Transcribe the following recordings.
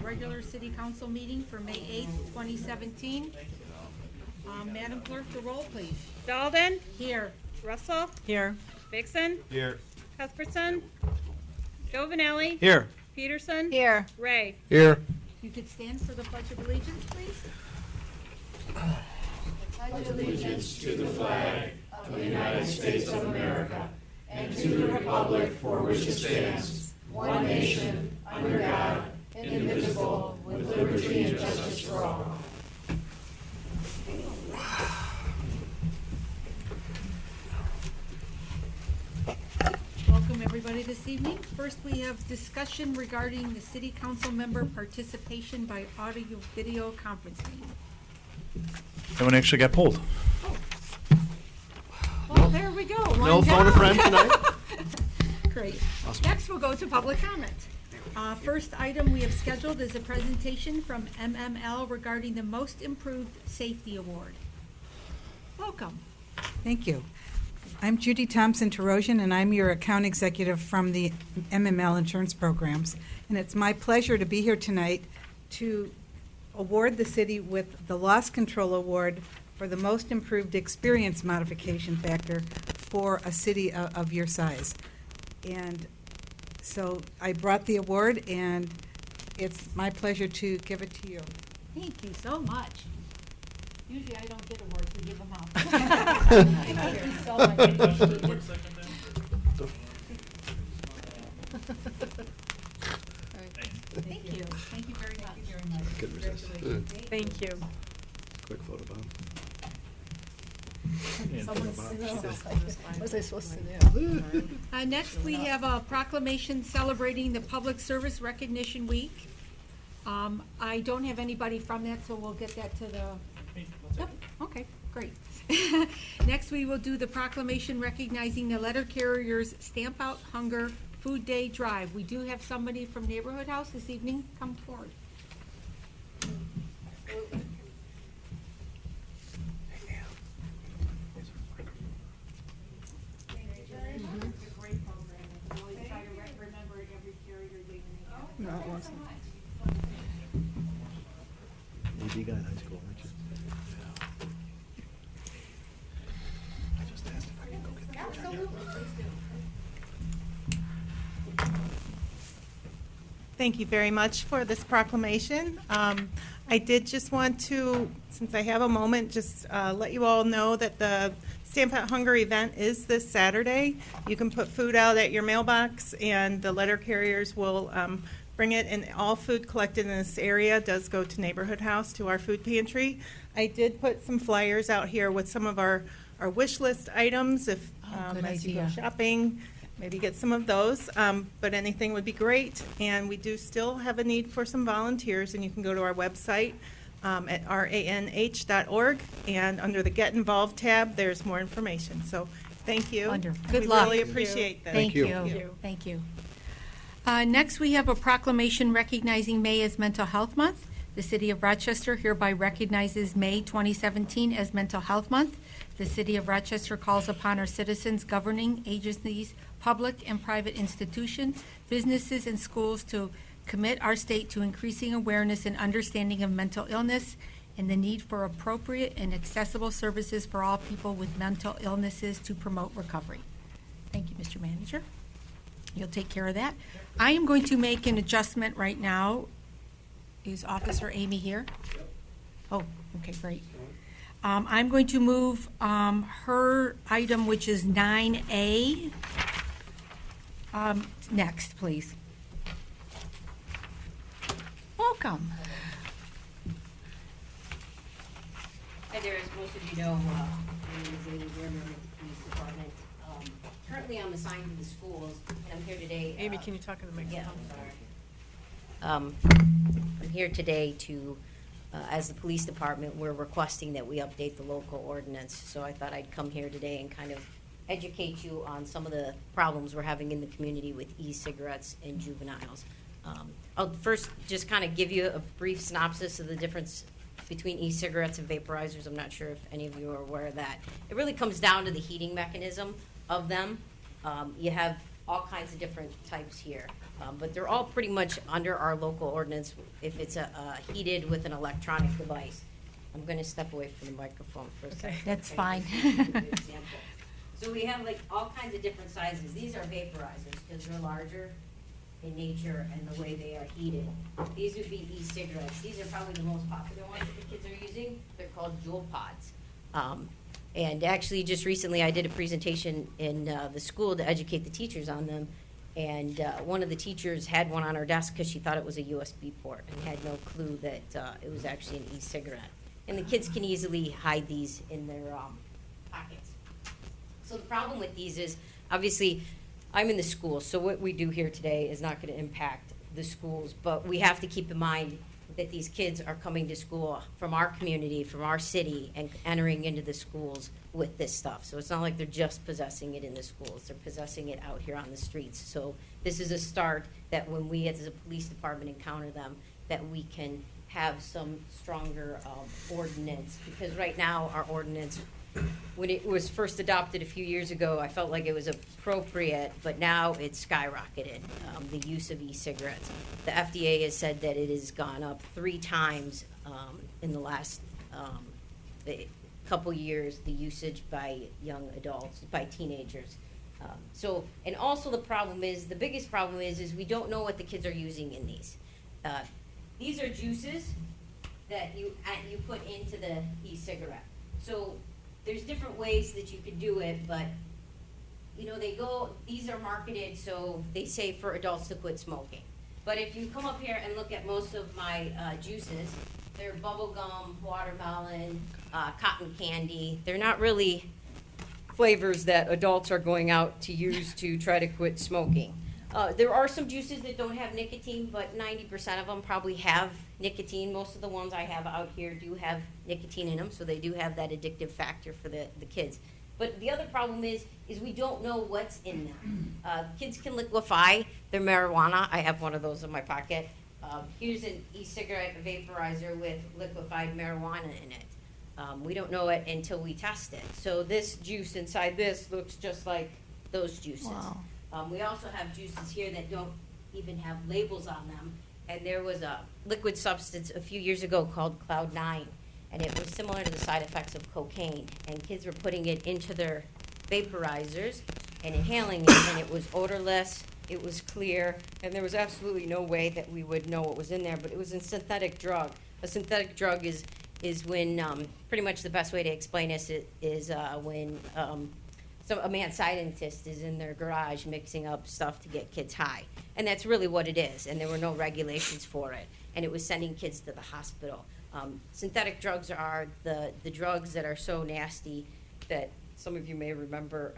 regular city council meeting for May 8th, 2017. Madam Clerk, the roll, please. Dalden? Here. Russell? Here. Vixen? Here. Cuthbertson? Jovinelli? Here. Peterson? Here. Ray? Here. You could stand for the Pledge of Allegiance, please. Welcome, everybody, this evening. First, we have discussion regarding the city council member participation by audio-video conferencing. That one actually got pulled. Well, there we go. No One phone a down. friend tonight? Great. Next, we'll go to public comment. First item we have scheduled is a presentation from MML regarding the Most Improved Safety Award. Welcome. Thank you. I'm Judy Thompson-Tarosian, and I'm your account executive from the MML insurance programs. And it's my pleasure to be here tonight to award the city with the Loss Control Award for the Most Improved Experience Modification Factor for a city of your size. And so I brought the award, and it's my pleasure to give it to you. Thank you so much. Usually I don't get awards, we give them out. Thank you so much. Thank you. Thank you very much. Good resist. Thank you. Quick photo bomb. What was I supposed to do? Next, we have a proclamation celebrating the Public Service Recognition Week. I don't have anybody from that, so we'll get that to the... Yep, okay, great. Next, we will do the proclamation recognizing the letter carriers Stamp Out Hunger Food Day Drive. We do have somebody from Neighborhood House this evening. Come forward. No, it wasn't. AD guy in high school, weren't you? I just asked if I could go get the Thank you very much for this proclamation. I did just want to, since I have a moment, just let you all know that the Stamp Out Hunger event is this Saturday. You can put food out at your mailbox, and the letter carriers will bring it, and all food collected in this area does go to Neighborhood House, to our food pantry. I did put some flyers out here with some of our wish list items, if good as you go idea. shopping, maybe get some of those, but anything would be great. And we do still have a need for some volunteers, and you can go to our website at ranh.org, and under the Get Involved tab, there's more information. So thank you. Wonderful. Good We luck. really appreciate that. Thank you. you. Thank you. Next, we have a proclamation recognizing May as Mental Health Month. The City of Rochester hereby recognizes May 2017 as Mental Health Month. The City of Rochester calls upon our citizens, governing agencies, public and private institutions, businesses, and schools to commit our state to increasing awareness and understanding of mental illness and the need for appropriate and accessible services for all people with mental illnesses to promote recovery. Thank you, Mr. Manager. You'll take care of that. I am going to make an adjustment right now. Is Officer Amy here? Oh, okay, great. I'm going to move her item, which is 9A. Next, please. Welcome. Hi there, as most of you know, my name is Amy Grimmer with the police department. Currently, I'm assigned to the schools, and I'm here today. Amy, can you talk in the Yeah, microphone? I'm sorry. I'm here today to, as the police department, we're requesting that we update the local ordinance. So I thought I'd come here today and kind of educate you on some of the problems we're having in the community with e-cigarettes and juveniles. I'll first just kind of give you a brief synopsis of the difference between e-cigarettes and vaporizers. I'm not sure if any of you are aware of that. It really comes down to the heating mechanism of them. You have all kinds of different types here. But they're all pretty much under our local ordinance if it's a heated with an electronic device. I'm gonna step away from the microphone for a second. That's Okay, fine. just to give you a good example. So we have like all kinds of different sizes. These are vaporizers because they're larger in nature and the way they are heated. These would be e-cigarettes. These are probably the most popular ones that the kids are using. They're called Juul pods. And actually, just recently, I did a presentation in the school to educate the teachers on them. And one of the teachers had one on her desk because she thought it was a USB port and had no clue that it was actually an e-cigarette. And the kids can easily hide these in their pockets. So the problem with these is, obviously, I'm in the school, so what we do here today is not going to impact the schools, but we have to keep in mind that these kids are coming to school from our community, from our city, and entering into the schools with this stuff. So it's not like they're just possessing it in the schools, they're possessing it out here on the streets. So this is a start that when we as a police department encounter them, that we can have some stronger ordinance, because right now our ordinance, when it was first adopted a few years ago, I felt like it was appropriate, but now it's skyrocketed, the use of e-cigarettes. The FDA has said that it has gone up 3 times in the last couple years, the usage by young adults, by teenagers. And also the problem is, the biggest problem is we don't know what the kids are using in these. These are juices that you put into the e-cigarette. So there's different ways that you could do it, but these are marketed, so they say for adults to quit smoking. But if you come up here and look at most of my juices, they're bubble gum, watermelon, cotton candy. They're not really flavors that adults are going out to use to try to quit smoking. There are some juices that don't have nicotine, but 90% of them probably have nicotine. Most of the ones I have out here do have nicotine in them, so they do have that addictive factor for the kids. But the other problem is we don't know what's in them. Kids can liquefy their marijuana. I have one of those in my pocket. Here's an e-cigarette vaporizer with liquefied marijuana in it. We don't know it until we test it. So this juice inside this looks just like those juices. Wow. We also have juices here that don't even have labels on them. And there was a liquid substance a few years ago called Cloud 9, and it was similar to the side effects of cocaine. And kids were putting it into their vaporizers and inhaling it, and it was odorless, it was clear, and there was absolutely no way that we would know what was in there, but it was a synthetic drug. A synthetic drug is when, pretty much the best way to explain this is when a mad scientist is in their garage mixing up stuff to get kids high. And that's really what it is, and there were no regulations for it. And it was sending kids to the hospital. Synthetic drugs are the drugs that are so nasty that some of you may remember,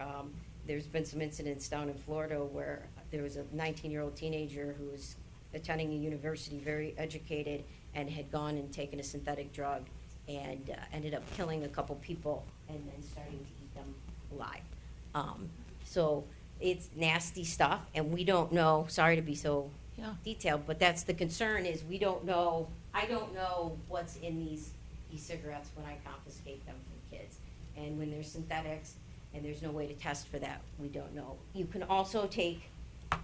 there's been some incidents down in Florida where there was a 19-year-old teenager who was attending a university, very educated, and had gone and taken a synthetic drug and ended up killing a couple people and then starting to eat them alive. So it's nasty stuff, and we don't know, sorry to be so detailed, but that's the concern, is we don't know, I don't know what's in these e-cigarettes when I confiscate them from kids. And when there's synthetics and there's no way to test for that, we don't know. You can also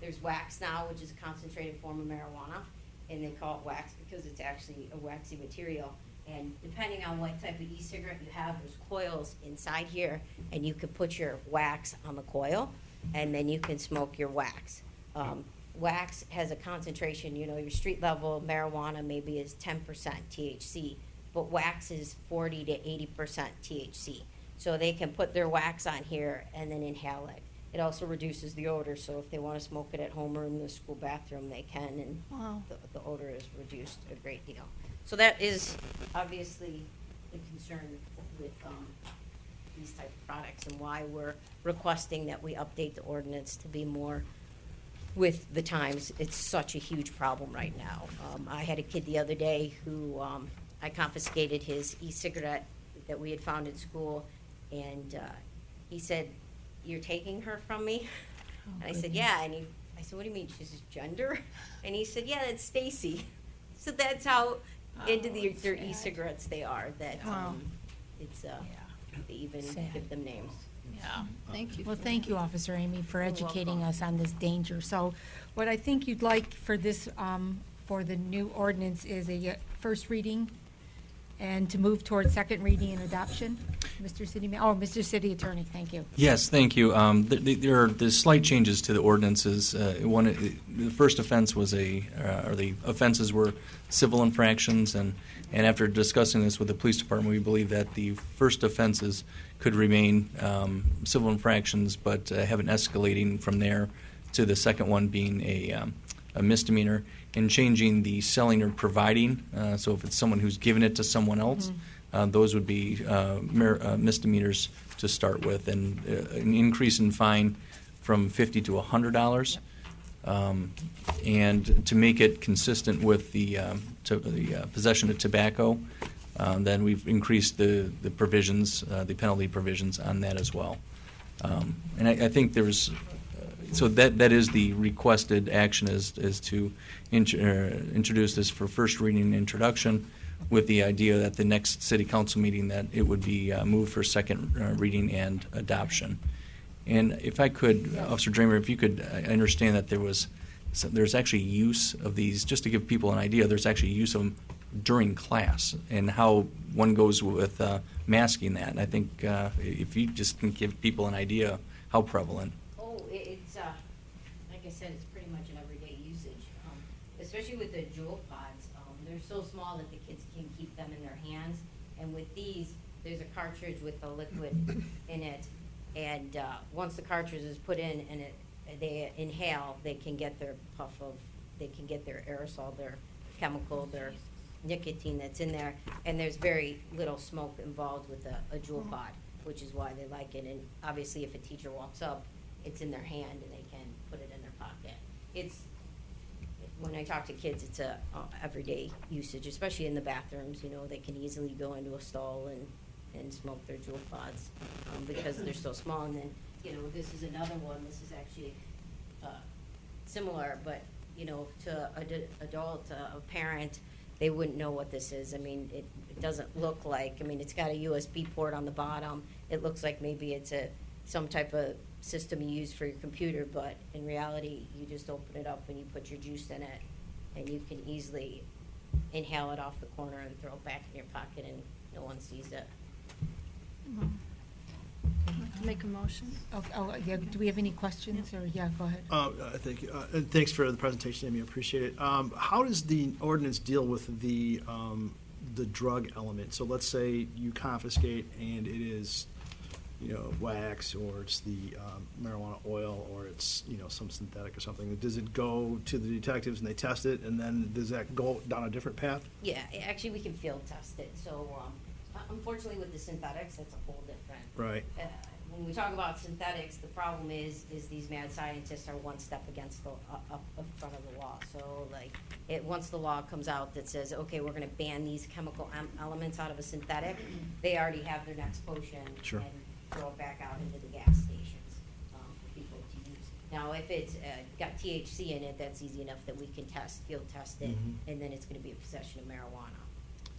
there's wax now, which is a concentrated form of marijuana, and they call it wax because it's actually a waxy material. And depending on what type of e-cigarette you have, there's coils inside here, and you can put your wax on the coil, and then you can smoke your wax. Wax has a concentration, your street level marijuana maybe is 10% THC, but wax is 40 to 80% THC. So they can put their wax on here and then inhale it. It also reduces the odor, so if they want to smoke it at home or in the school bathroom, they can, and the odor is reduced a great deal. So that is obviously the concern with these type of products, and why we're requesting that we update the ordinance to be more with the times. It's such a huge problem right now. I had a kid the other day who I confiscated his e-cigarette that we had found at school, and he said, "You're taking her from me?" And I said, "Yeah." And I said, "What do you mean? She's gender?" And he said, "Yeah, that's Stacy." So that's how into their e-cigarettes they are. That it's they even give them names. Yeah, thank you. Well, for thank that. you, Officer Amy, for You're educating welcome. us on this danger. So what I think you'd like for this, for the new ordinance is a first reading and to move towards second reading and adoption. Mr. City Attorney, thank you. Yes, thank you. There are the slight changes to the ordinances. The first offense was or the offenses were civil infractions, and after discussing this with the police department, we believe that the first offenses could remain civil infractions, but have an escalating from there to the second one being a misdemeanor, and changing the selling or providing. So if it's someone who's given it to someone else, those would be misdemeanors to start with, and an increase in fine from $50 to $100. And to make it consistent with the possession of tobacco, then we've increased the provisions, the penalty provisions on that as well. And I think there's so that is the requested action is to introduce this for first reading and introduction, with the idea that the next city council meeting that it would be moved for second reading and adoption. And if I could, Officer Dramer, if you could, I understand that there's actually use of these, just to give people an idea, there's actually use of them during class, and how one goes with masking that. And I think if you just can give people an idea how prevalent. Oh, it's, like I said, it's pretty much an everyday usage, especially with the jewel pods. They're so small that the kids can keep them in their hands. And with these, there's a cartridge with the liquid in it. And once the cartridge is put in and they inhale, they can get their they can get their aerosol, their chemical, their nicotine that's in there. And there's very little smoke involved with a jewel pod, which is why they like it. And obviously, if a teacher walks up, it's in their hand and they can put it in their pocket. When I talk to kids, it's a everyday usage, especially in the bathrooms. You know, they can easily go into a stall and smoke their jewel pods because they're so small. And then, you know, this is another one. This is actually similar, but, you know, to an adult, a parent, they wouldn't know what this is. I mean, it doesn't look like, I mean, it's got a USB port on the bottom. It looks like maybe it's some type of system you use for your computer, but in reality, you just open it up and you put your juice in it, and you can easily inhale it off the corner and throw it back in your pocket, and no one sees it. Make a motion. Yeah, do we have any questions, or, yeah, go ahead. Thank you. And thanks for the presentation, Amy. I appreciate it. How does the ordinance deal with the drug element? So let's say you confiscate and it is, you know, wax, or it's the marijuana oil, or it's, you know, some synthetic or something. Does it go to the detectives and they test it, and then does that go down a different path? Yeah, actually, we can field test it. So, unfortunately, with the synthetics, that's a whole different. Right. When we talk about synthetics, the problem is these mad scientists are one step against the up in front of the law. So, like, once the law comes out that says, okay, we're going to ban these chemical elements out of a synthetic, they already have their next potion. Sure. And throw it back out into the gas stations for people to use. Now, if it's got THC in it, that's easy enough that we can field test it, and then it's going to be a possession of marijuana.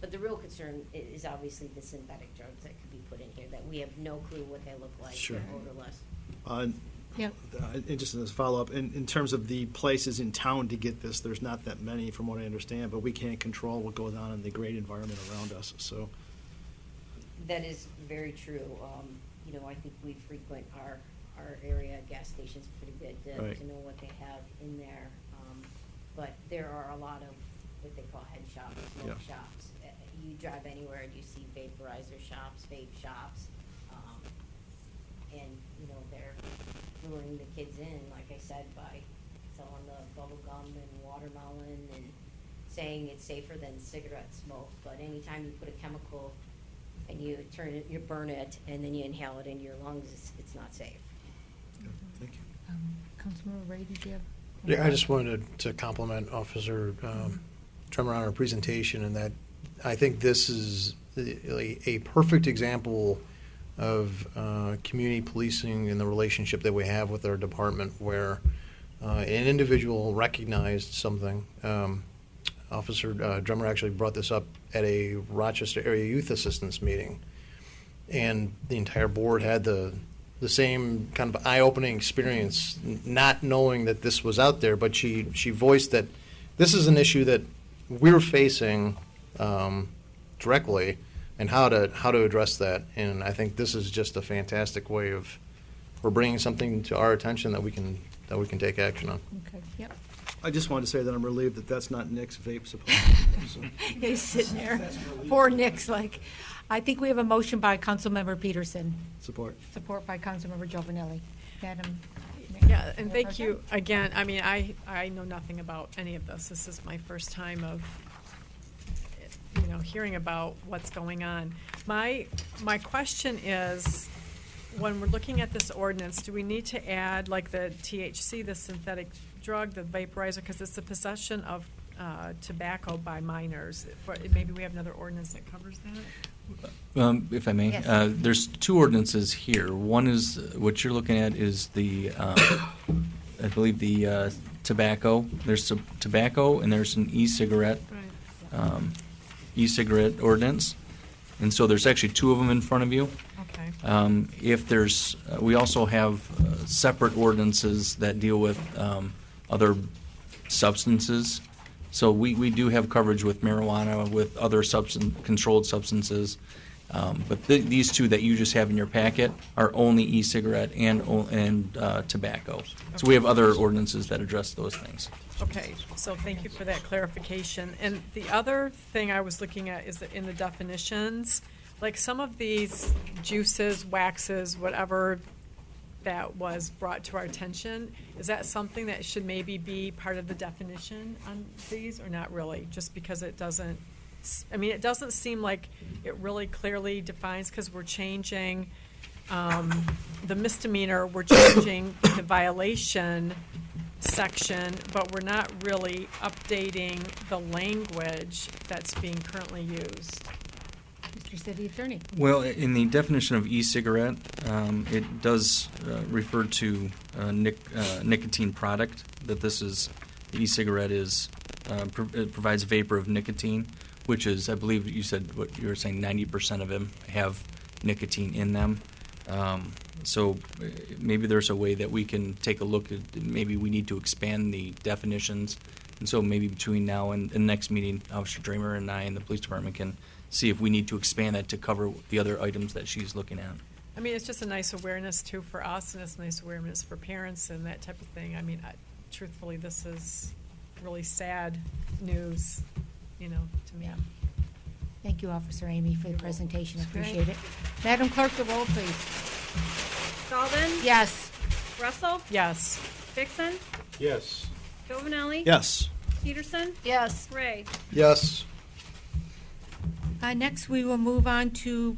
But the real concern is obviously the synthetic drugs that could be put in here that we have no clue what they look like. Sure. They're odorless. Yep. And just as a follow-up, in terms of the places in town to get this, there's not that many from what I understand, but we can't control what goes on in the great environment around us, so. That is very true. You know, I think we frequent our area gas stations pretty good Right. to know what they have in there. But there are a lot of what they call head shops, smoke Yeah. shops. You drive anywhere and you see vaporizer shops, vape shops. And, you know, they're luring the kids in, like I said, by selling the bubble gum and watermelon and saying it's safer than cigarette smoke. But anytime you put a chemical and you burn it, and then you inhale it into your lungs, it's not safe. Thank you. Councilmember Ray, did you have? Yeah, I just wanted to compliment Officer Tremor on her presentation, and that I think this is a perfect example of community policing and the relationship that we have with our department, where an individual recognized something. Officer Drummer actually brought this up at a Rochester Area Youth Assistance meeting, and the entire board had the the same kind of eye-opening experience, not knowing that this was out there, but she voiced that this is an issue that we're facing directly, and how to address that. And I think this is just a fantastic way of we're bringing something to our attention that we can take action on. Okay, yep. I just wanted to say that I'm relieved that that's not Nick's vape supply. So, He's sitting there. Poor Nick's like, I think we have a motion by Councilmember Peterson, support. support by Councilmember Giovanelli. Madam. Yeah, and thank you again. I mean, I know nothing about any of this. This is my first time of, hearing about what's going on. My question is, when we're looking at this ordinance, do we need to add like the THC, the synthetic drug, the vaporizer, because it's the possession of tobacco by minors? Maybe we have another ordinance that covers that? If I may, Yes. there's two ordinances here. One is, what you're looking at is the, I believe the tobacco. There's some tobacco and there's an e-cigarette, Right. e-cigarette ordinance. And so there's actually two of them in front of you. Okay. If there's, we also have separate ordinances that deal with other substances. So we do have coverage with marijuana, with other controlled substances. But these two that you just have in your packet are only e-cigarette and tobacco. So we have other ordinances that address those things. Okay, so thank you for that clarification. And the other thing I was looking at is that in the definitions, like some of these juices, waxes, whatever that was brought to our attention, is that something that should maybe be part of the definition on these, or not really? Just because it doesn't, it doesn't seem like it really clearly defines, because we're changing the misdemeanor, we're changing the violation section, but we're not really updating the language that's being currently used. Mr. City Attorney. Well, in the definition of e-cigarette, it does refer to nicotine product, that this is, the e-cigarette is, it provides vapor of nicotine, which is, I believe you said, what you were saying, 90% of them have nicotine in them. So maybe there's a way that we can take a look at, maybe we need to expand the definitions. And so maybe between now and the next meeting, Officer Dramer and I and the police department can see if we need to expand that to cover the other items that she's looking at. It's just a nice awareness too for us, and it's a nice awareness for parents and that type of thing. Truthfully, this is really sad news, to me. Yeah. Thank you, Officer Amy, for the presentation. Appreciate it. Madam Clerk, the roll, please. Sullivan? Yes. Russell? Yes. Dixon? Yes. Giovanelli? Yes. Peterson? Yes. Ray? Yes. Next, we will move on to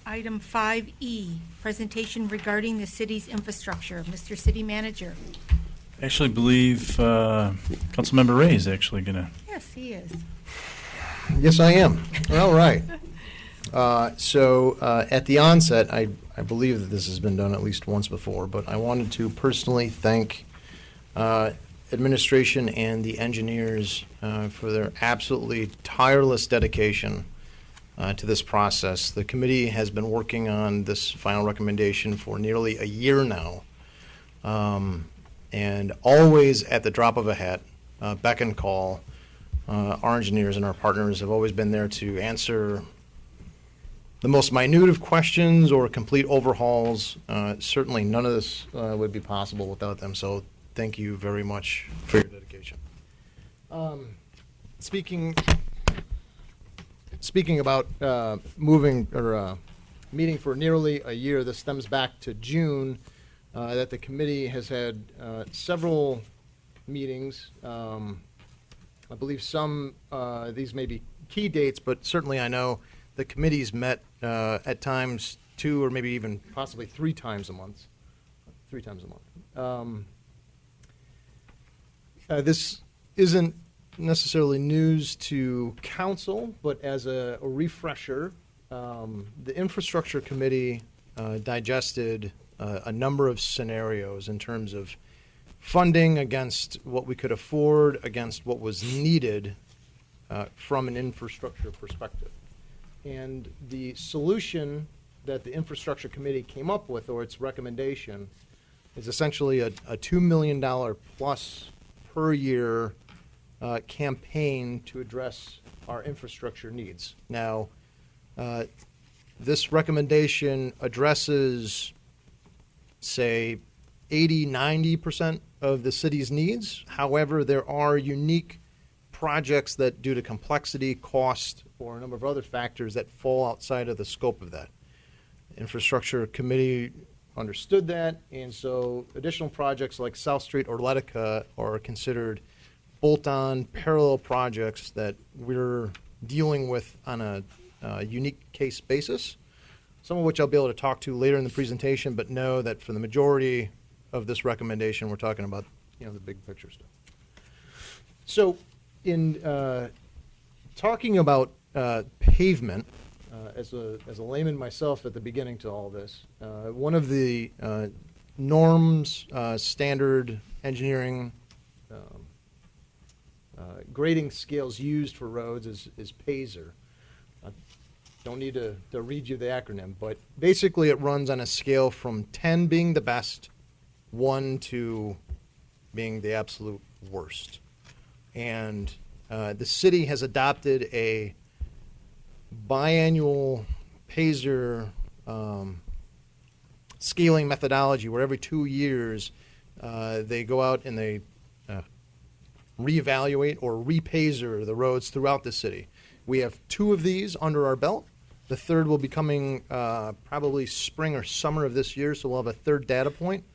item 5E, presentation regarding the city's infrastructure. Mr. City Manager. Actually believe Councilmember Ray is actually going to. Yes, he is. Yes, I am. All right. So at the onset, I believe that this has been done at least once before, but I wanted to personally thank administration and the engineers for their absolutely tireless dedication to this process. The committee has been working on this final recommendation for nearly a year now, and always at the drop of a hat, beck and call. Our engineers and our partners have always been there to answer the most minute of questions or complete overhauls. Certainly none of this would be possible without them, so thank you very much for your dedication. Speaking about meeting for nearly a year, this stems back to June, that the committee has had several meetings. I believe some, these may be key dates, but certainly I know the committee's met at times 2 or maybe even possibly 3 times a month. 3 times a month. This isn't necessarily news to council, but as a refresher, the infrastructure committee digested a number of scenarios in terms of funding against what we could afford, against what was needed from an infrastructure perspective. And the solution that the infrastructure committee came up with, or its recommendation, is essentially a $2 million plus per year campaign to address our infrastructure needs. Now, this recommendation addresses, say, 80-90% of the city's needs. However, there are unique projects that, due to complexity, cost, or a number of other factors, that fall outside of the scope of that. The infrastructure committee understood that, and so additional projects like South Street or Letica are considered bolt-on parallel projects that we're dealing with on a unique case basis, some of which I'll be able to talk to later in the presentation, but know that for the majority of this recommendation, we're talking about, the big picture stuff. So in talking about pavement, as a layman myself at the beginning to all this, one of the norms, standard engineering grading scales used for roads is PASER. I don't need to read you the acronym, but basically it runs on a scale from 10 being the best, 1 to being the absolute worst. And the city has adopted a biannual PASER scaling methodology where every 2 years they go out and they reevaluate or repaser the roads throughout the city. We have 2 of these under our belt. The third will be coming probably spring or summer of this year, so we'll have a third data point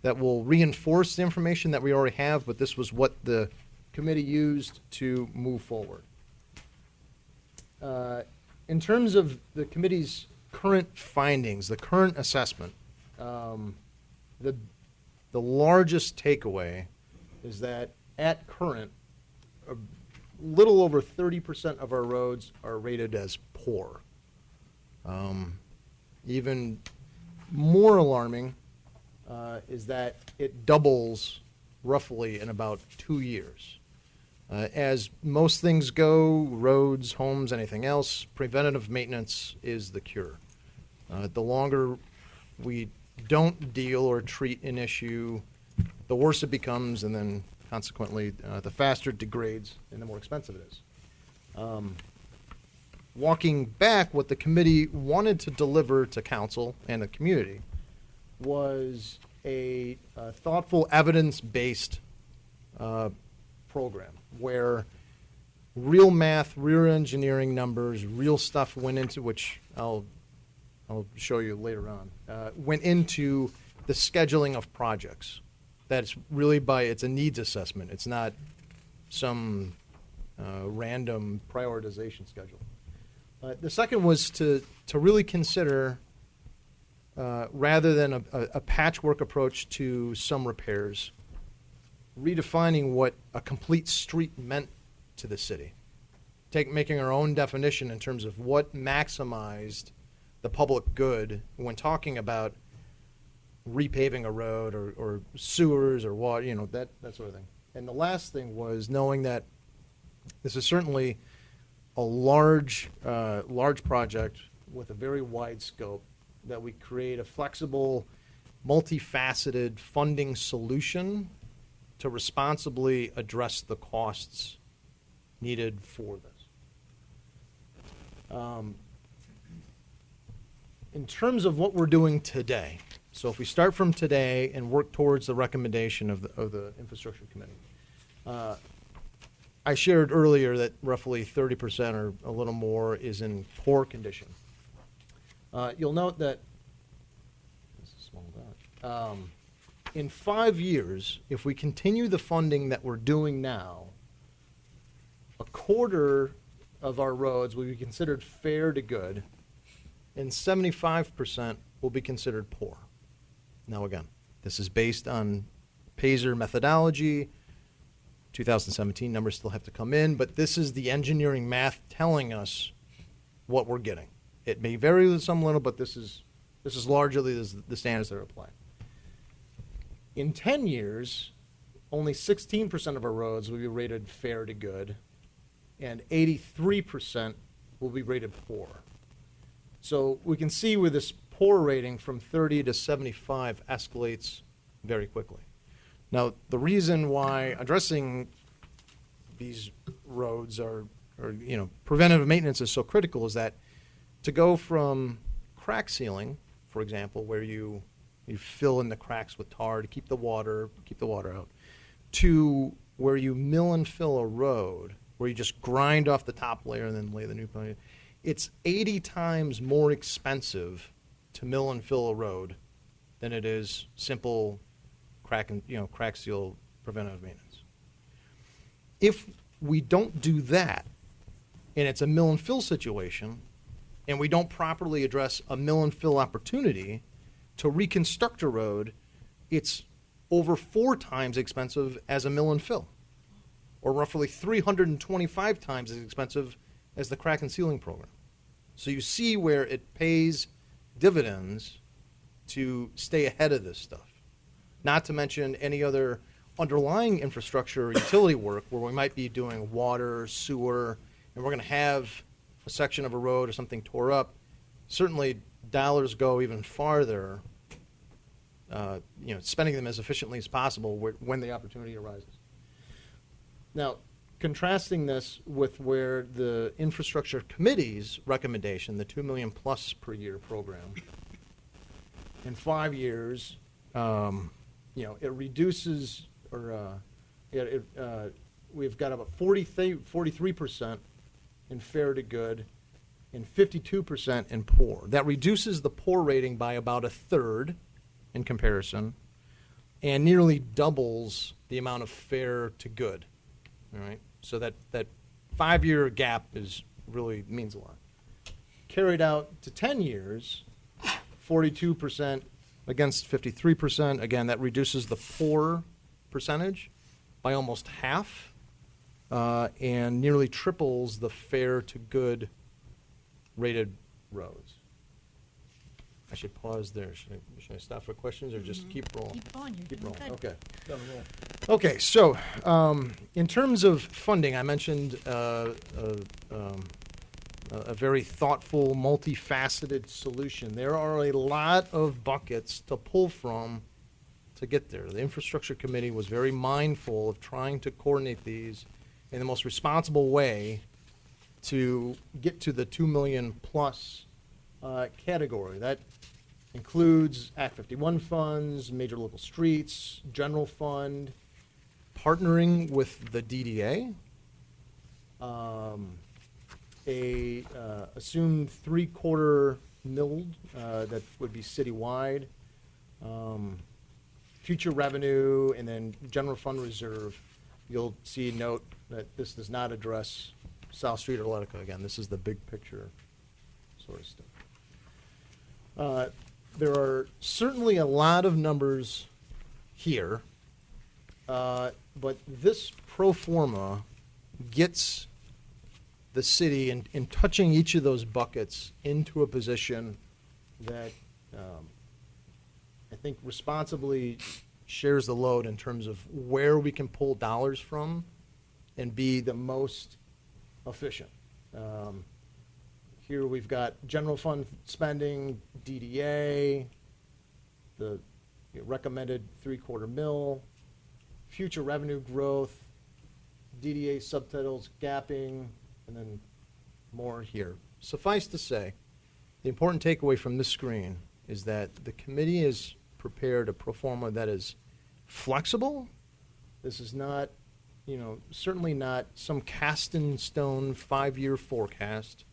that will reinforce the information that we already have, but this was what the committee used to move forward. In terms of the committee's current findings, the current assessment, the largest takeaway is that at current, a little over 30% of our roads are rated as poor. Even more alarming is that it doubles roughly in about 2 years. As most things go, roads, homes, anything else, preventative maintenance is the cure. The longer we don't deal or treat an issue, the worse it becomes, and then consequently, the faster it degrades and the more expensive it is. Walking back, what the committee wanted to deliver to council and the community was a thoughtful, evidence-based program where real math, real engineering numbers, real stuff went into, which I'll show you later on, went into the scheduling of projects. That's really it's a needs assessment. It's not some random prioritization schedule. The second was to really consider, rather than a patchwork approach to some repairs, redefining what a complete street meant to the city. Making our own definition in terms of what maximized the public good when talking about repaving a road or sewers or water, that sort of thing. And the last thing was knowing that this is certainly a large project with a very wide scope, that we create a flexible, multifaceted funding solution to responsibly address the costs needed for this. In terms of what we're doing today, so if we start from today and work towards the recommendation of the infrastructure committee, I shared earlier that roughly 30% or a little more is in poor condition. You'll note that this is small dot. In 5 years, if we continue the funding that we're doing now, a quarter of our roads will be considered fair to good, and 75% will be considered poor. Now again, this is based on PASER methodology. 2017 numbers still have to come in, but this is the engineering math telling us what we're getting. It may vary with some little, but this is largely the standards that are applied. In 10 years, only 16% of our roads will be rated fair to good, and 83% will be rated poor. So we can see where this poor rating from 30 to 75 escalates very quickly. Now, the reason why addressing these roads or preventative maintenance is so critical is that to go from crack sealing, for example, where you fill in the cracks with tar to keep the water out, to where you mill and fill a road, where you just grind off the top layer and then lay the new foundation, it's 80 times more expensive to mill and fill a road than it is simple crack seal preventative maintenance. If we don't do that, and it's a mill and fill situation, and we don't properly address a mill and fill opportunity to reconstruct a road, it's over 4 times expensive as a mill and fill, or roughly 325 times as expensive as the crack and sealing program. So you see where it pays dividends to stay ahead of this stuff. Not to mention any other underlying infrastructure or utility work where we might be doing water, sewer, and we're going to have a section of a road or something tore up. Certainly dollars go even farther, spending them as efficiently as possible when the opportunity arises. Now, contrasting this with where the infrastructure committee's recommendation, the $2 million plus per year program, in 5 years, it reduces, we've got about 43% in fair to good and 52% in poor. That reduces the poor rating by about a third in comparison and nearly doubles the amount of fair to good. All right? So that 5-year gap really means a lot. Carried out to 10 years, 42% against 53%. Again, that reduces the poor percentage by almost half and nearly triples the fair to good rated roads. I should pause there. Should I stop for questions or just keep rolling? Keep going. You're Keep doing rolling. good. Okay. Okay, so in terms of funding, I mentioned a very thoughtful, multifaceted solution. There are a lot of buckets to pull from to get there. The Infrastructure Committee was very mindful of trying to coordinate these in the most responsible way to get to the $2 million plus category. That includes Act 51 funds, major local streets, general fund, partnering with the DDA, assumed 3/4 mil that would be citywide, future revenue, and then general fund reserve. You'll see a note that this does not address South Street or Atletica. Again, this is the big picture sort of stuff. There are certainly a lot of numbers here, but this pro forma gets the city in touching each of those buckets into a position that I think responsibly shares the load in terms of where we can pull dollars from and be the most efficient. Here we've got general fund spending, DDA, the recommended 3/4 mil, future revenue growth, DDA subtitles, gapping, and then more here. Suffice to say, the important takeaway from this screen is that the committee has prepared a pro forma that is flexible. This is not, certainly not some cast in stone 5-year forecast.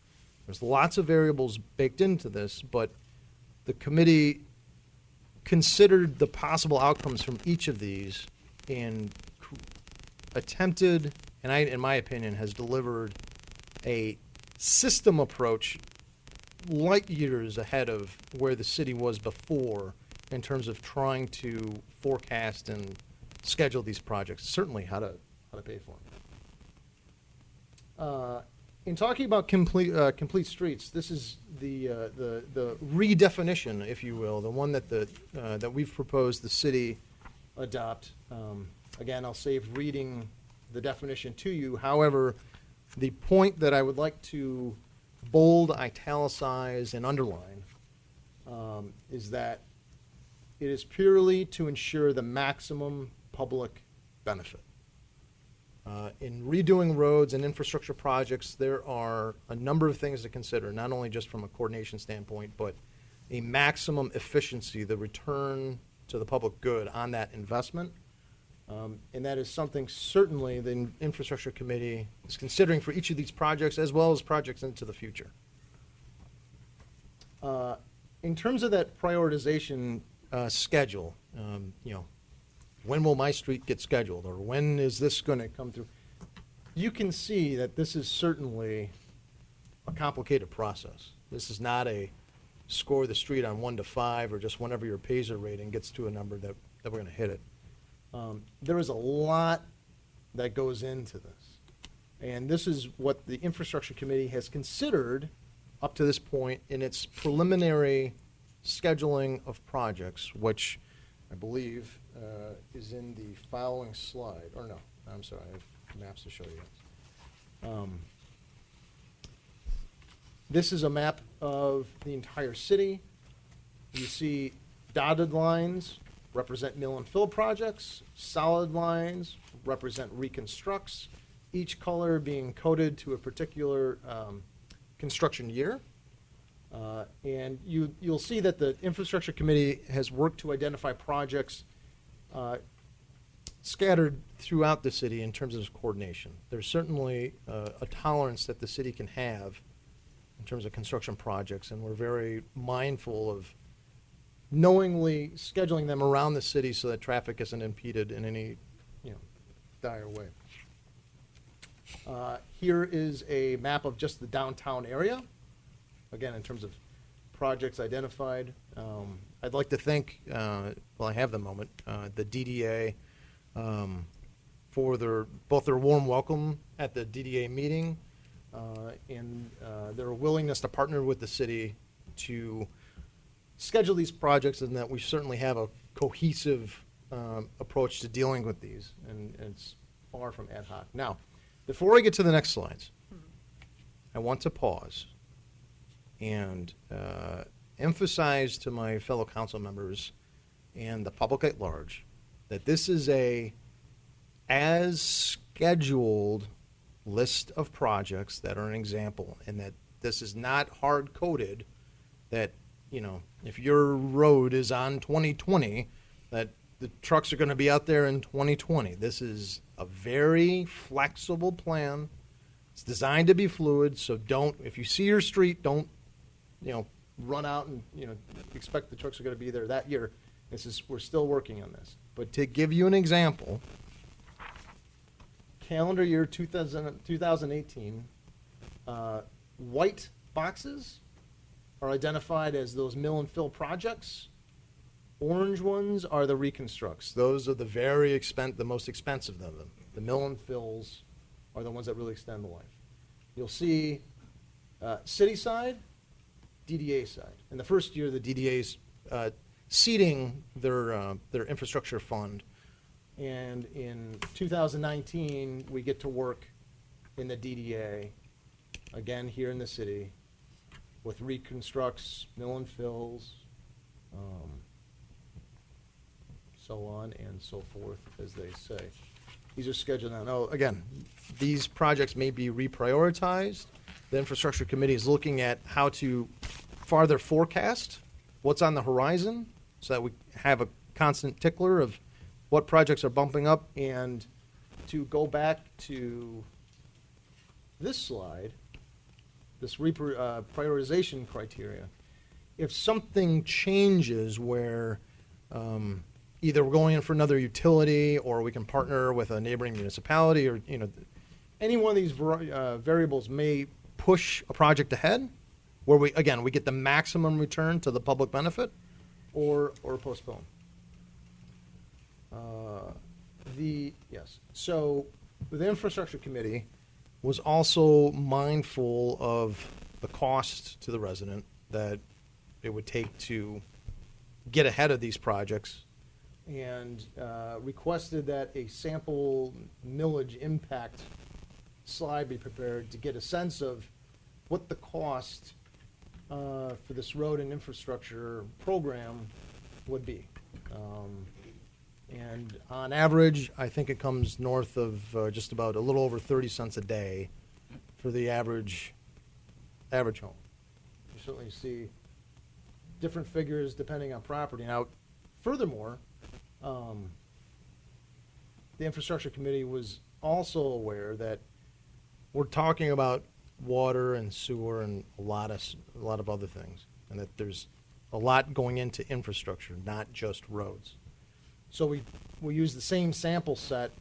There's lots of variables baked into this, but the committee considered the possible outcomes from each of these and attempted, and in my opinion, has delivered a system approach light years ahead of where the city was before in terms of trying to forecast and schedule these projects, certainly how to pay for them. In talking about complete streets, this is the redefinition, if you will, the one that we've proposed the city adopt. Again, I'll save reading the definition to you. However, the point that I would like to bold, italicize, and underline is that it is purely to ensure the maximum public benefit. In redoing roads and infrastructure projects, there are a number of things to consider, not only just from a coordination standpoint, but a maximum efficiency, the return to the public good on that investment. And that is something certainly the Infrastructure Committee is considering for each of these projects, as well as projects into the future. In terms of that prioritization schedule, when will my street get scheduled, or when is this going to come through? You can see that this is certainly a complicated process. This is not a score the street on 1 to 5, or just whenever your Paisley rating gets to a number that we're going to hit it. There is a lot that goes into this. And this is what the Infrastructure Committee has considered up to this point in its preliminary scheduling of projects, which I believe is in the following slide. Or no, I'm sorry, I have maps to show you. This is a map of the entire city. You see dotted lines represent mill and fill projects. Solid lines represent reconstructs, each color being coded to a particular construction year. And you'll see that the Infrastructure Committee has worked to identify projects scattered throughout the city in terms of coordination. There's certainly a tolerance that the city can have in terms of construction projects, and we're very mindful of knowingly scheduling them around the city so that traffic isn't impeded in any dire way. Here is a map of just the downtown area, again in terms of projects identified. I'd like to thank, while I have the moment, the DDA for both their warm welcome at the DDA meeting and their willingness to partner with the city to schedule these projects, and that we certainly have a cohesive approach to dealing with these, and it's far from ad hoc. Now, before I get to the next slides, I want to pause and emphasize to my fellow council members and the public at large that this is a as scheduled list of projects that are an example, and that this is not hard-coded, that if your road is on 2020, that the trucks are going to be out there in 2020. This is a very flexible plan. It's designed to be fluid, so if you see your street, don't run out and expect the trucks are going to be there that year. We're still working on this. But to give you an example, calendar year 2018, white boxes are identified as those mill and fill projects. Orange ones are the reconstructs. Those are the most expensive of them. The mill and fills are the ones that really extend the life. You'll see city side, DDA side. In the first year, the DDA's seeding their infrastructure fund. And in 2019, we get to work in the DDA, again here in the city, with reconstructs, mill and fills, so on and so forth, as they say. These are scheduled now. Now, again, these projects may be reprioritized. The Infrastructure Committee is looking at how to farther forecast what's on the horizon so that we have a constant tickler of what projects are bumping up. And to go back to this slide, this prioritization criteria, if something changes where either we're going in for another utility, or we can partner with a neighboring municipality, or any one of these variables may push a project ahead, where we get the maximum return to the public benefit, or postpone. So the Infrastructure Committee was also mindful of the cost to the resident that it would take to get ahead of these projects, and requested that a sample millage impact slide be prepared to get a sense of what the cost for this road and infrastructure program would be. And on average, I think it comes north of just about a little over 30 cents a day for the average home. You certainly see different figures depending on property. Now, furthermore, the infrastructure committee was also aware that we're talking about water and sewer and a lot of other things, and that there's a lot going into infrastructure, not just roads. So we use the same sample set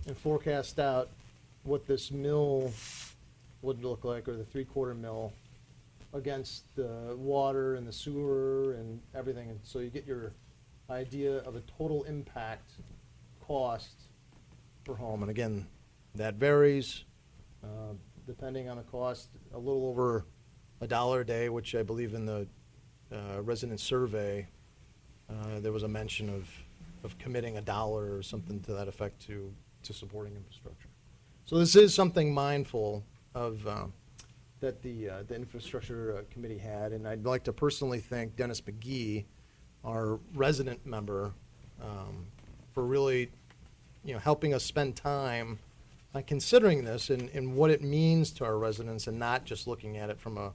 and forecast out what this mill would look like, or the 3/4 mill, against the water and the sewer and everything. And so you get your idea of a total impact cost per home. And again, that varies depending on the cost, a little over $1 a day, which I believe in the resident survey, there was a mention of committing $1 or something to that effect to supporting infrastructure. So this is something mindful of that the infrastructure committee had, and I'd like to personally thank Dennis McGee, our resident member, for really, helping us spend time on considering this and what it means to our residents, and not just looking at it from a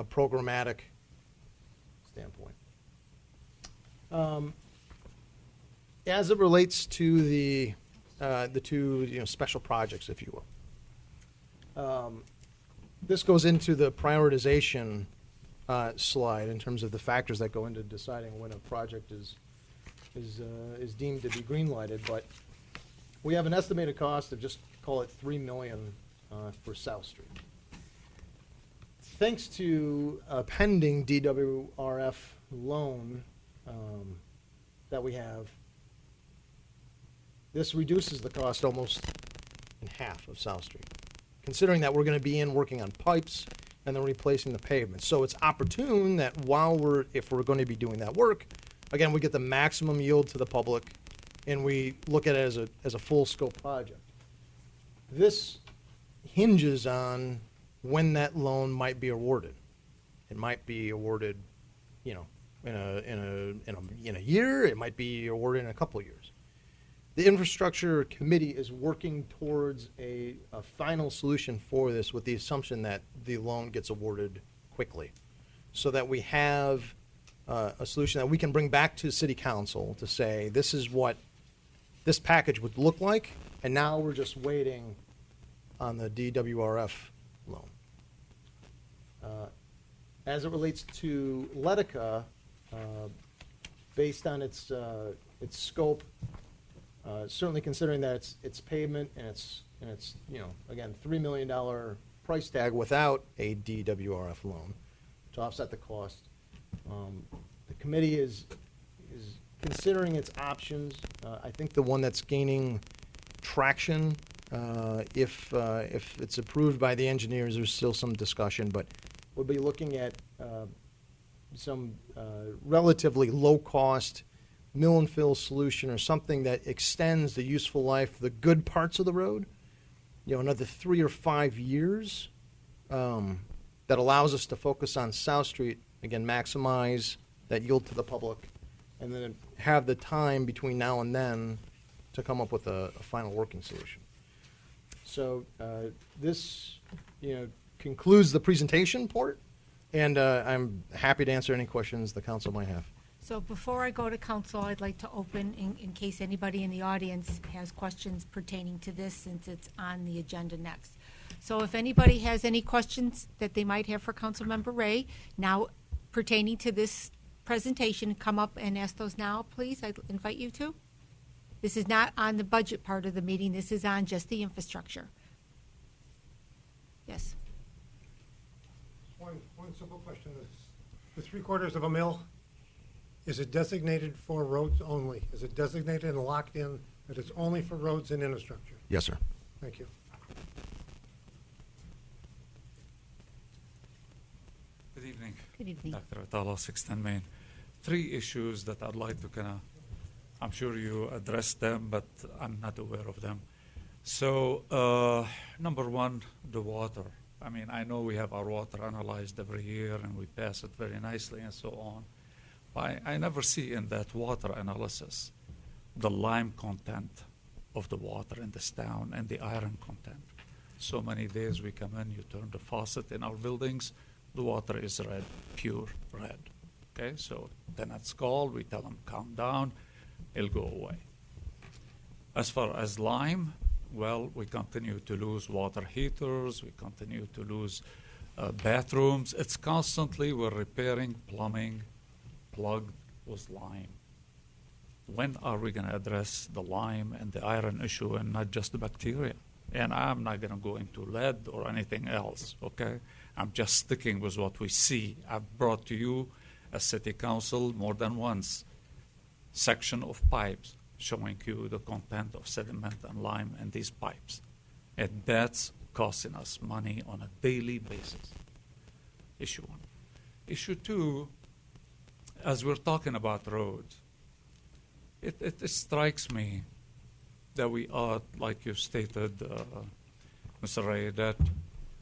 programmatic standpoint. As it relates to the two special projects, if you will, this goes into the prioritization slide in terms of the factors that go into deciding when a project is deemed to be green lighted. But we have an estimated cost of, just call it $3 million for South Street. Thanks to a pending DWRF loan that we have, this reduces the cost almost in half of South Street, considering that we're going to be working on pipes and then replacing the pavement. So it's opportune that if we're going to be doing that work, again, we get the maximum yield to the public, and we look at it as a full scope project. This hinges on when that loan might be awarded. It might be awarded, in a year. It might be awarded in a couple of years. The infrastructure committee is working towards a final solution for this, with the assumption that the loan gets awarded quickly, so that we have a solution that we can bring back to City Council to say, this is what this package would look like, and now we're just waiting on the DWRF loan. As it relates to Letica, based on its scope, certainly considering that it's pavement and it's again, $3 million price tag without a DWRF loan to offset the cost. The committee is considering its options. I think the one that's gaining traction, if it's approved by the engineers, there's still some discussion, but we'll be looking at some relatively low-cost mill and fill solution, or something that extends the useful life, the good parts of the road, another 3 or 5 years, that allows us to focus on South Street, again, maximize that yield to the public, and then have the time between now and then to come up with a final working solution. So this, concludes the presentation part, and I'm happy to answer any questions the council might have. So before I go to council, I'd like to open, in case anybody in the audience has questions pertaining to this, since it's on the agenda next. So if anybody has any questions that they might have for Councilmember Ray, now pertaining to this presentation, come up and ask those now, please. I invite you to. This is not on the budget part of the meeting. This is on just the infrastructure. Yes. One simple question is, the 3/4 of a mil, is it designated for roads only? Is it designated and locked in that it's only for roads and infrastructure? Yes, sir. Thank you. Good evening. Good evening. Dr. Atala, 610 Main. 3 issues that I'd like to I'm sure you addressed them, but I'm not aware of them. So, number 1, the water. I mean, I know we have our water analyzed every year and we pass it very nicely and so on. But I never see in that water analysis the lime content of the water in this town and the iron content. So many days we come in, you turn the faucet in our buildings, the water is red, pure red. Okay, so tenants call, we tell them calm down, it'll go away. As far as lime, well, we continue to lose water heaters, we continue to lose bathrooms. It's constantly, we're repairing plumbing plugged with lime. When are we going to address the lime and the iron issue and not just the bacteria? And I'm not going to go into lead or anything else, okay? I'm just sticking with what we see. I've brought to you as city council more than once section of pipes showing you the content of sediment and lime in these pipes. And that's costing us money on a daily basis. Issue one. Issue two, as we're talking about roads, it strikes me that we are, like you stated, Mr. Ray, that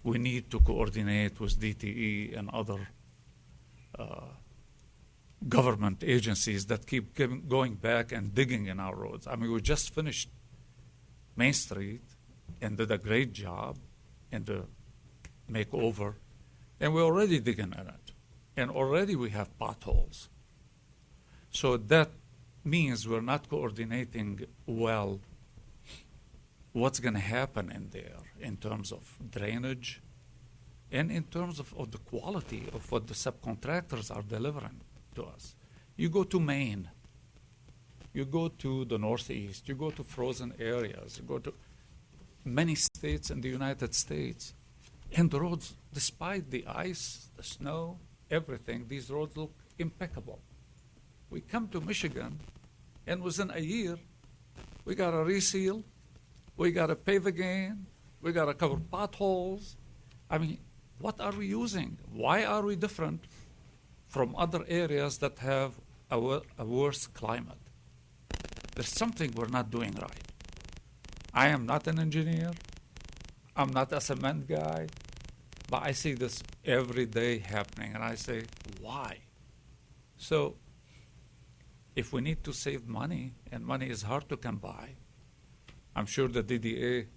we need to coordinate with DTE and other government agencies that keep going back and digging in our roads. I mean, we just finished Main Street and did a great job in the makeover, and we're already digging in it. And already we have potholes. So that means we're not coordinating well what's going to happen in there in terms of drainage and in terms of the quality of what the subcontractors are delivering to us. You go to Maine, you go to the Northeast, you go to frozen areas, you go to many states in the United States, and the roads, despite the ice, the snow, everything, these roads look impeccable. We come to Michigan, and within a year, we got to reseal, we got to pave again, we got to cover potholes. I mean, what are we using? Why are we different from other areas that have a worse climate? There's something we're not doing right. I am not an engineer. I'm not a cement guy. But I see this every day happening, and I say, why? So if we need to save money, and money is hard to come by, I'm sure the DDA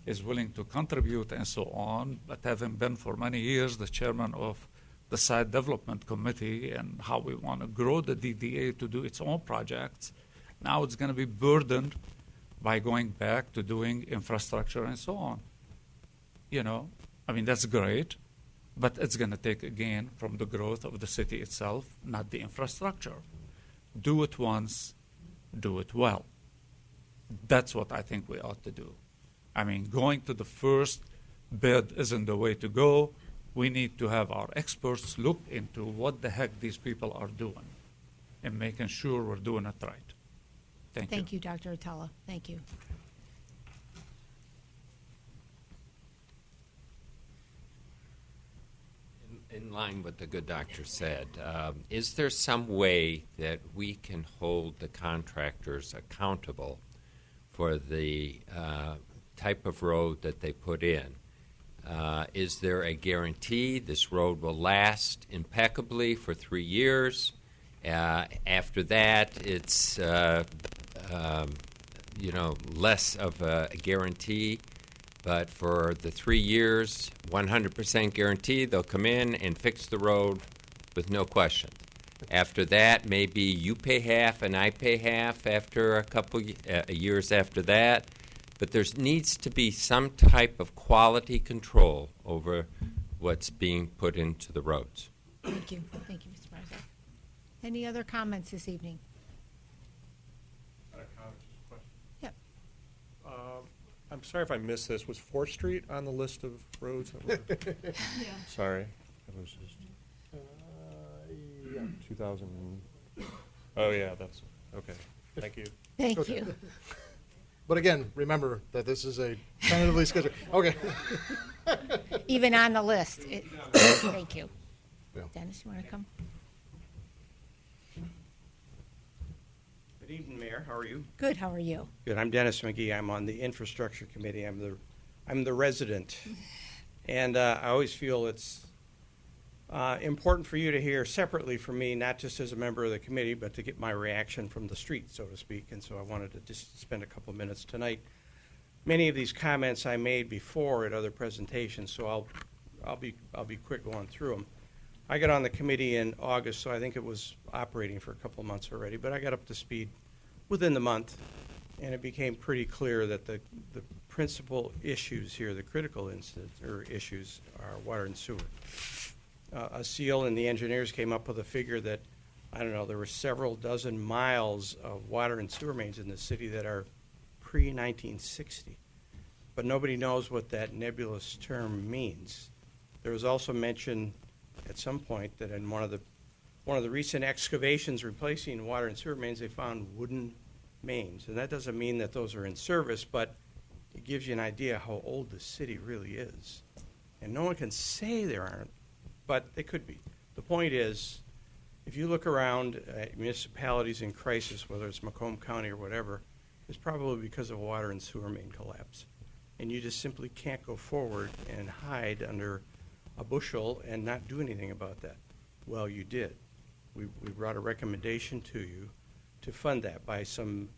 is willing to contribute and so on, but having been for many years the chairman of the Site Development Committee and how we want to grow the DDA to do its own projects, now it's going to be burdened by going back to doing infrastructure and so on. You know, I mean, that's great, but it's going to take again from the growth of the city itself, not the infrastructure. Do it once, do it well. That's what I think we ought to do. I mean, going to the first bid isn't the way to go. We need to have our experts look into what the heck these people are doing and making sure we're doing it right. Thank you. Thank you, Dr. Atala. Thank you. In line with the good doctor said, is there some way that we can hold the contractors accountable for the type of road that they put in? Is there a guarantee this road will last impeccably for 3 years? After that, it's less of a guarantee. But for the 3 years, 100% guarantee they'll come in and fix the road with no question. After that, maybe you pay half and I pay half after a couple years after that. But there needs to be some type of quality control over what's being put into the roads. Thank you. Thank you, Mr. Barzak. Any other comments this evening? Yep. I'm sorry if I missed this. Was 4th Street on the list of roads? Sorry. It was just, 2000. Oh, yeah, that's, okay. Thank you. Thank Okay. you. But again, remember that this is a tentatively scheduled. Okay. Even on the list. Thank you. Yeah. Dennis, you want to come? Good evening, Mayor. How are you? Good. How are you? Good. I'm Dennis McGee. I'm on the Infrastructure Committee. I'm the resident And I always feel it's important for you to hear separately from me, not just as a member of the committee, but to get my reaction from the street, so to speak. And so I wanted to just spend a couple of minutes tonight. Many of these comments I made before at other presentations, so I'll be quick going through them. I got on the committee in August, so I think it was operating for a couple of months already, but I got up to speed within the month, and it became pretty clear that the principal issues here, the critical issues, are water and sewer. ASEAL and the engineers came up with a figure that, I don't know, there were several dozen miles of water and sewer mains in the city that are pre-1960. But nobody knows what that nebulous term means. There was also mention at some point that in one of the recent excavations replacing water and sewer mains, they found wooden mains. And that doesn't mean that those are in service, but it gives you an idea how old the city really is. And no one can say there aren't, but they could be. The point is, if you look around at municipalities in crisis, whether it's Macomb County or whatever, it's probably because of a water and sewer main collapse. And you just simply can't go forward and hide under a bushel and not do anything about that. Well, you did. We brought a recommendation to you to fund that by some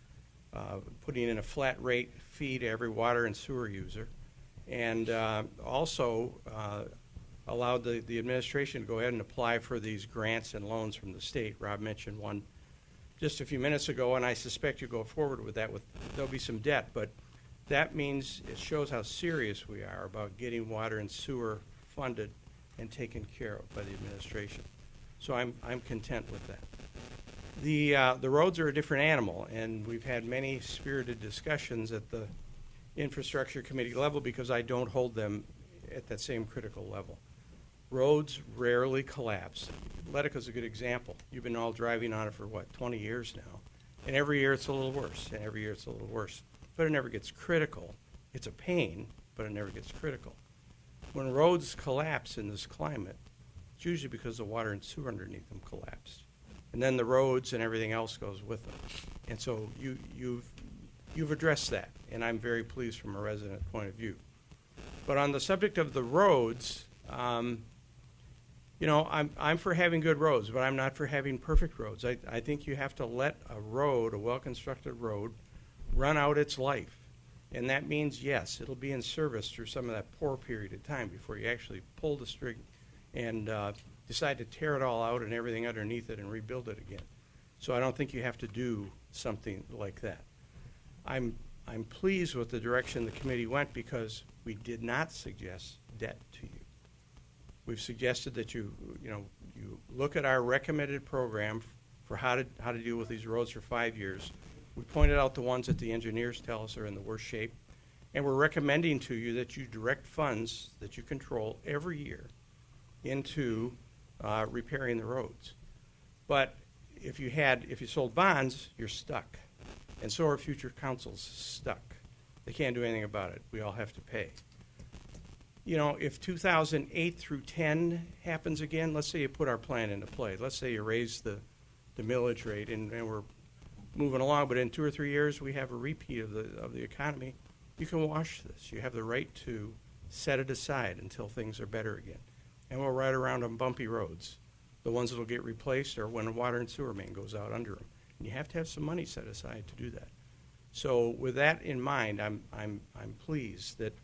putting in a flat rate fee to every water and sewer user, and also allowed the administration to go ahead and apply for these grants and loans from the state. Rob mentioned one just a few minutes ago, and I suspect you go forward with that. There'll be some debt, but that means it shows how serious we are about getting water and sewer funded and taken care of by the administration. So I'm content with that. The roads are a different animal, and we've had many spirited discussions at the infrastructure committee level because I don't hold them at that same critical level. Roads rarely collapse. Letica's a good example. You've been all driving on it for, 20 years now? And every year it's a little worse, and every year it's a little worse. But it never gets critical. It's a pain, but it never gets critical. When roads collapse in this climate, it's usually because the water and sewer underneath them collapsed. And then the roads and everything else goes with them. And so you've addressed that, and I'm very pleased from a resident point of view. But on the subject of the roads, I'm for having good roads, but I'm not for having perfect roads. I think you have to let a road, a well-constructed road, run out its life. And that means, yes, it'll be in service through some of that poor period of time before you actually pull the string and decide to tear it all out and everything underneath it and rebuild it again. So I don't think you have to do something like that. I'm pleased with the direction the committee went because we did not suggest debt to you. We've suggested that you look at our recommended program for how to deal with these roads for 5 years. We pointed out the ones that the engineers tell us are in the worst shape, and we're recommending to you that you direct funds that you control every year into repairing the roads. But if you sold bonds, you're stuck, and so are future councils stuck. They can't do anything about it. We all have to pay. If 2008 through 10 happens again, let's say you put our plan into play. Let's say you raise the millage rate, and we're moving along, but in 2 or 3 years we have a repeat of the economy. You can wash this. You have the right to set it aside until things are better again. And we'll ride around on bumpy roads. The ones that will get replaced are when a water and sewer main goes out under them. And you have to have some money set aside to do that. So with that in mind, I'm pleased that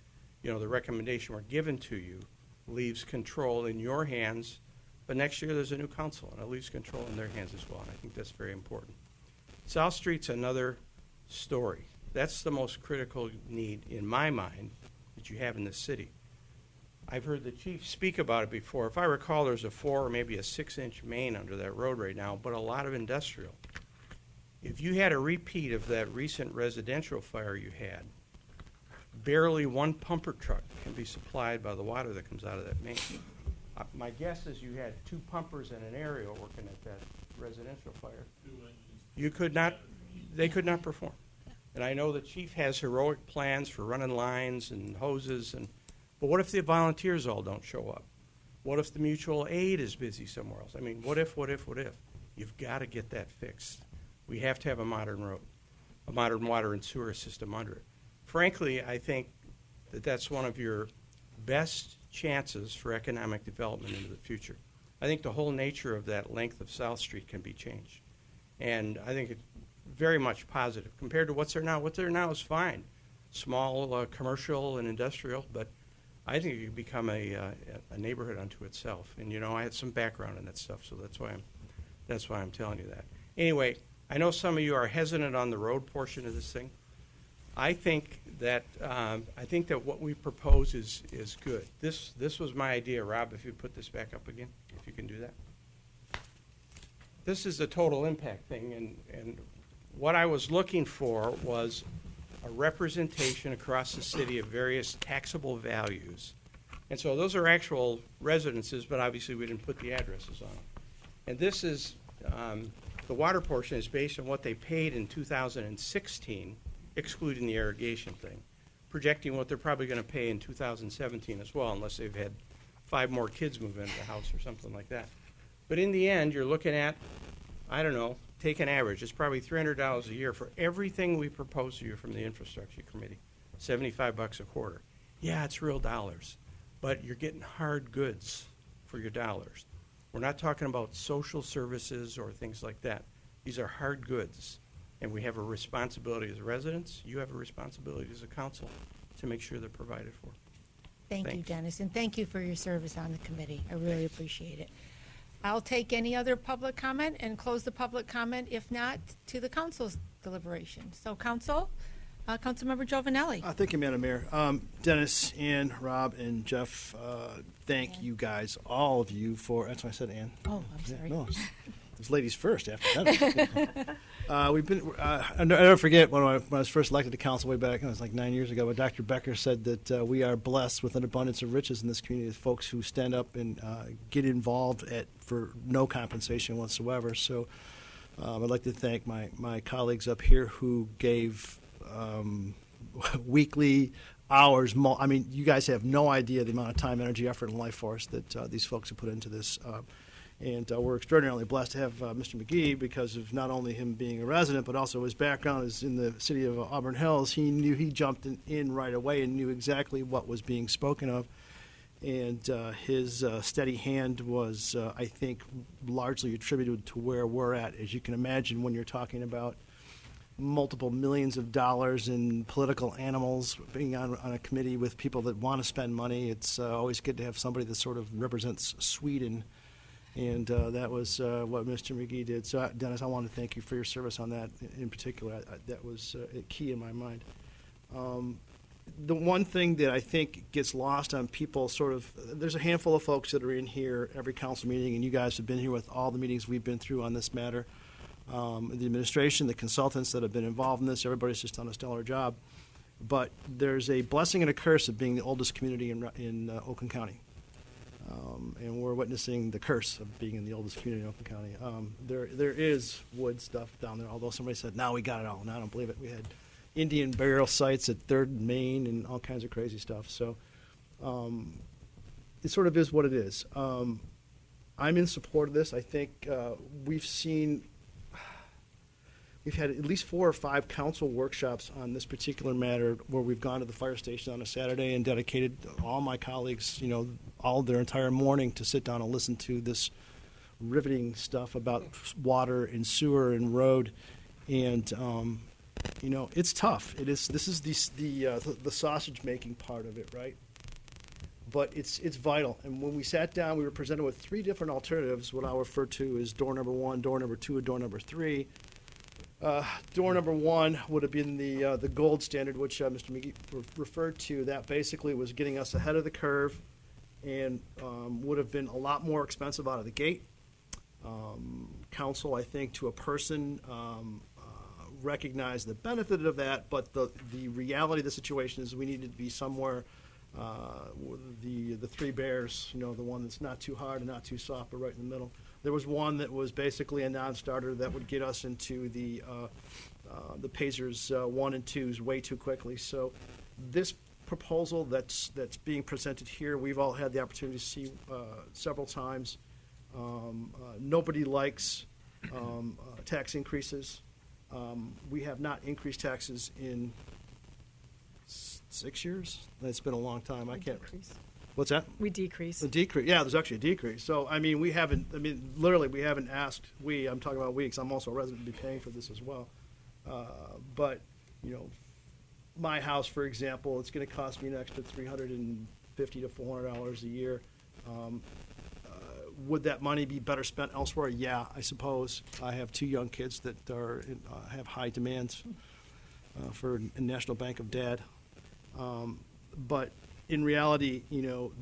the recommendation we're given to you leaves control in your hands, but next year there's a new council, and it leaves control in their hands as well, and I think that's very important. South Street's another story. That's the most critical need, in my mind, that you have in this city. I've heard the chief speak about it before. If I recall, there's a 4 or maybe a 6-inch main under that road right now, but a lot of industrial. If you had a repeat of that recent residential fire you had, barely one pumper truck can be supplied by the water that comes out of that main. My guess is you had 2 pumpers and an aerial working at that residential fire. They could not perform. And I know the chief has heroic plans for running lines and hoses, but what if the volunteers all don't show up? What if the mutual aid is busy somewhere else? I mean, what if? You've got to get that fixed. We have to have a modern road, a modern water and sewer system under it. Frankly, I think that that's one of your best chances for economic development into the future. I think the whole nature of that length of South Street can be changed. And I think it's very much positive compared to what's there now. What's there now is fine. Small commercial and industrial, but I think it could become a neighborhood unto itself. And, you know, I had some background in that stuff, so that's why I'm telling you that. Anyway, I know some of you are hesitant on the road portion of this thing. I think that what we propose is good. This was my idea, Rob. If you put this back up again, if you can do that. This is the total impact thing, and what I was looking for was a representation across the city of various taxable values. And so those are actual residences, but obviously we didn't put the addresses on them. And this is, the water portion is based on what they paid in 2016, excluding the irrigation thing, projecting what they're probably going to pay in 2017 as well, unless they've had 5 more kids move into the house or something like that. But in the end, you're looking at, I don't know, take an average. It's probably $300 a year for everything we propose to you from the Infrastructure Committee, $75 a quarter. Yeah, it's real dollars, but you're getting hard goods for your dollars. We're not talking about social services or things like that. These are hard goods, and we have a responsibility as residents. You have a responsibility as a council to make sure they're provided for. Thank you, Thanks. Dennis, and thank you for your service on the committee. I really appreciate it. I'll take any other public comment and close the public comment, if not, to the council's deliberation. So, council, Councilmember Giovanelli. Thank you, Madam Mayor. Dennis, Ann, Rob, and Jeff, thank you guys, all of you, for, that's why I said Ann. Oh, I'm sorry. No, it was ladies first after that. We've been, I never forget when I was first elected to council way back, it was like 9 years ago, but Dr. Becker said that we are blessed with an abundance of riches in this community, of folks who stand up and get involved for no compensation whatsoever. So I'd like to thank my colleagues up here who gave weekly hours. I mean, you guys have no idea the amount of time, energy, effort, and life force that these folks have put into this. And we're extraordinarily blessed to have Mr. McGee because of not only him being a resident, but also his background is in the city of Auburn Hills. He jumped in right away and knew exactly what was being spoken of. And his steady hand was, I think, largely attributed to where we're at. As you can imagine, when you're talking about multiple millions of dollars in political animals, being on a committee with people that want to spend money, it's always good to have somebody that sort of represents Sweden. And that was what Mr. McGee did. So, Dennis, I want to thank you for your service on that in particular. That was key in my mind. The one thing that I think gets lost on people there's a handful of folks that are in here every council meeting, and you guys have been here with all the meetings we've been through on this matter. The administration, the consultants that have been involved in this, everybody's just done a stellar job. But there's a blessing and a curse of being the oldest community in Oakland County. And we're witnessing the curse of being in the oldest community in Oakland County. There is wood stuff down there, although somebody said, now we got it all. And I don't believe it. We had Indian burial sites at 3rd and Main and all kinds of crazy stuff. So it sort of is what it is. I'm in support of this. I think we've had at least 4 or 5 council workshops on this particular matter where we've gone to the fire station on a Saturday and dedicated all my colleagues, all their entire morning to sit down and listen to this riveting stuff about water and sewer and road. And, it's tough. It is. This is the sausage making part of it, right? But it's vital. And when we sat down, we were presented with 3 different alternatives, what I'll refer to as door number 1, door number 2, and door number 3. Door number 1 would have been the gold standard, which Mr. McGee referred to. That basically was getting us ahead of the curve and would have been a lot more expensive out of the gate. Council, I think, to a person, recognized the benefit of that, but the reality of the situation is we needed to be somewhere, the 3 bears, the one that's not too hard and not too soft, but right in the middle. There was one that was basically a non-starter that would get us into the Pacers 1 and 2s way too quickly. So this proposal that's being presented here, we've all had the opportunity to see several times. Nobody likes tax increases. We have not increased taxes in 6 years. It's been a long time. I can't. What's that? We decreased. A decrease. Yeah, there's actually a decrease. So, I mean, literally, we haven't asked, I'm talking about we, because I'm also a resident, to be paying for this as well. But, my house, for example, it's going to cost me an extra $350 to $400 a year. Would that money be better spent elsewhere? Yeah, I suppose. I have 2 young kids that have high demands for a National Bank of Dad. But in reality,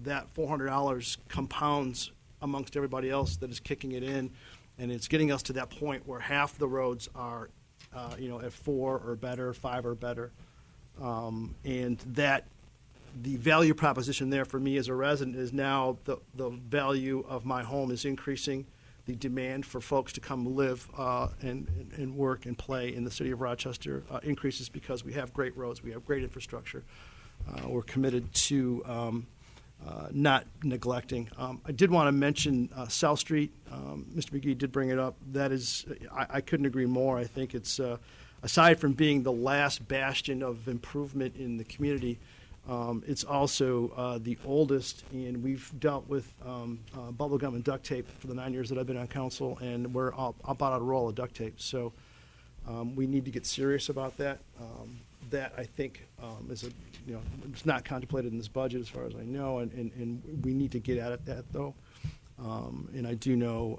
that $400 compounds amongst everybody else that is kicking it in, and it's getting us to that point where half the roads are, at 4 or better, 5 or better, and that the value proposition there for me as a resident is now the value of my home is increasing. The demand for folks to come live and work and play in the city of Rochester increases because we have great roads, we have great infrastructure. We're committed to not neglecting. I did want to mention South Street. Mr. McGee did bring it up. That is, I couldn't agree more. I think it's, aside from being the last bastion of improvement in the community, it's also the oldest, and we've dealt with bubble gum and duct tape for the 9 years that I've been on council, and we're about out of roll of duct tape. So we need to get serious about that. That I think is it's not contemplated in this budget as far as I know, and we need to get at that though. And I do know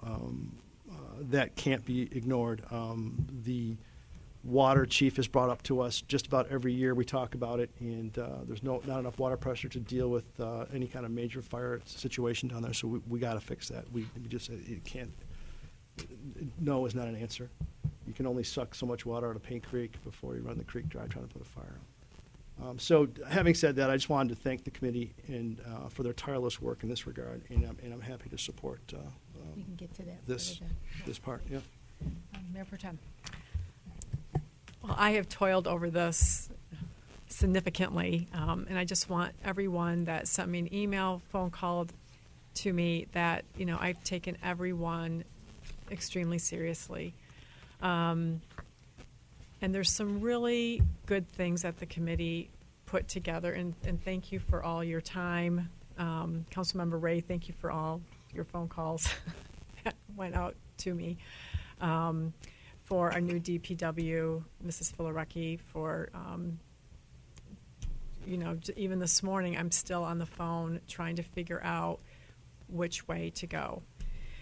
that can't be ignored. The water chief is brought up to us just about every year. We talk about it, and there's not enough water pressure to deal with any kind of major fire situation down there. So we got to fix that. We just it can't. No is not an answer. You can only suck so much water out of Paint Creek before you run the creek dry trying to put a fire out. So having said that, I just wanted to thank the committee and for their tireless work in this regard, and I'm happy to support You can get to that. this part. Yeah. Mayor Pro Tem. Well, I have toiled over this significantly, and I just want everyone that sent me an email, phone call to me that, I've taken everyone extremely seriously. And there's some really good things that the committee put together, and thank you for all your time. Councilmember Ray, thank you for all your phone calls that went out to me. For our new DPW, Mrs. Filarecki, for, even this morning, I'm still on the phone trying to figure out which way to go.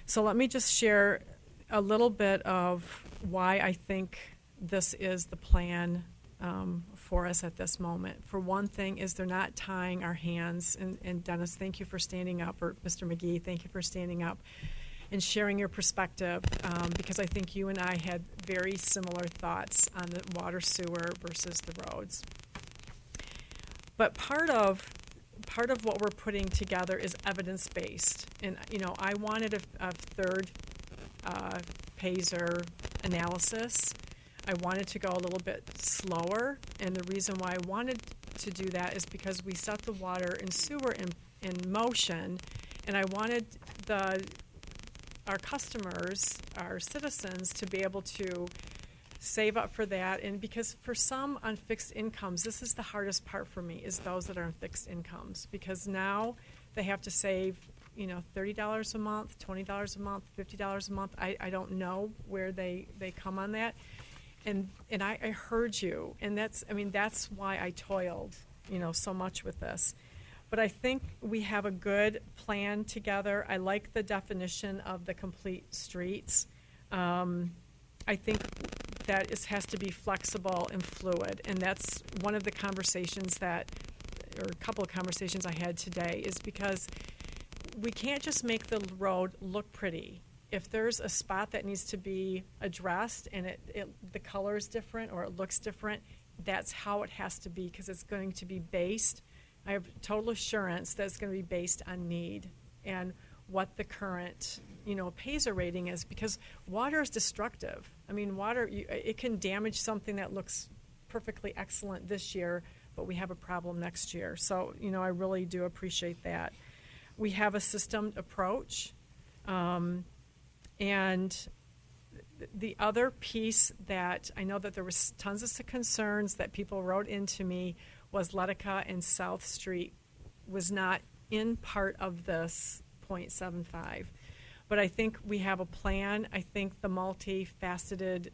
So let me just share a little bit of why I think this is the plan for us at this moment. For one thing is they're not tying our hands, and Dennis, thank you for standing up, or Mr. McGee, thank you for standing up and sharing your perspective, because I think you and I had very similar thoughts on the water sewer versus the roads. But part of what we're putting together is evidence-based. And, I wanted a third PASER analysis. I wanted to go a little bit slower, and the reason why I wanted to do that is because we set the water and sewer in motion, and I wanted our customers, our citizens, to be able to save up for that. And because for some on fixed incomes, this is the hardest part for me, is those that are on fixed incomes, because now they have to save $30 a month, $20 a month, $50 a month. I don't know where they come on that. And I heard you, and that's why I toiled so much with this. But I think we have a good plan together. I like the definition of the complete streets. I think that has to be flexible and fluid, and that's one of the conversations or a couple of conversations I had today, is because we can't just make the road look pretty. If there's a spot that needs to be addressed and the color is different or it looks different, that's how it has to be, because it's going to be based. I have total assurance that it's going to be based on need and what the current, PASER rating is, because water is destructive. I mean, water, it can damage something that looks perfectly excellent this year, but we have a problem next year. So, I really do appreciate that. We have a systemed approach. And the other piece that I know that there was tons of concerns that people wrote into me was Letica and South Street was not in part of this 0.75. But I think we have a plan. I think the multifaceted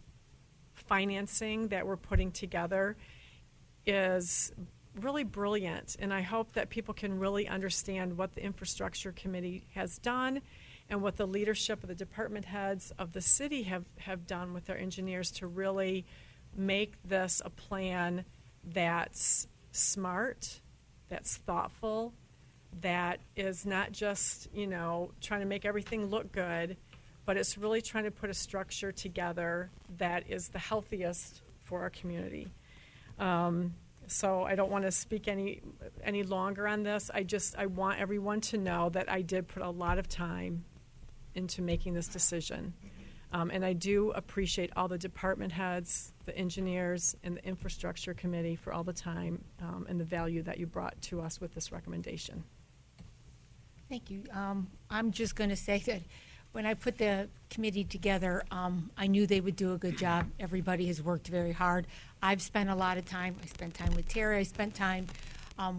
financing that we're putting together is really brilliant, and I hope that people can really understand what the infrastructure committee has done and what the leadership of the department heads of the city have done with their engineers to really make this a plan that's smart, that's thoughtful, that is not just, trying to make everything look good, but it's really trying to put a structure together that is the healthiest for our community. So I don't want to speak any longer on this. I want everyone to know that I did put a lot of time into making this decision. And I do appreciate all the department heads, the engineers, and the infrastructure committee for all the time and the value that you brought to us with this recommendation. Thank you. I'm just going to say that when I put the committee together, I knew they would do a good job. Everybody has worked very hard. I've spent a lot of time. I spent time with Terry. I spent time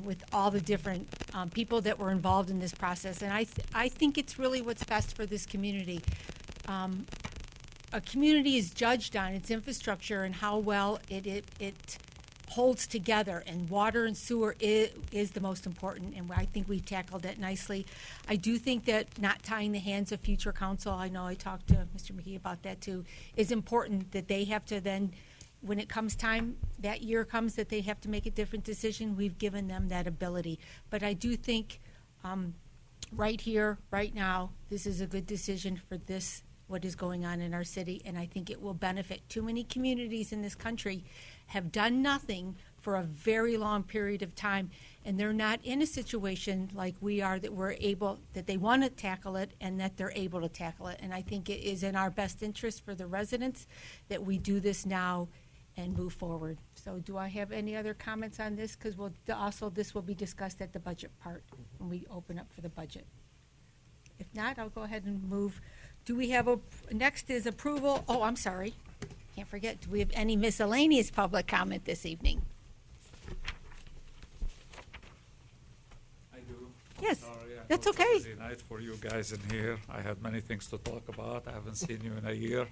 with all the different people that were involved in this process. And I think it's really what's best for this community. A community is judged on its infrastructure and how well it holds together, and water and sewer is the most important, and I think we've tackled it nicely. I do think that not tying the hands of future council, I know I talked to Mr. McGee about that too, is important, that they have to then, when it comes time, that year comes, that they have to make a different decision. We've given them that ability. But I do think right here, right now, this is a good decision for this, what is going on in our city, and I think it will benefit. Too many communities in this country have done nothing for a very long period of time, and they're not in a situation like we are, that they want to tackle it and that they're able to tackle it. And I think it is in our best interest for the residents that we do this now and move forward. So do I have any other comments on this? Because this will be discussed at the budget part when we open up for the budget. If not, I'll go ahead and move. Do we have next is approval? Oh, I'm sorry. Can't forget. Do we have any miscellaneous public comment this evening? I do. Yes, Sorry, that's it's a okay. busy night for you guys in here. I had many things to talk about. I haven't seen you in a year.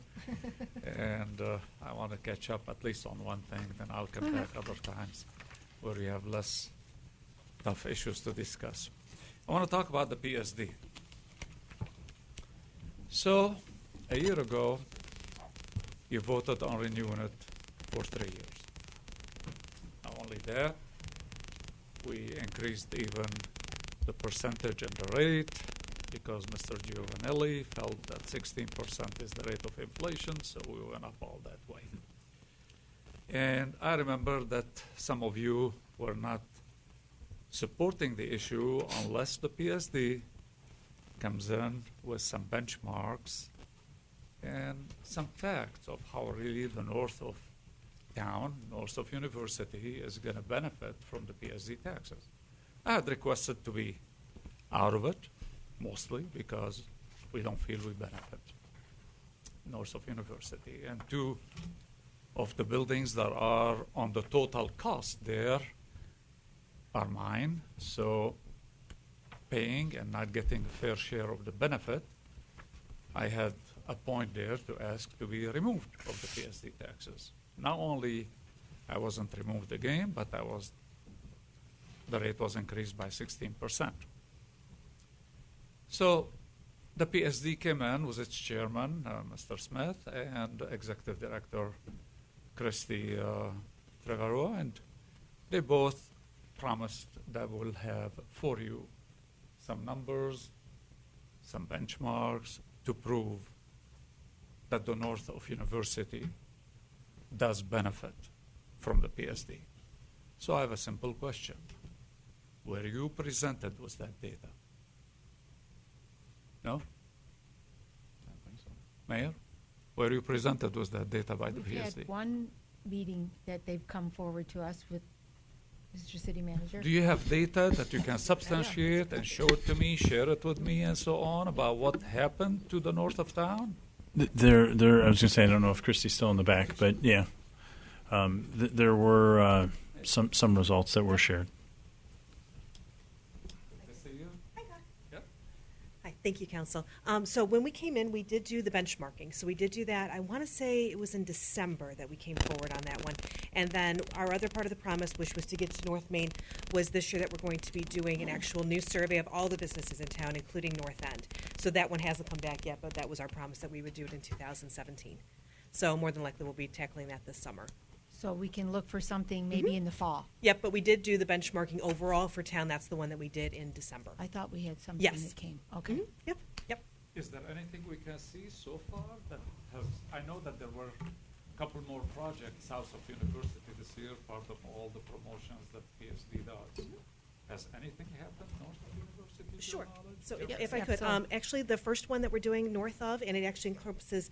And I want to catch up at least on one thing, then I'll come back other times where we have less tough issues to discuss. I want to talk about the PSD. So, a year ago, you voted on renewing it for 3 years. Not only that, we increased even the percentage and the rate because Mr. Giovanelli felt that 16% is the rate of inflation, so we went up all that way. And I remember that some of you were not supporting the issue unless the PSD comes in with some benchmarks and some facts of how really the north of town, north of University, is going to benefit from the PSD taxes. I had requested to be out of it, mostly because we don't feel we benefit north of University. And two of the buildings that are on the total cost there are mine, so paying and not getting a fair share of the benefit, I had a point there to ask to be removed of the PSD taxes. Not only I wasn't removed again, but the rate was increased by 16%. So the PSD came in with its chairman, Mr. Smith, and executive director, Christy Trevorrow, and they both promised that we'll have for you some numbers, some benchmarks to prove that the north of University does benefit from the PSD. So I have a simple question. Were you presented with that data? No? Mayor? Were you presented with that data by the We've PSD? had one meeting that they've come forward to us with Mr. City Manager. Do you have data that you can substantiate and show it to me, share it with me, and so on about what happened to the north of town? There. I was going to say, I don't know if Christy's still in the back, but yeah, there were some results that were shared. Thank you, Council. So when we came in, we did do the benchmarking. So we did do that. I want to say it was in December that we came forward on that one. And then our other part of the promise, which was to get to North Main, was this year that we're going to be doing an actual new survey of all the businesses in town, including North End. So that one hasn't come back yet, but that was our promise that we would do it in 2017. So more than likely, we'll be tackling that this summer. So we can look for something maybe in the fall. Yep, but we did do the benchmarking overall for town. That's the one that we did in December. I thought we had something Yes. that came. Okay. Yep, yep. Is there anything we can see so far that has, I know that there were a couple more projects south of University this year, part of all the promotions that PSD does. Has anything happened north of University? to your Sure. knowledge? So Yep. if I could, actually, the first one that we're doing north of, and it actually encompasses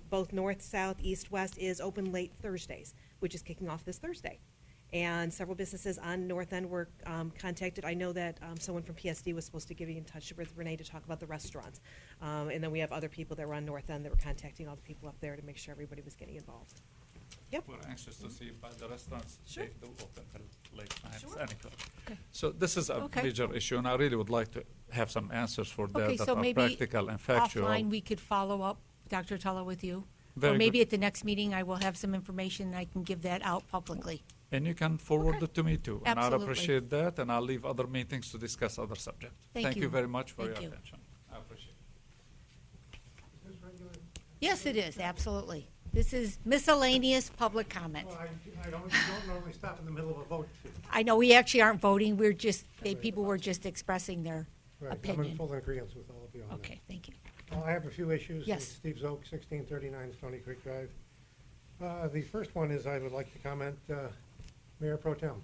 both north, south, east, west, is open late Thursdays, which is kicking off this Thursday. And several businesses on North End were contacted. I know that someone from PSD was supposed to get in touch with Renee to talk about the restaurants. And then we have other people that were on North End that were contacting all the people up there to make sure everybody was getting involved. Yep. We're anxious to see, but the restaurants, Sure. they do open till late nights Sure. anyhow. Okay. So this is a Okay. major issue, and I really would like to have some answers for that Okay, that so are maybe practical and factual. offline, we could follow up, Dr. Tullo, with you. Very Or maybe good. at the next meeting, I will have some information, and I can give that out publicly. And you can forward it to me too. And I'd Absolutely. appreciate that, and I'll leave other meetings to discuss other subjects. Thank you. very much for Thank your you. attention. I appreciate it. Yes, it is, absolutely. This is miscellaneous public comment. Well, I don't normally stop in the middle of a vote. I know, we actually aren't voting, we're just, people were just expressing their Right, I'm in opinion. full agreement with all of you on that. Okay, thank you. I have a few issues. Yes. Steve Zook, 1639 Stony Creek Drive. The first one is I would like to comment, Mayor Pro Tem.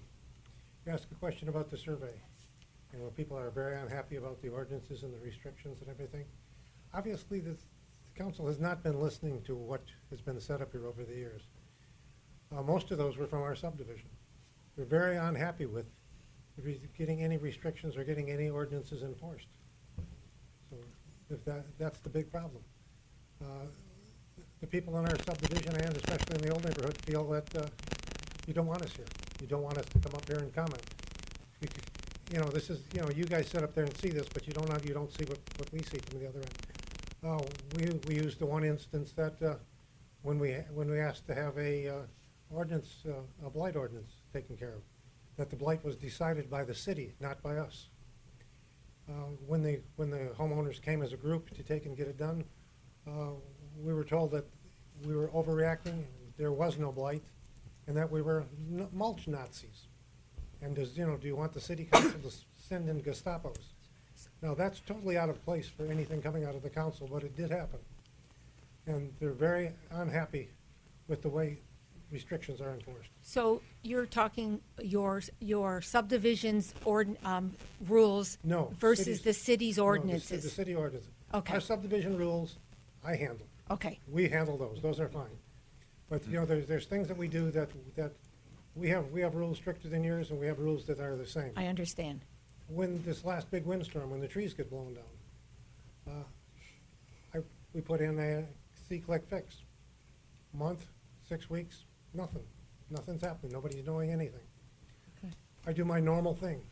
You asked a question about the survey. You know, people are very unhappy about the ordinances and the restrictions and everything. Obviously, the council has not been listening to what has been set up here over the years. Most of those were from our subdivision. We're very unhappy with getting any restrictions or getting any ordinances enforced. So if that's the big problem. The people in our subdivision and especially in the old neighborhood feel that you don't want us here. You don't want us to come up here and comment. You know, this is, you know, you guys sit up there and see this, but you don't see what we see from the other end. We used the one instance that when we asked to have a ordinance, a blight ordinance taken care of, that the blight was decided by the city, not by us. When the homeowners came as a group to take and get it done, we were told that we were overreacting, there was no blight, and that we were mulch Nazis. And do you want the city council to send in Gestapos? Now, that's totally out of place for anything coming out of the council, but it did happen. And they're very unhappy with the way restrictions are enforced. So you're talking your subdivision's rules No. versus cities- the city's no, the ordinances? city ordinances. Okay. Our subdivision rules, I handle. Okay, We handle those. Those are fine. But, you know, there's things that we do that we have rules stricter than yours, and we have rules that are the same. I understand. When this last big windstorm, when the trees get blown down, we put in a C-click fix. Month, 6 weeks, nothing. Nothing's happening. Nobody's doing anything. Okay. I do my normal thing.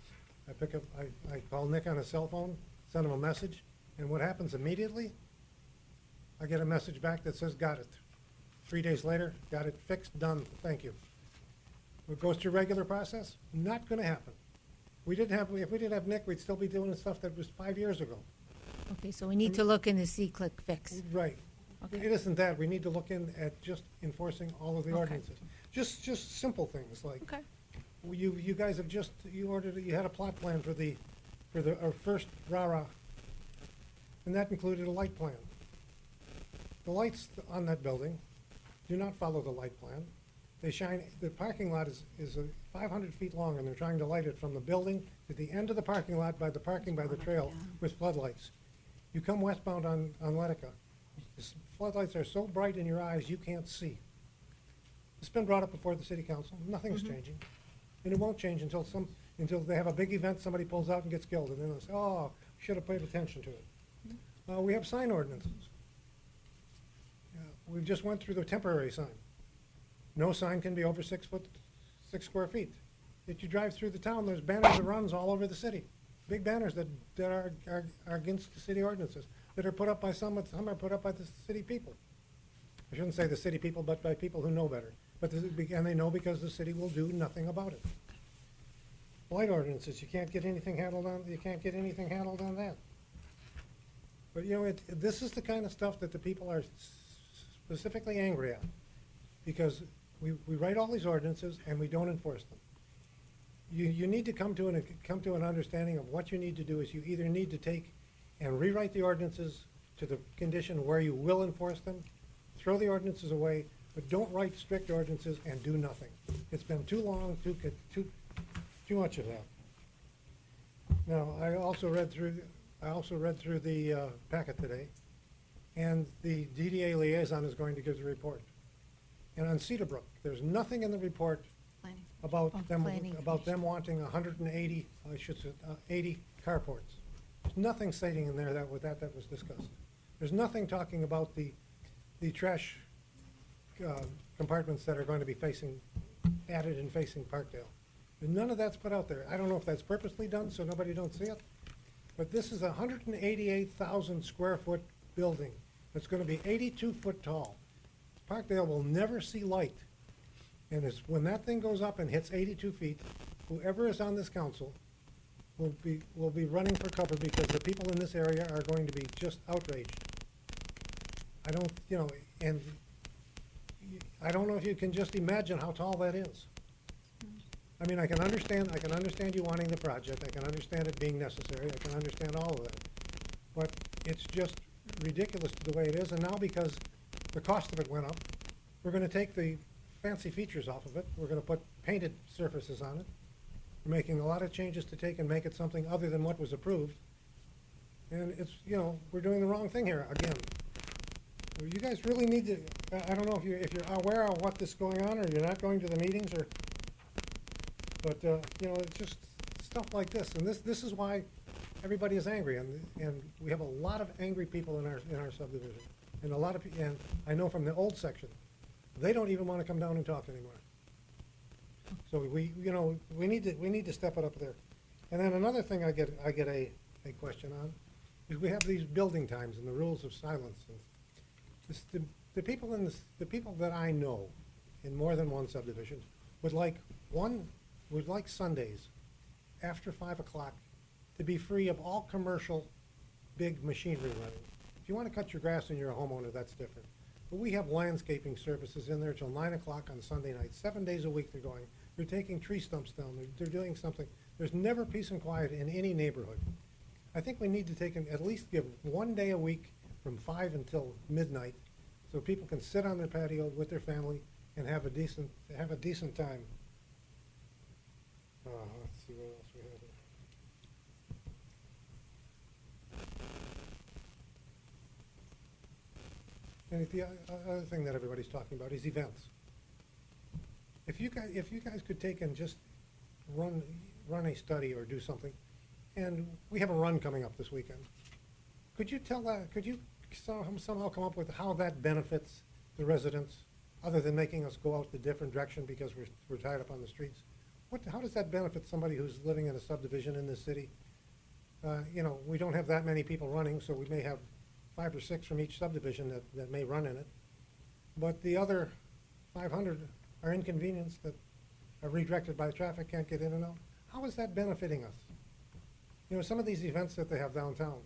I call Nick on his cell phone, send him a message, and what happens immediately? I get a message back that says, got it. 3 days later, got it fixed, done, thank you. It goes through regular process? Not gonna happen. If we didn't have Nick, we'd still be doing stuff that was 5 years ago. Okay, so we need to look in the C-click fix. Right. Okay. It isn't that. We need to look in at just enforcing all of the Okay. ordinances. Just simple things like, Okay. you guys have you had a plot plan for our first RARA, and that included a light plan. The lights on that building do not follow the light plan. They shine, the parking lot is 500 feet long, and they're trying to light it from the building to the end of the parking lot by the trail with floodlights. You come westbound on Letica, the floodlights are so bright in your eyes, you can't see. It's been brought up before the city council. Nothing's changing. And it won't change until they have a big event, somebody pulls out and gets killed, and then they'll say, oh, should have paid attention to it. We have sign ordinances. We just went through the temporary sign. No sign can be over 6 square feet. If you drive through the town, there's banners and runs all over the city. big banners that are against the city ordinances, that are put up by some are put up by the city people. I shouldn't say the city people, but by people who know better. And they know because the city will do nothing about it. Blight ordinances, you can't get anything handled on that. But this is the kind of stuff that the people are specifically angry at, because we write all these ordinances and we don't enforce them. You need to come to an understanding of what you need to do. Is you either need to take and rewrite the ordinances to the condition where you will enforce them, throw the ordinances away, but don't write strict ordinances and do nothing. It's been too long, too much of that. Now, I also read through the packet today, and the DDA liaison is going to give the report. And on Cedar Brook, there's nothing in the report about them wanting 180, 80 carports. There's nothing stating in there that was discussed. There's nothing talking about the trash compartments that are going to be added and facing Parkdale. None of that's put out there. I don't know if that's purposely done so nobody don't see it, but this is a 188,000 square foot building that's going to be 82 foot tall. Parkdale will never see light. And when that thing goes up and hits 82 feet, whoever is on this council will be running for cover, because the people in this area are going to be just outraged. I don't know if you can just imagine how tall that is. I mean, I can understand you wanting the project. I can understand it being necessary. I can understand all of that. But it's just ridiculous the way it is. And now, because the cost of it went up, we're going to take the fancy features off of it. We're going to put painted surfaces on it. We're making a lot of changes to take and make it something other than what was approved. And it's, we're doing the wrong thing here again. You guys really need to, I don't know if you're aware of what is going on, or you're not going to the meetings, but it's just stuff like this. And this is why everybody is angry. And we have a lot of angry people in our subdivision. And and I know from the old section, they don't even want to come down and talk anymore. So we need to step it up there. And then another thing I get a question on is we have these building times and the rules of silence. And the people that I know in more than one subdivision would like Sundays after 5 o'clock to be free of all commercial big machinery running. If you want to cut your grass and you're a homeowner, that's different. But we have landscaping services in there till 9 o'clock on Sunday night. 7 days a week they're going. They're taking tree stumps down. They're doing something. There's never peace and quiet in any neighborhood. I think we need to take and at least give 1 day a week from 5 until midnight, so people can sit on their patio with their family and have a decent time. Let's see what else we have here. And the other thing that everybody's talking about is events. If you guys could take and just run a study or do something, and we have a run coming up this weekend. Could you somehow come up with how that benefits the residents, other than making us go out the different direction because we're tied up on the streets? How does that benefit somebody who's living in a subdivision in this city? We don't have that many people running, so we may have 5 or 6 from each subdivision that may run in it. But the other 500 are inconvenienced, that are redirected by traffic, can't get in and out. How is that benefiting us? Some of these events that they have downtown,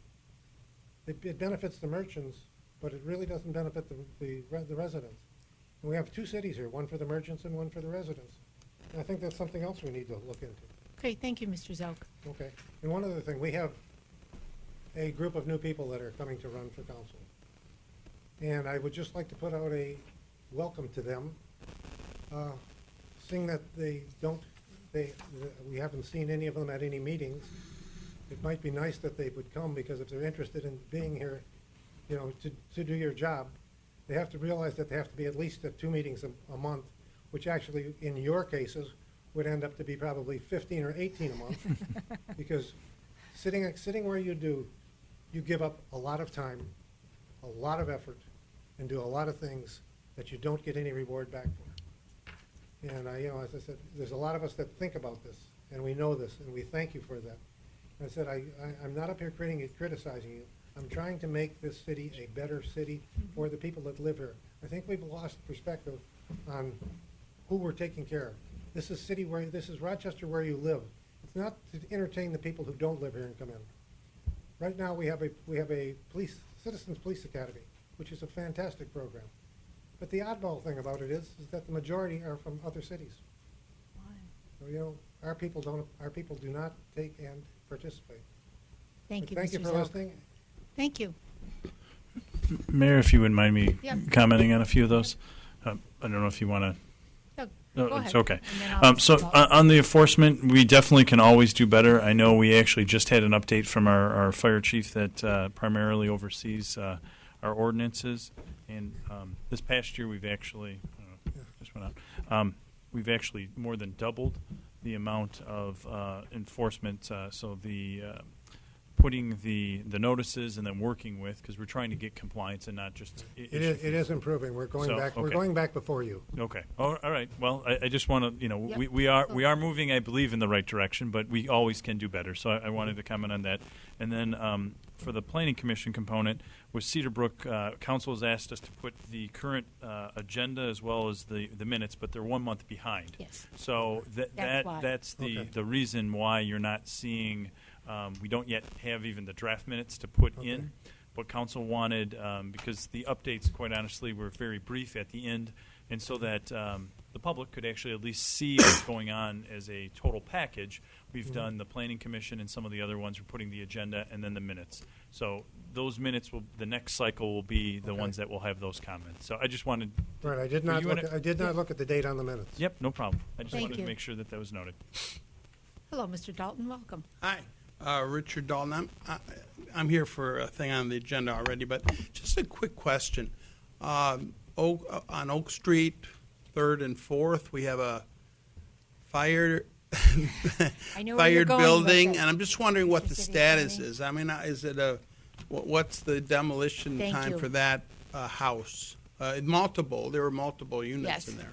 it benefits the merchants, but it really doesn't benefit the residents. And we have 2 cities here, one for the merchants and one for the residents. And I think that's something else we need to look into. Okay, thank you, Mr. Zelk. Okay. And one other thing, we have a group of new people that are coming to run for council. And I would just like to put out a welcome to them, seeing that we haven't seen any of them at any meetings. It might be nice that they would come, because if they're interested in being here, to do your job, they have to realize that they have to be at least at 2 meetings a month, which actually, in your cases, would end up to be probably 15 or 18 a month, because sitting where you do, you give up a lot of time, a lot of effort, and do a lot of things that you don't get any reward back for. And as I said, there's a lot of us that think about this, and we know this, and we thank you for that. I said, I'm not up here criticizing you. I'm trying to make this city a better city for the people that live here. I think we've lost perspective on who we're taking care of. This is Rochester where you live. It's not to entertain the people who don't live here and come in. Right now, we have a Citizens Police Academy, which is a fantastic program. But the oddball thing about it is that the majority are from other cities. So, you know, our people do not take and participate. Thank you, Thank you Mr. for Zelk. listening. Thank you. Mayor, if you wouldn't mind me Yep. commenting on a few of those. I don't know if you want to. No, No, go it's ahead. okay. And then I'll- So on the enforcement, we definitely can always do better. I know we actually just had an update from our fire chief that primarily oversees our ordinances. And this past year, we've actually, just went out, we've actually more than doubled the amount of enforcement. So the putting the notices and then working with, because we're trying to get compliance and not just It is improving. We're going back. We're going back before you. Okay. All right. Well, I just want to, Yep. we are moving, I believe, in the right direction, but we always can do better. So I wanted to comment on that. And then for the Planning Commission component, with Cedar Brook, Council has asked us to put the current agenda as well as the minutes, but they're 1 month behind. Yes. So That's why. that's the reason why you're not seeing. We don't yet have even the draft minutes to put in. What council wanted, because the updates, quite honestly, were very brief at the end, and so that the public could actually at least see what's going on as a total package. We've done the Planning Commission and some of the other ones. We're putting the agenda and then the minutes. So those minutes the next cycle will be the ones that will have those comments. So I just wanted. Right. I did not look at the date on the minutes. Yep, no problem. I just Thank wanted you. to make sure that was noted. Hello, Mr. Dalton. Welcome. Hi, Richard Dalton. I'm here for a thing on the agenda already, but just a quick question. On Oak Street, 3rd and 4th, we have a fire I know where you're fired going with building, this. and I'm just wondering what Mr. the City status Attorney. is. I mean, is it what's the demolition Thank time you. for that house? There were multiple units Yes. in there.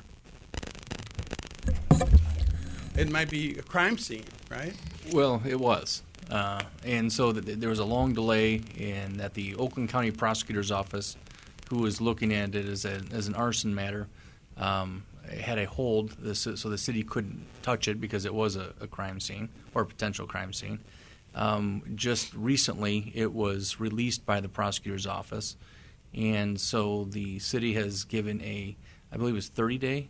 It might be a crime scene, right? Well, it was. And so there was a long delay in that the Oakland County Prosecutor's Office, who was looking at it as an arson matter, had a hold, so the city couldn't touch it because it was a crime scene or a potential crime scene. Just recently, it was released by the prosecutor's office, and so the city has given I believe it was 30 day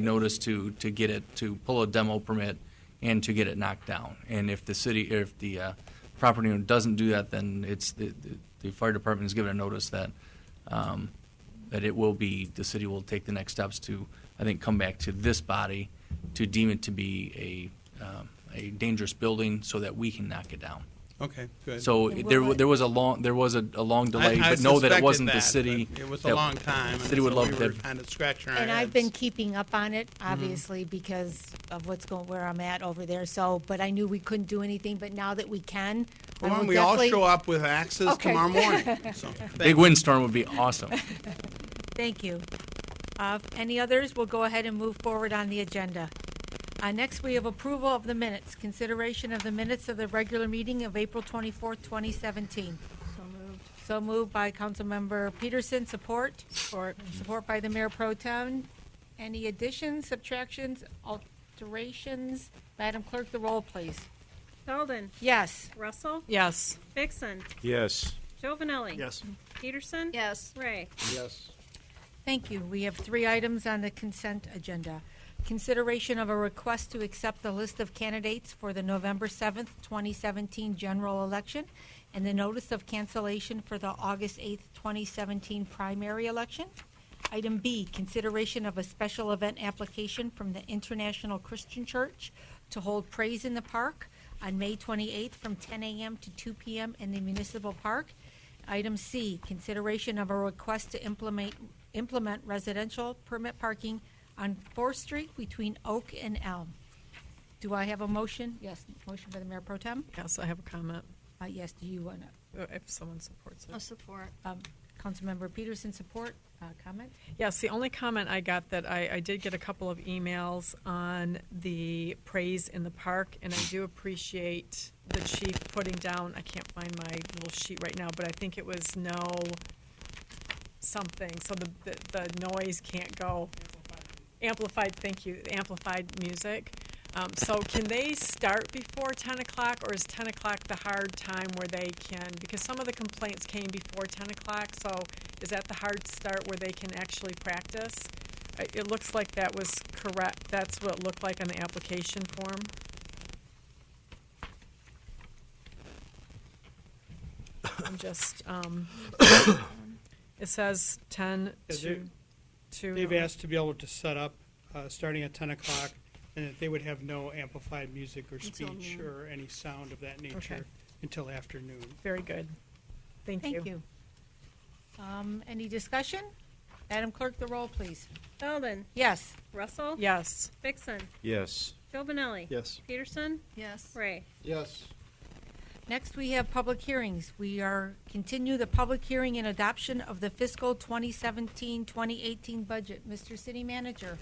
notice to get it, to pull a demo permit and to get it knocked down. And if the property owner doesn't do that, then it's the fire department is given a notice that it will be, the city will take the next steps to, I think, come back to this body to deem it to be a dangerous building so that we can knock it down. Okay, good. So there was a long delay, I but know that it suspected wasn't that, the city. but it was that- a long time. The city would love we to were have. kind of scratching our And heads. I've been keeping up on it, obviously, because of where I'm at over there. So, but I knew we couldn't do anything. But now that we can, I Why will don't we all definitely- show up with axes Okay. tomorrow morning? So, Big windstorm would be awesome. Thank you. Any others? We'll go ahead and move forward on the agenda. Next, we have approval of the minutes. Consideration of the minutes of the regular meeting of April 24th, 2017. So moved. So moved by Councilmember Peterson. Support? Support by the Mayor Pro Tem. Any additions, subtractions, alterations? Madam Clerk, the roll, please. Dalton. Yes. Russell. Yes. Vixen. Yes. Giovanelli. Yes. Peterson. Yes. Ray. Yes. Thank you. We have 3 items on the consent agenda. Consideration of a request to accept the list of candidates for the November 7th, 2017 general election and the notice of cancellation for the August 8th, 2017 primary election. Item B, consideration of a special event application from the International Christian Church to hold Praise in the Park on May 28th from 10 a.m. to 2 p.m. in the municipal park. Item C, consideration of a request to implement residential permit parking on 4th Street between Oak and Elm. Do I have a motion? Yes, motion by the Mayor Pro Tem. Yes, I have a comment. Yes, do you want to? If someone supports it. I'll support. Councilmember Peterson, support, comment? Yes, the only comment I got that I did get a couple of emails on the praise in the park, and I do appreciate the chief putting down, I can't find my little sheet right now, but I think it was no something, so the noise can't go. Amplified, thank you, amplified music. So can they start before 10 o'clock, or is 10 o'clock the hard time where they can, because some of the complaints came before 10 o'clock, so is that the hard start where they can actually practice? It looks like that was correct. That's what it looked like on the application form. I'm just, it says 10 to. They've asked to be able to set up starting at 10 o'clock, and that they would have no amplified music or speech or any sound of that nature until afternoon. Very good. Thank you. Thank you. Any discussion? Madam Clerk, the roll, please. Belden. Yes. Russell. Yes. Vixen. Yes. Philbinelli. Yes. Peterson. Yes. Ray. Yes. Next, we have public hearings. We are continue the public hearing and adoption of the fiscal 2017-2018 budget. Mr. City Manager.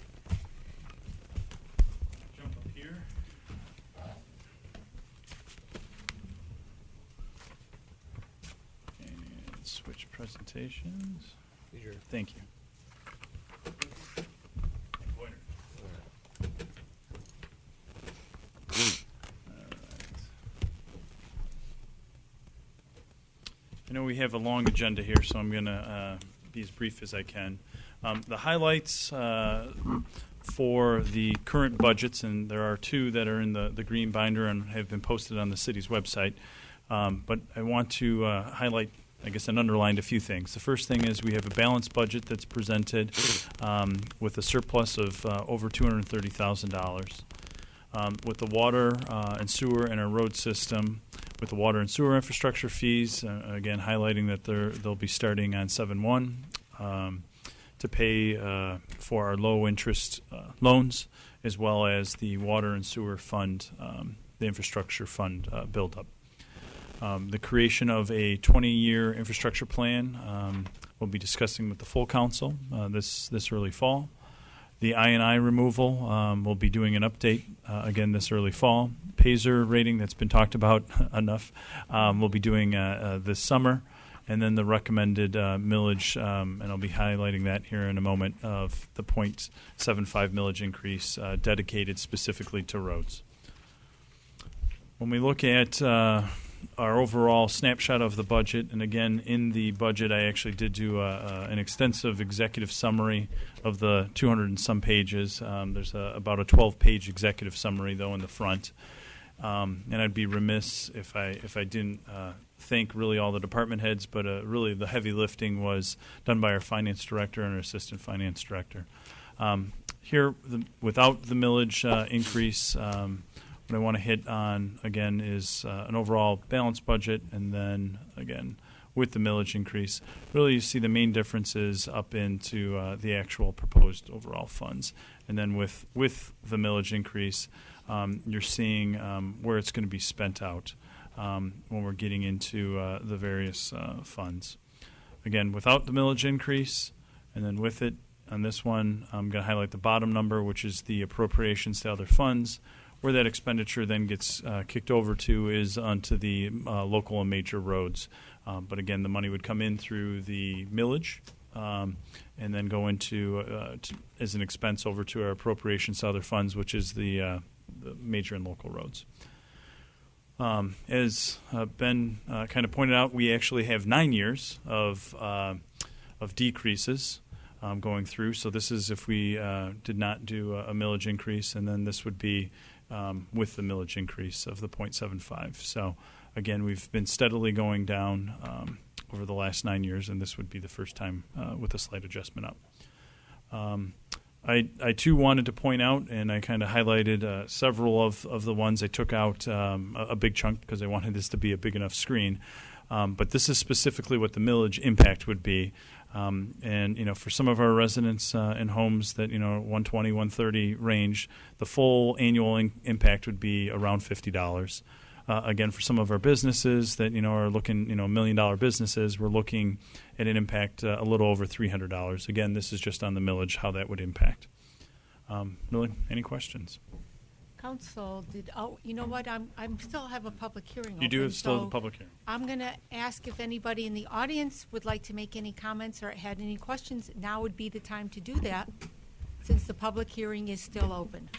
Jump up here. And switch presentations. Thank you. Pointer. I know we have a long agenda here, so I'm going to be as brief as I can. The highlights for the current budgets, and there are two that are in the green binder and have been posted on the city's website, but I want to highlight, I guess, and underlined a few things. The first thing is we have a balanced budget that's presented with a surplus of over $230,000. With the water and sewer and our road system, with the water and sewer infrastructure fees, again highlighting that they'll be starting on 7/1 to pay for our low interest loans, as well as the water and sewer fund, the infrastructure fund buildup. The creation of a 20-year infrastructure plan we'll be discussing with the full council this early fall. The I&I removal, we'll be doing an update again this early fall. Payzer rating that's been talked about enough, we'll be doing this summer. And then the recommended millage, and I'll be highlighting that here in a moment, of the 0.75 millage increase dedicated specifically to roads. When we look at our overall snapshot of the budget, and again, in the budget, I actually did do an extensive executive summary of the 200 and some pages. There's about a 12-page executive summary, though, in the front. And I'd be remiss if I didn't thank really all the department heads, but really the heavy lifting was done by our finance director and our assistant finance director. Here, without the millage increase, what I want to hit on, again, is an overall balanced budget, and then, again, with the millage increase, really you see the main differences up into the actual proposed overall funds. And then with the millage increase, you're seeing where it's going to be spent out when we're getting into the various funds. Again, without the millage increase, and then with it, on this one, I'm going to highlight the bottom number, which is the appropriations to other funds. Where that expenditure then gets kicked over to is onto the local and major roads. But again, the money would come in through the millage and then go into as an expense over to our appropriations to other funds, which is the major and local roads. As Ben kind of pointed out, we actually have 9 years of decreases going through. So this is if we did not do a millage increase, and then this would be with the millage increase of the 0.75. So again, we've been steadily going down over the last 9 years, and this would be the first time with a slight adjustment up. I too wanted to point out, and I kind of highlighted several of the ones I took out a big chunk because I wanted this to be a big enough screen. But this is specifically what the millage impact would be. And, you know, for some of our residents in homes that, 120, 130 range, the full annual impact would be around $50. Again, for some of our businesses that are looking, $1 million businesses, we're looking at an impact a little over $300. Again, this is just on the millage, how that would impact. Millie, any questions? Council, you know what, I'm still have a public hearing open. You do have still so the public hearing. I'm going to ask if anybody in the audience would like to make any comments or had any questions. Now would be the time to do that, since the public hearing is still open.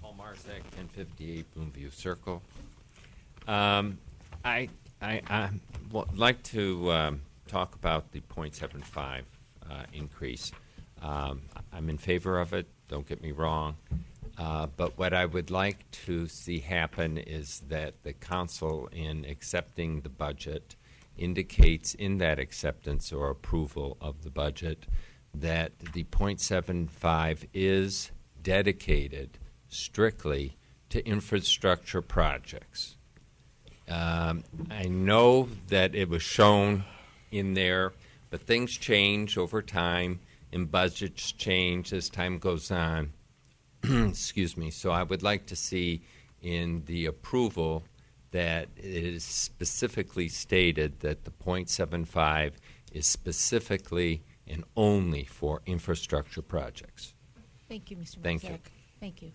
Paul Marzak, 1058 Bloomview Circle. I would like to talk about the 0.75 increase. I'm in favor of it, don't get me wrong. But what I would like to see happen is that the council, in accepting the budget, indicates in that acceptance or approval of the budget that the 0.75 is dedicated strictly to infrastructure projects. I know that it was shown in there, but things change over time and budgets change as time goes on. Excuse me. So I would like to see in the approval that it is specifically stated that the 0.75 is specifically and only for infrastructure projects. Thank you, Mr. Thank you. Marzak. Thank you.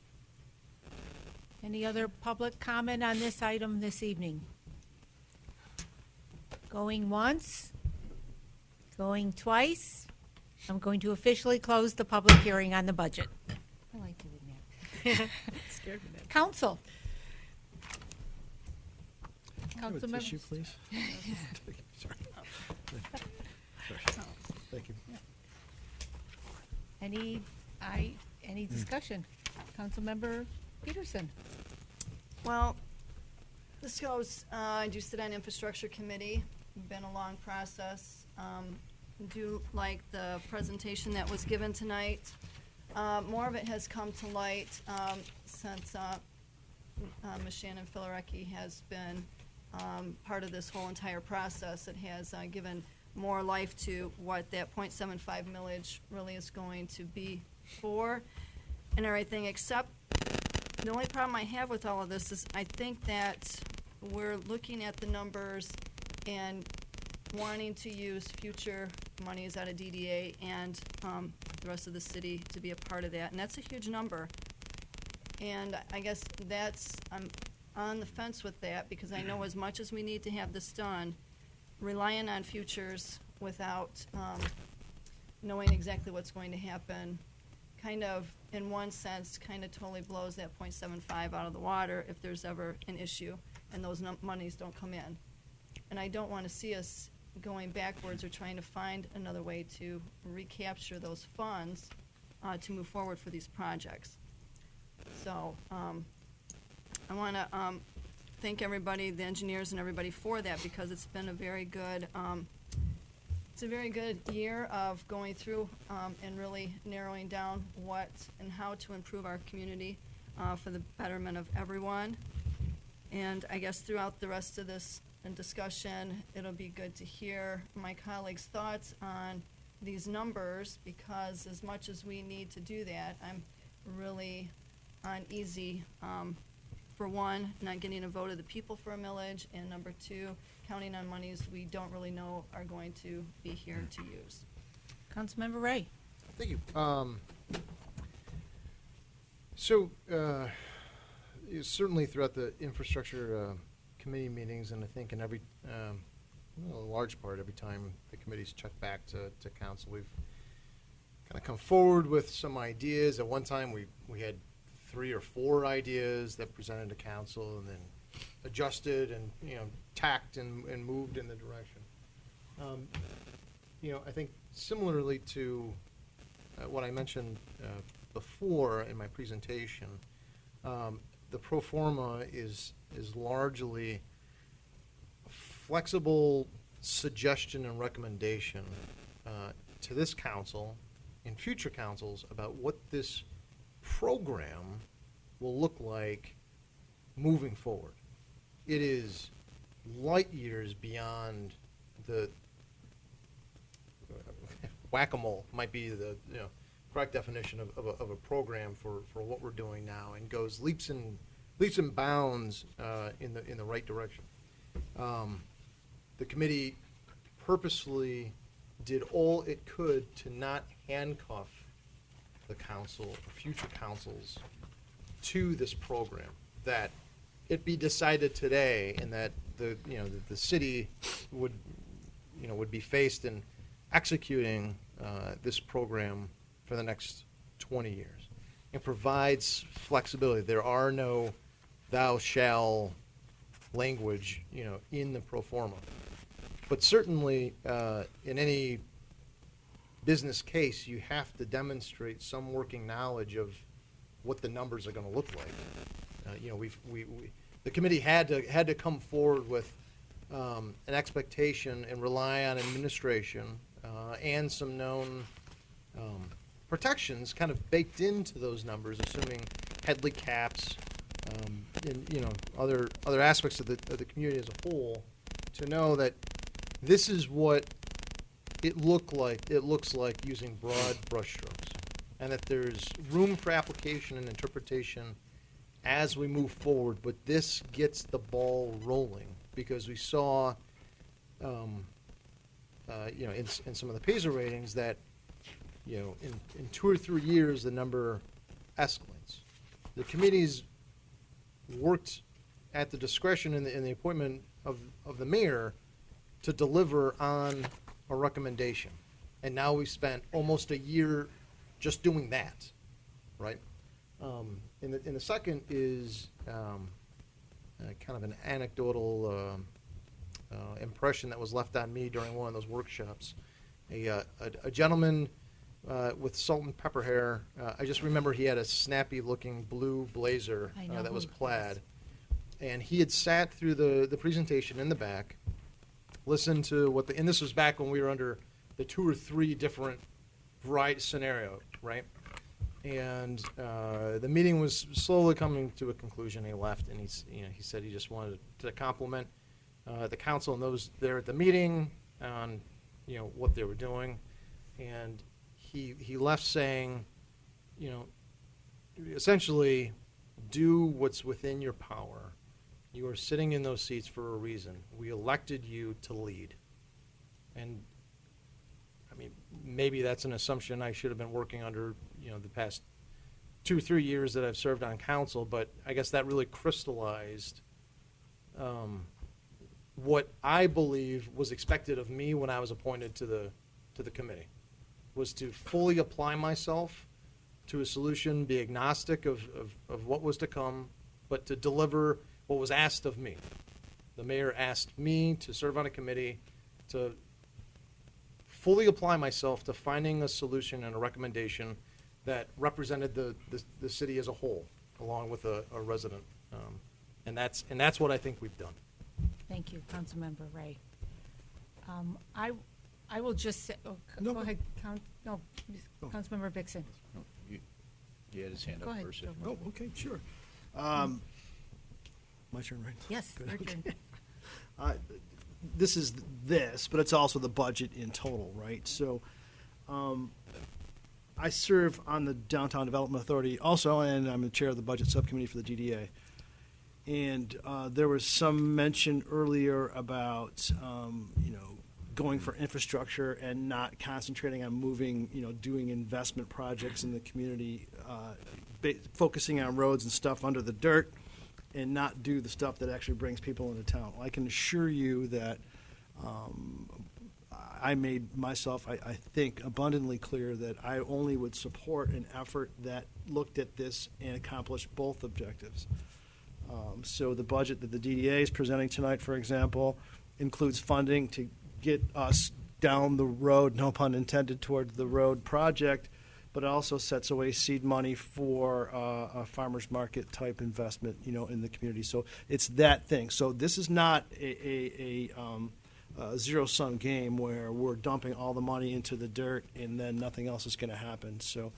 Any other public comment on this item this evening? Going once? Going twice? I'm going to officially close the public hearing on the budget. I like doing that. Scared me. Council. Have a Council tissue, members. please. Sorry. Thank you. Any discussion? Councilmember Peterson. Well, this goes, I do sit on Infrastructure Committee. Been a long process. Do like the presentation that was given tonight. More of it has come to light since Ms. Shannon Filarecki has been part of this whole entire process. It has given more life to what that 0.75 millage really is going to be for and everything, except the only problem I have with all of this is I think that we're looking at the numbers and wanting to use future monies out of DDA and the rest of the city to be a part of that, and that's a huge number. And I guess I'm on the fence with that because I know as much as we need to have this done, relying on futures without knowing exactly what's going to happen kind of, in one sense, kind of totally blows that 0.75 out of the water if there's ever an issue and those monies don't come in. And I don't want to see us going backwards or trying to find another way to recapture those funds to move forward for these projects. So I want to thank everybody, the engineers and everybody for that, because it's been a very good year of going through and really narrowing down what and how to improve our community for the betterment of everyone. And I guess throughout the rest of this discussion, it'll be good to hear my colleagues' thoughts on these numbers, because as much as we need to do that, I'm really uneasy, for one, not getting a vote of the people for a millage, and number two, counting on monies we don't really know are going to be here to use. Councilmember Ray. Thank you. So, certainly throughout the infrastructure committee meetings, and I think in every, a large part, every time the committee's checked back to council, we've kind of come forward with some ideas. At one time, we had 3 or 4 ideas that presented to council, and then adjusted and tacked and moved in the direction. I think similarly to what I mentioned before in my presentation, the pro forma is largely a flexible suggestion and recommendation to this council and future councils about what this program will look like moving forward. It is light years beyond the whack-a-mole might be the correct definition of a program for what we're doing now, and goes leaps and bounds in the right direction. The committee purposefully did all it could to not handcuff the council or future councils to this program, that it be decided today, and that the city would be faced in executing this program for the next 20 years. It provides flexibility. There are no thou shall language, in the pro forma. But certainly, in any business case, you have to demonstrate some working knowledge of what the numbers are going to look like. The committee had to come forward with an expectation and rely on administration and some known protections kind of baked into those numbers, assuming Headley caps and other aspects of the community as a whole, to know that this is what it looks like using broad brushstrokes, and that there's room for application and interpretation as we move forward. But this gets the ball rolling, because we saw, in some of the PASER ratings that, in 2 or 3 years the number escalates. The committee's worked at the discretion in the appointment of the mayor to deliver on a recommendation, and now we've spent almost a year just doing that, right? And the second is kind of an anecdotal impression that was left on me during one of those workshops. A gentleman with salt and pepper hair. I just remember he had a snappy-looking blue blazer that was plaid, and he had sat through the presentation in the back, listened to and this was back when we were under the 2 or 3 different variety scenario, right? And the meeting was slowly coming to a conclusion. He left, and he said he just wanted to compliment the council and those there at the meeting on what they were doing, and he left saying, essentially, do what's within your power. You are sitting in those seats for a reason. We elected you to lead. And I mean, maybe that's an assumption I should have been working under, the past 2 or 3 years that I've served on council, but I guess that really crystallized what I believe was expected of me when I was appointed to the committee, was to fully apply myself to a solution, be agnostic of what was to come, but to deliver what was asked of me. The mayor asked me to serve on a committee to fully apply myself to finding a solution and a recommendation that represented the city as a whole, along with a resident. And that's what I think we've done. Thank you, Councilmember Ray. I will just say, No, go ahead, Councilmember Bixon. He had his hand Go up ahead, first. Joe. Oh, okay, sure. My turn, right? Yes, your turn. This is but it's also the budget in total, right? So I serve on the Downtown Development Authority also, and I'm the chair of the budget subcommittee for the DDA. And there was some mention earlier about, going for infrastructure and not concentrating on moving, doing investment projects in the community, focusing on roads and stuff under the dirt, and not do the stuff that actually brings people into town. Well, I can assure you that I made myself, I think, abundantly clear that I only would support an effort that looked at this and accomplished both objectives. So the budget that the DDA is presenting tonight, for example, includes funding to get us down the road, no pun intended, toward the road project, but it also sets away seed money for a farmer's market type investment, in the community. So it's that thing. So this is not a zero-sum game where we're dumping all the money into the dirt and then nothing else is going to happen. So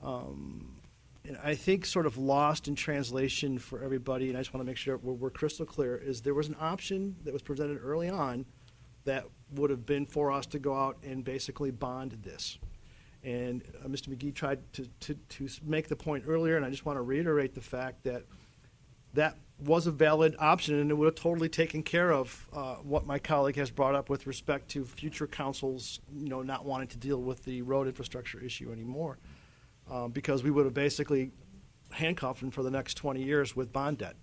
and I think sort of lost in translation for everybody, and I just want to make sure we're crystal clear, is there was an option that was presented early on that would have been for us to go out and basically bond this. And Mr. McGee tried to make the point earlier, and I just want to reiterate the fact that that was a valid option, and it would have totally taken care of what my colleague has brought up with respect to future councils, not wanting to deal with the road infrastructure issue anymore, because we would have basically handcuffed them for the next 20 years with bond debt.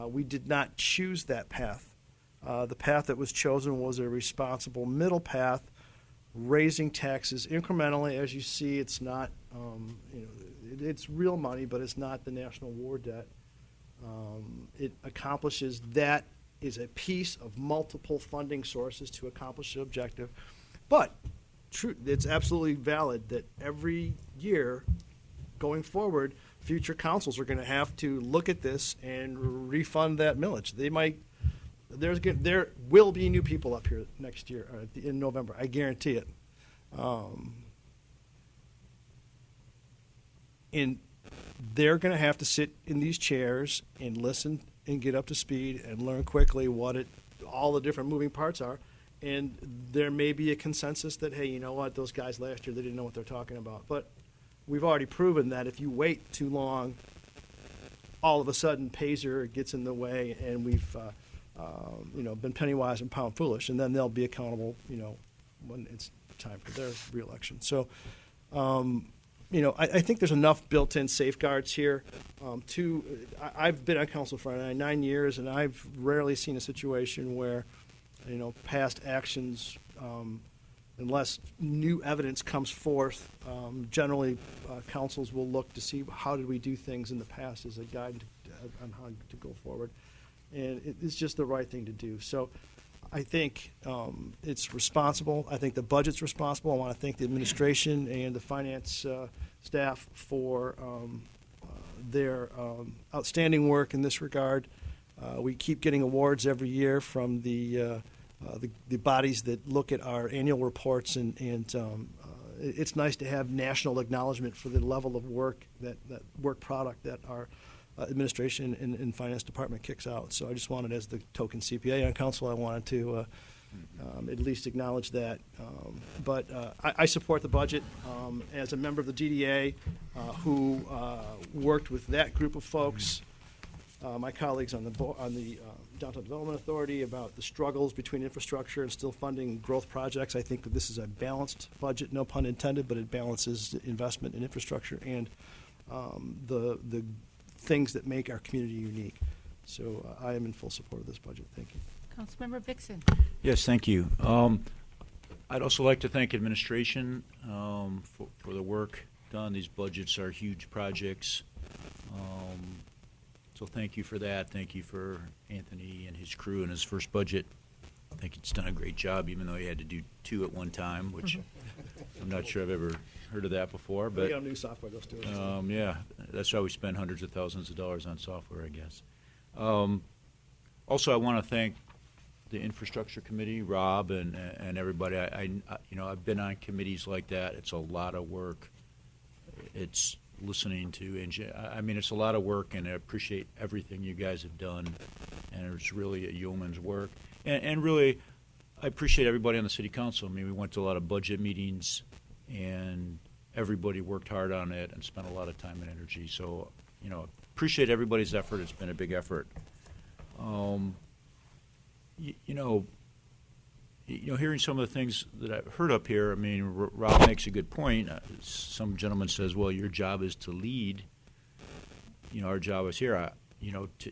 We did not choose that path. The path that was chosen was a responsible middle path, raising taxes incrementally. As you see, it's not, it's real money, but it's not the national war debt. It accomplishes that is a piece of multiple funding sources to accomplish the objective. But it's absolutely valid that every year going forward, future councils are going to have to look at this and refund that millage. There will be new people up here next year, in November. I guarantee it. And they're going to have to sit in these chairs and listen and get up to speed and learn quickly all the different moving parts are. And there may be a consensus that, hey, you know what, those guys last year, they didn't know what they're talking about. But we've already proven that if you wait too long, all of a sudden Pazer gets in the way, and we've been penny wise and pound foolish, and then they'll be accountable, when it's time for their reelection. So, I think there's enough built-in safeguards here. I've been on council for 9 years, and I've rarely seen a situation where, past actions, unless new evidence comes forth, generally councils will look to see how did we do things in the past as a guide on how to go forward. And it's just the right thing to do. So I think it's responsible. I think the budget's responsible. I want to thank the administration and the finance staff for their outstanding work in this regard. We keep getting awards every year from the bodies that look at our annual reports, and it's nice to have national acknowledgement for the level of work, that work product that our administration and finance department kicks out. So I just wanted, as the token CPA on council, I wanted to at least acknowledge that. But I support the budget. As a member of the DDA who worked with that group of folks, my colleagues on the Downtown Development Authority, about the struggles between infrastructure and still funding growth projects, I think that this is a balanced budget, no pun intended, but it balances investment in infrastructure and the things that make our community unique. So I am in full support of this budget. Thank you. Councilmember Vixen. Yes, thank you. I'd also like to thank administration for the work done. These budgets are huge projects. So thank you for that. Thank you for Anthony and his crew and his first budget. I think he's done a great job, even though he had to do two at one time, which I'm not sure I've ever heard of that before. But we got new software, those two. Yeah, that's why we spend hundreds of thousands of dollars on software, I guess. Also, I want to thank the infrastructure committee, Rob, and everybody. I've been on committees like that. It's a lot of work. It's listening to, it's a lot of work, and I appreciate everything you guys have done, and it's really a yeoman's work. And really, I appreciate everybody on the city council. I mean, we went to a lot of budget meetings, and everybody worked hard on it and spent a lot of time and energy. So, appreciate everybody's effort. It's been a big effort. Hearing some of the things that I've heard up here, I mean, Rob makes a good point. Some gentleman says, well, your job is to lead. Our job is here.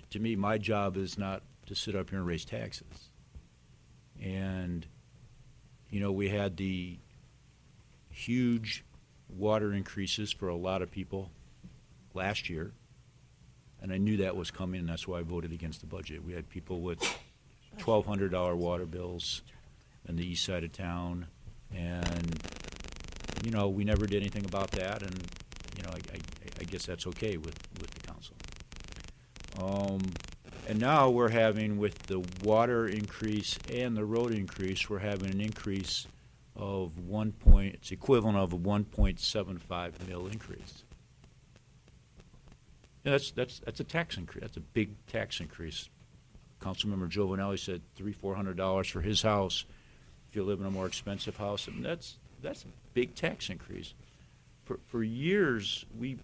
To me, my job is not to sit up here and raise taxes. And, we had the huge water increases for a lot of people last year. And I knew that was coming, and that's why I voted against the budget. We had people with $1,200 water bills in the east side of town, and we never did anything about that, and I guess that's okay with the council. And now we're having, with the water increase and the road increase, we're having an increase of it's equivalent of a 1.75 mil increase. Yeah, that's a tax increase. That's a big tax increase. Councilmember Giovanelli said $300-400 for his house. If you live in a more expensive house, and that's that's a big tax increase. For years, we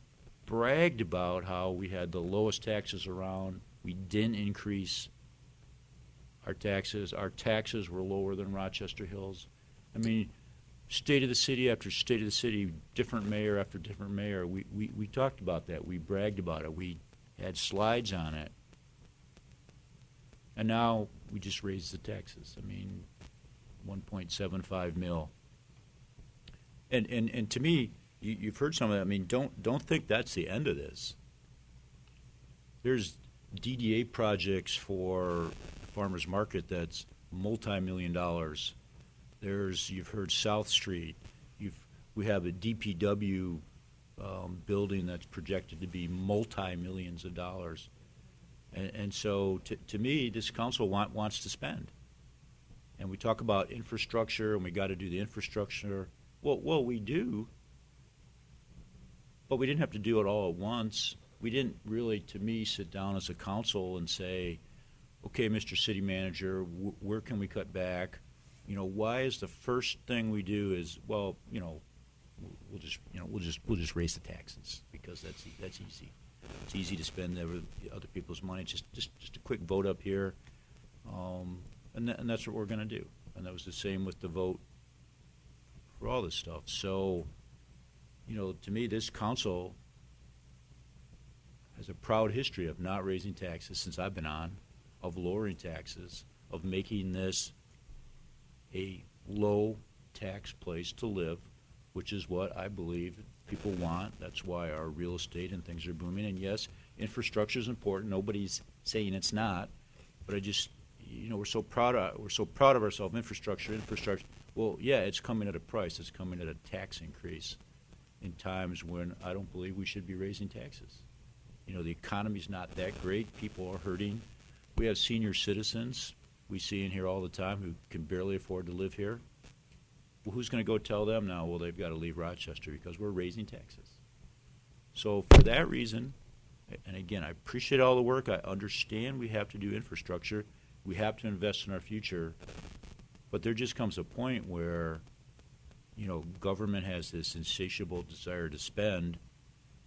bragged about how we had the lowest taxes around. We didn't increase our taxes. Our taxes were lower than Rochester Hills. I mean, state of the city after state of the city, different mayor after different mayor, we talked about that. We bragged about it. We had slides on it. And now we just raised the taxes. I mean, 1.75 mil. And to me, you've heard some of that. I mean, don't think that's the end of this. There's DDA projects for farmers market that's multi-million dollars. You've heard South Street. We have a DPW building that's projected to be multi-millions of dollars. And so to me, this council wants to spend. And we talk about infrastructure, and we got to do the infrastructure. Well, we do. But we didn't have to do it all at once. We didn't really, to me, sit down as a council and say, okay, Mr. City Manager, where can we cut back? Why is the first thing we do is, we'll just raise the taxes because that's easy. It's easy to spend other people's money. Just a quick vote up here, and that's what we're going to do. And that was the same with the vote for all this stuff. So, to me, this council has a proud history of not raising taxes since I've been on, of lowering taxes, of making this a low tax place to live, which is what I believe people want. That's why our real estate and things are booming. And yes, infrastructure is important. Nobody's saying it's not. But I just, we're so proud of ourselves. Infrastructure. Well, yeah, it's coming at a price. It's coming at a tax increase in times when I don't believe we should be raising taxes. The economy's not that great. People are hurting. We have senior citizens we see in here all the time who can barely afford to live here. Well, who's going to go tell them now, well, they've got to leave Rochester because we're raising taxes? So for that reason, and again, I appreciate all the work. I understand we have to do infrastructure. We have to invest in our future. But there just comes a point where, government has this insatiable desire to spend.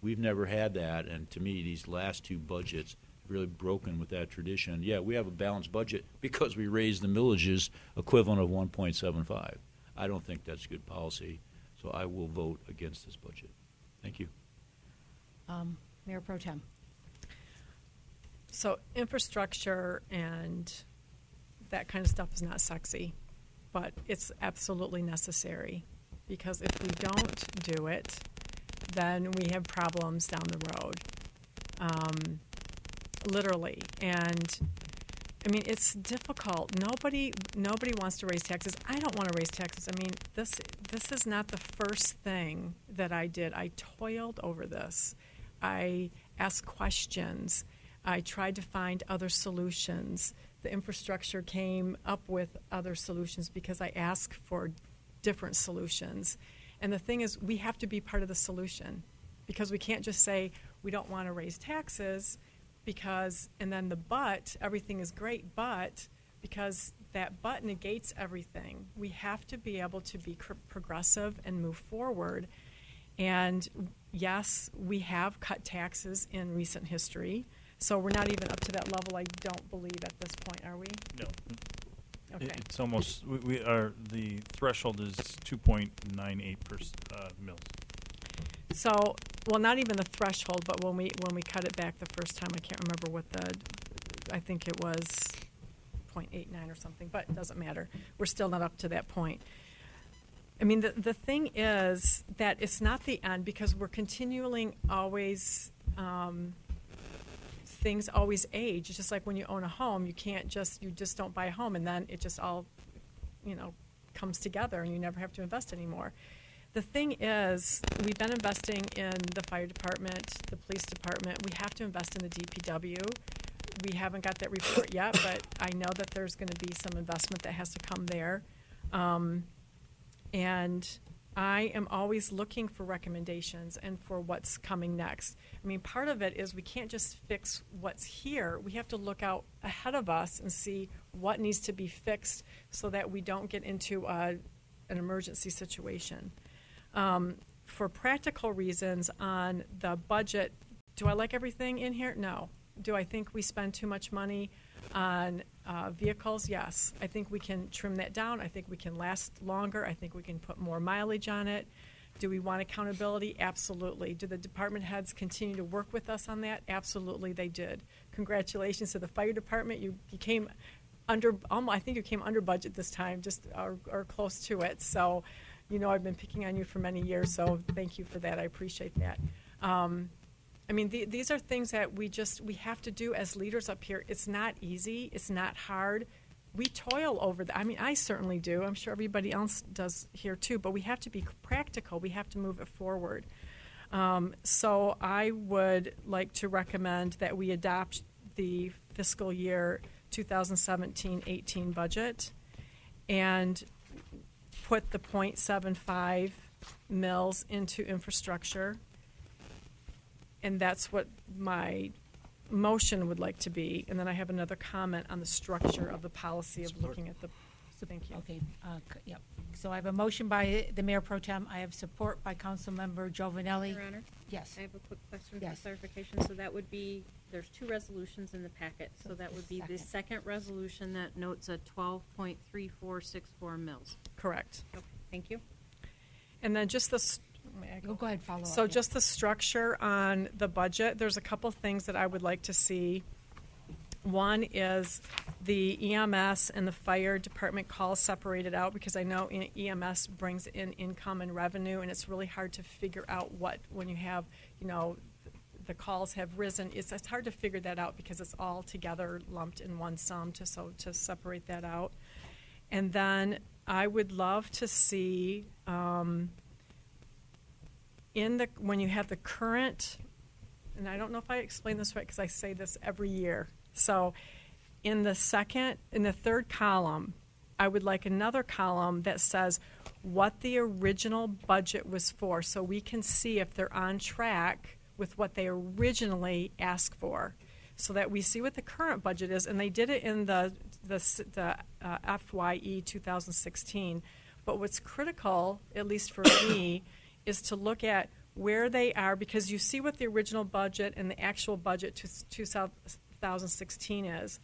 We've never had that, and to me, these last two budgets have really broken with that tradition. Yeah, we have a balanced budget because we raised the millages equivalent of 1.75. I don't think that's good policy, so I will vote against this budget. Thank you. Mayor Pro Tem. So infrastructure and that kind of stuff is not sexy, but it's absolutely necessary, because if we don't do it, then we have problems down the road, literally. And I mean, it's difficult. Nobody wants to raise taxes. I don't want to raise taxes. I mean, this is not the first thing that I did. I toiled over this. I asked questions. I tried to find other solutions. The infrastructure came up with other solutions because I asked for different solutions. And the thing is, we have to be part of the solution, because we can't just say we don't want to raise taxes because, and then everything is great, but because that but negates everything. We have to be able to be progressive and move forward. And yes, we have cut taxes in recent history. So we're not even up to that level, I don't believe, at this point, are we? No. Okay. It's almost, we are, the threshold is 2.98 mils. So, well, not even the threshold, but when we cut it back the first time, I can't remember what I think it was 0.89 or something, but it doesn't matter. We're still not up to that point. I mean, the thing is that it's not the end, because we're continuing always, things always age. It's just like when you own a home, you just don't buy a home and then it just all, comes together and you never have to invest anymore. The thing is, we've been investing in the fire department, the police department. We have to invest in the DPW. We haven't got that report yet, but I know that there's going to be some investment that has to come there. And I am always looking for recommendations and for what's coming next. I mean, part of it is we can't just fix what's here. We have to look out ahead of us and see what needs to be fixed so that we don't get into a an emergency situation. For practical reasons on the budget, do I like everything in here? No. Do I think we spend too much money on vehicles? Yes. I think we can trim that down. I think we can last longer. I think we can put more mileage on it. Do we want accountability? Absolutely. Do the department heads continue to work with us on that? Absolutely, they did. Congratulations to the fire department. You came under, I think you came under budget this time, just or close to it. So, I've been picking on you for many years, so thank you for that. I appreciate that. These are things that we have to do as leaders up here. It's not easy. It's not hard. We toil over that. I certainly do. I'm sure everybody else does here too, but we have to be practical. We have to move it forward. So I would like to recommend that we adopt the fiscal year 2017-18 budget and put the 0.75 mils into infrastructure. And that's what my motion would like to be. And then I have another comment on the structure of the policy of looking at the, thank you. Okay, yep. So I have a motion by the Mayor Pro Tem. I have support by Councilmember Giovanelli. Your Honor? Yes. I have a quick question Yes. for clarification. So that would be, there's two resolutions in the packet. So that would be the second resolution that notes a 12.3464 mils. Correct. Okay, thank you. And then just the Go ahead, follow up. So just the structure on the budget, there's a couple things that I would like to see. One is the EMS and the fire department calls separated out, because I know EMS brings in income and revenue, and it's really hard to figure out when you have, the calls have risen. It's hard to figure that out because it's all together lumped in one sum to separate that out. And then I would love to see when you have the current, and I don't know if I explain this right because I say this every year. So in the third column, I would like another column that says what the original budget was for, so we can see if they're on track with what they originally asked for, so that we see what the current budget is. And they did it in the FYE 2016. But what's critical, at least for me, is to look at where they are, because you see what the original budget and the actual budget to 2016 is,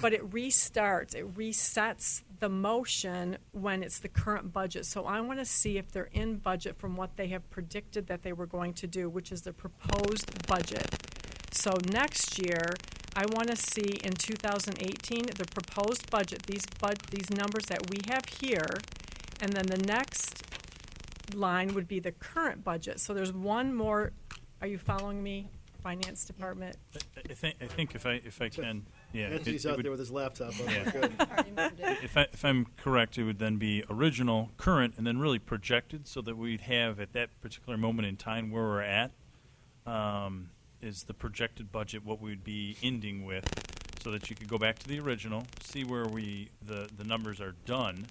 but it resets the motion when it's the current budget. So I want to see if they're in budget from what they have predicted that they were going to do, which is the proposed budget. So next year, I want to see in 2018 the proposed budget, these numbers that we have here, and then the next line would be the current budget. So there's one more. Are you following me, Finance Department? I think if I can, yeah. Anthony's out there with his laptop. Yeah. Good. If I'm correct, it would then be original, current, and then really projected, so that we'd have at that particular moment in time where we're at is the projected budget, what we would be ending with, so that you could go back to the original, see where the numbers are done,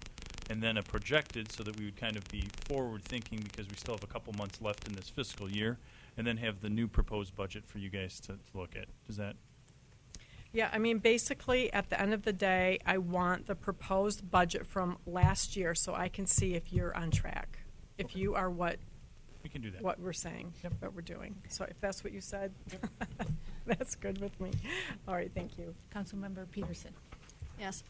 and then a projected, so that we would kind of be forward thinking, because we still have a couple months left in this fiscal year, and then have the new proposed budget for you guys to look at. Does that? Yeah, basically, at the end of the day, I want the proposed budget from last year so I can see if you're on track, if you are what we can do that. What we're saying, what we're doing. So if that's what you said, that's good with me. All right, thank you. Councilmember Peterson. Yes.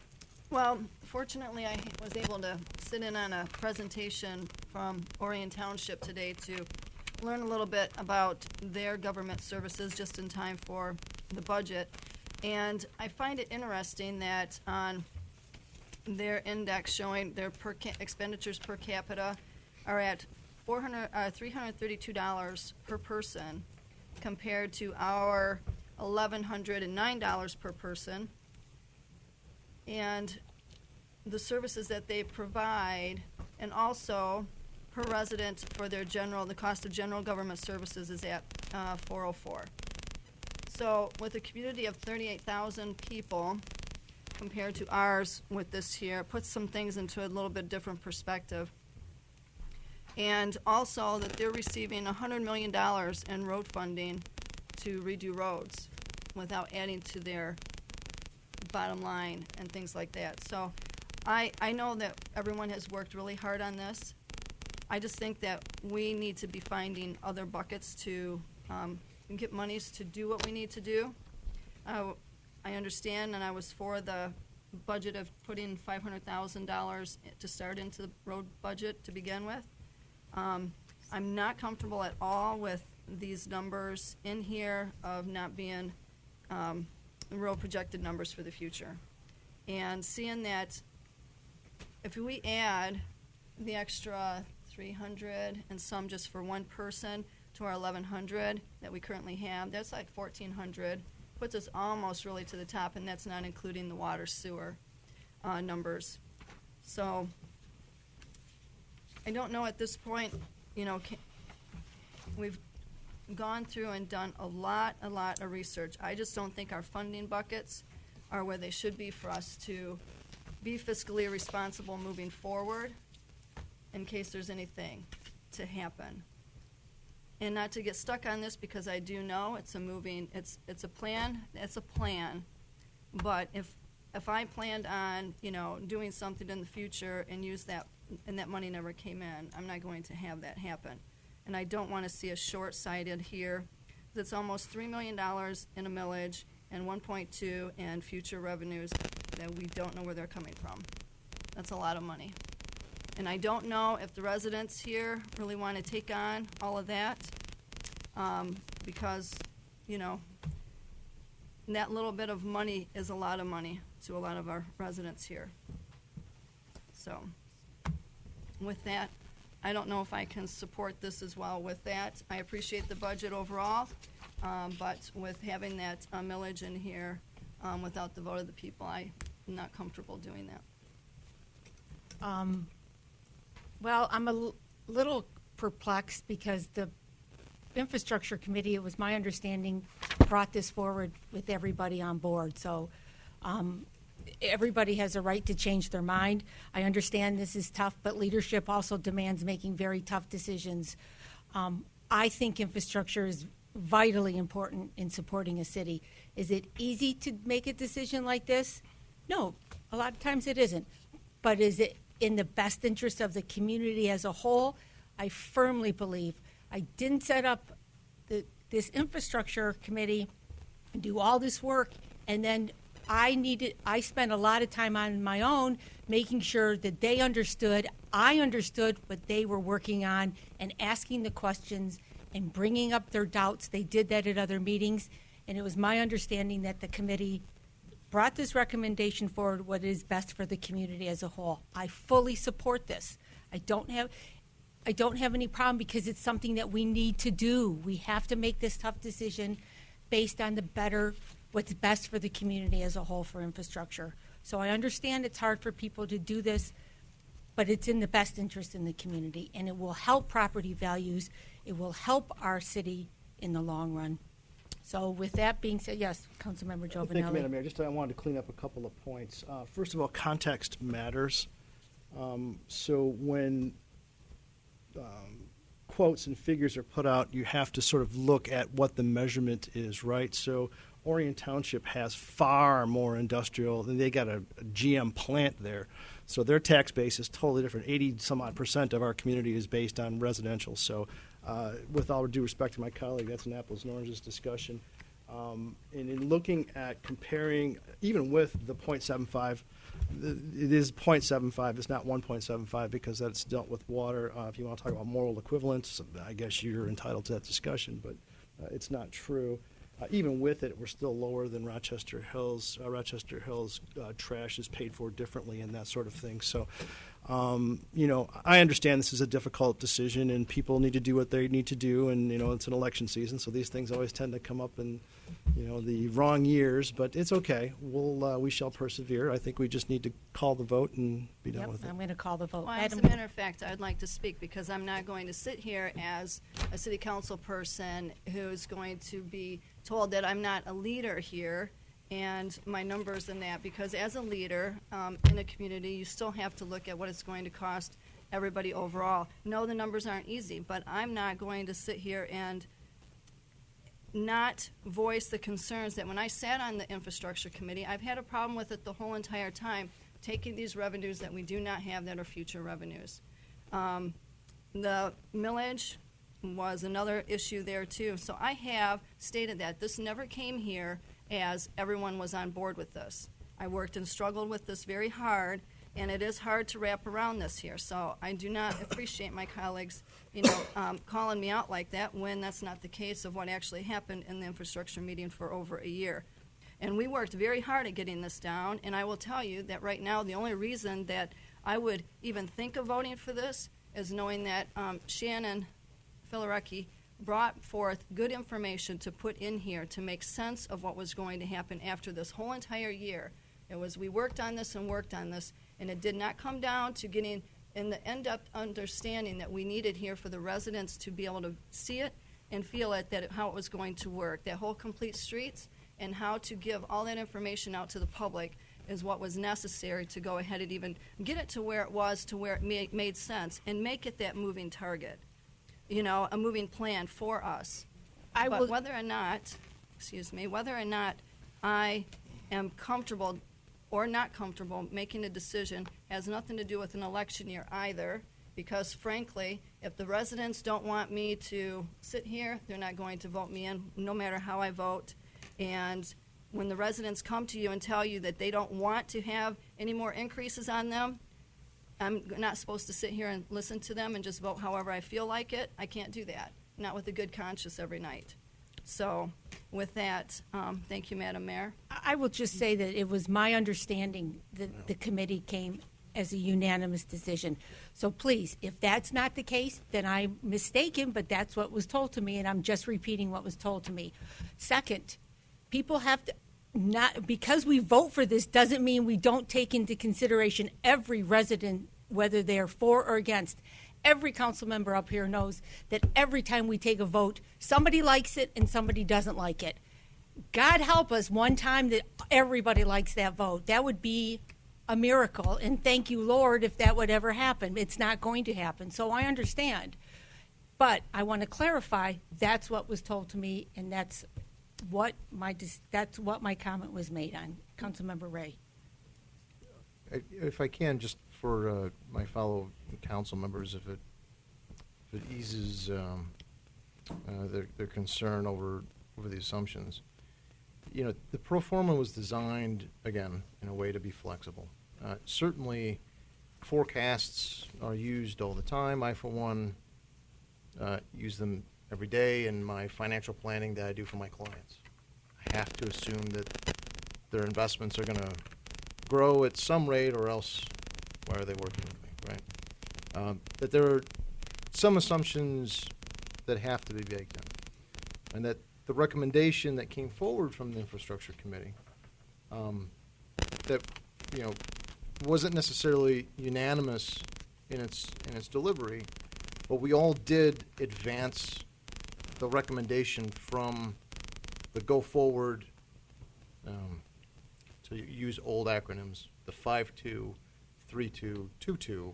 Well, fortunately, I was able to sit in on a presentation from Orion Township today to learn a little bit about their government services just in time for the budget. And I find it interesting that on their index showing their expenditures per capita are at $332 per person compared to our $1,109 per person. And the services that they provide, and also per resident for their the cost of general government services is at $404. So with a community of 38,000 people compared to ours with this here, it puts some things into a little bit different perspective. And also that they're receiving $100 million in road funding to redo roads without adding to their bottom line and things like that. So I know that everyone has worked really hard on this. I just think that we need to be finding other buckets to get monies to do what we need to do. I understand, and I was for the budget of putting $500,000 to start into the road budget to begin with. I'm not comfortable at all with these numbers in here of not being real projected numbers for the future. And seeing that if we add the extra 300 and some just for one person to our 1,100 that we currently have, that's like 1,400. Puts us almost really to the top, and that's not including the water sewer numbers. So I don't know at this point, we've gone through and done a lot of research. I just don't think our funding buckets are where they should be for us to be fiscally responsible moving forward in case there's anything to happen. And not to get stuck on this, because I do know it's a plan, but if I planned on, doing something in the future and use that, and that money never came in, I'm not going to have that happen. And I don't want to see us short-sighted here. It's almost $3 million in a millage and 1.2 in future revenues that we don't know where they're coming from. That's a lot of money. And I don't know if the residents here really want to take on all of that, because, that little bit of money is a lot of money to a lot of our residents here. So, with that, I don't know if I can support this as well with that. I appreciate the budget overall, but with having that millage in here without the vote of the people, I'm not comfortable doing that. Well, I'm a little perplexed because the infrastructure committee, it was my understanding, brought this forward with everybody on board. So everybody has a right to change their mind. I understand this is tough, but leadership also demands making very tough decisions. I think infrastructure is vitally important in supporting a city. Is it easy to make a decision like this? No, a lot of times it isn't. But is it in the best interest of the community as a whole? I firmly believe. I didn't set up this infrastructure committee and do all this work, and then I spent a lot of time on my own making sure that they understood, I understood what they were working on, and asking the questions and bringing up their doubts. They did that at other meetings, and it was my understanding that the committee brought this recommendation forward, what is best for the community as a whole. I fully support this. I don't have any problem because it's something that we need to do. We have to make this tough decision based on what's best for the community as a whole for infrastructure. So I understand it's hard for people to do this, but it's in the best interest in the community, and it will help property values. It will help our city in the long run. So with that being said, yes, Councilmember Giovanelli. Thank you, Madam Mayor. I wanted to clean up a couple of points. First of all, context matters. So when quotes and figures are put out, you have to sort of look at what the measurement is, right? So Orion Township has far more industrial, and they got a GM plant there. So their tax base is totally different. 80-some-odd% of our community is based on residential. So with all due respect to my colleague, that's an apples and oranges discussion. And in looking at comparing, even with the 0.75, it is 0.75. It's not 1.75 because that's dealt with water. If you want to talk about moral equivalence, I guess you're entitled to that discussion, but it's not true. Even with it, we're still lower than Rochester Hills. Rochester Hills trash is paid for differently and that sort of thing. So, I understand this is a difficult decision and people need to do what they need to do. And, it's an election season, so these things always tend to come up in, the wrong years. But it's okay. We shall persevere. I think we just need to call the vote and be done with it. I'm going to call the vote. Well, as a matter of fact, I'd like to speak because I'm not going to sit here as a city council person who's going to be told that I'm not a leader here and my numbers and that, because as a leader in a community, you still have to look at what it's going to cost everybody overall. No, the numbers aren't easy, but I'm not going to sit here and not voice the concerns that when I sat on the infrastructure committee, I've had a problem with it the whole entire time, taking these revenues that we do not have that are future revenues. The millage was another issue there too. So I have stated that this never came here as everyone was on board with this. I worked and struggled with this very hard, and it is hard to wrap around this here. So I do not appreciate my colleagues, calling me out like that when that's not the case of what actually happened in the infrastructure meeting for over a year. And we worked very hard at getting this down, and I will tell you that right now the only reason that I would even think of voting for this is knowing that Shannon Filarecki brought forth good information to put in here to make sense of what was going to happen after this whole entire year. It was, we worked on this, and it did not come down to getting in the end-up understanding that we needed here for the residents to be able to see it and feel it, how it was going to work. That whole complete streets and how to give all that information out to the public is what was necessary to go ahead and even get it to where it was, to where it made sense, and make it that moving target, a moving plan for us. But whether or not I am comfortable or not comfortable making a decision has nothing to do with an election year either, because frankly, if the residents don't want me to sit here, they're not going to vote me in, no matter how I vote. And when the residents come to you and tell you that they don't want to have any more increases on them, I'm not supposed to sit here and listen to them and just vote however I feel like it. I can't do that, not with a good conscience every night. So with that, thank you, Madam Mayor. I will just say that it was my understanding that the committee came as a unanimous decision. So please, if that's not the case, then I'm mistaken, but that's what was told to me, and I'm just repeating what was told to me. Second, people have to not, because we vote for this doesn't mean we don't take into consideration every resident, whether they're for or against. Every council member up here knows that every time we take a vote, somebody likes it and somebody doesn't like it. God help us one time that everybody likes that vote. That would be a miracle, and thank you, Lord, if that would ever happen. It's not going to happen, so I understand. But I want to clarify, that's what was told to me, and that's what my comment was made on. Councilmember Ray. If I can, just for my fellow council members, if it eases their concern over the assumptions. The pro forma was designed, again, in a way to be flexible. Certainly, forecasts are used all the time. I, for one, use them every day in my financial planning that I do for my clients. I have to assume that their investments are going to grow at some rate, or else why are they working with me, right? That there are some assumptions that have to be baked in, and that the recommendation that came forward from the infrastructure committee that wasn't necessarily unanimous in its delivery, but we all did advance the recommendation from the go forward, to use old acronyms, the 5-2, 3-2, 2-2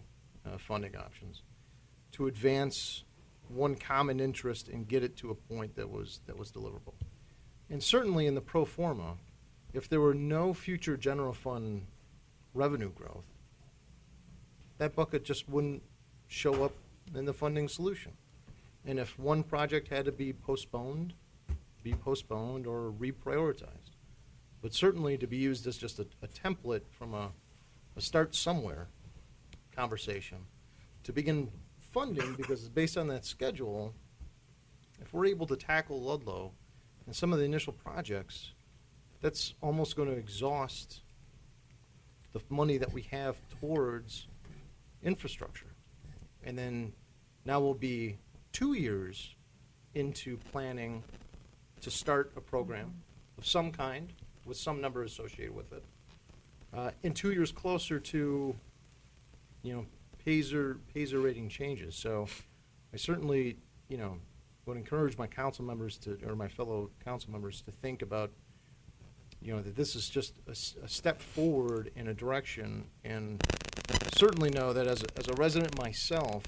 funding options, to advance one common interest and get it to a point that was deliverable. And certainly in the pro forma, if there were no future general fund revenue growth, that bucket just wouldn't show up in the funding solution. And if one project had to be postponed or reprioritized. But certainly to be used as just a template from a start somewhere conversation to begin funding, because based on that schedule, if we're able to tackle Ludlow and some of the initial projects, that's almost going to exhaust the money that we have towards infrastructure. And then now we'll be 2 years into planning to start a program of some kind with some number associated with it. And 2 years closer to, PASER rating changes. So I certainly, would encourage my council members or my fellow council members to think about, that this is just a step forward in a direction, and certainly know that as a resident myself,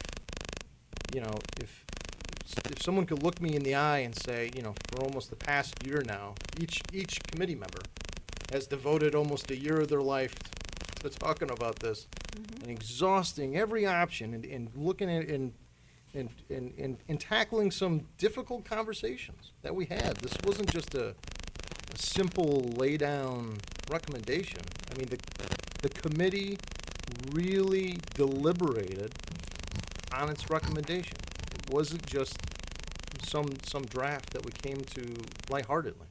if someone could look me in the eye and say, for almost the past year now, each committee member has devoted almost a year of their life to talking about this and exhausting every option and looking at and tackling some difficult conversations that we had. This wasn't just a simple lay down recommendation. I mean, the committee really deliberated on its recommendation. It wasn't just some draft that we came to lightheartedly,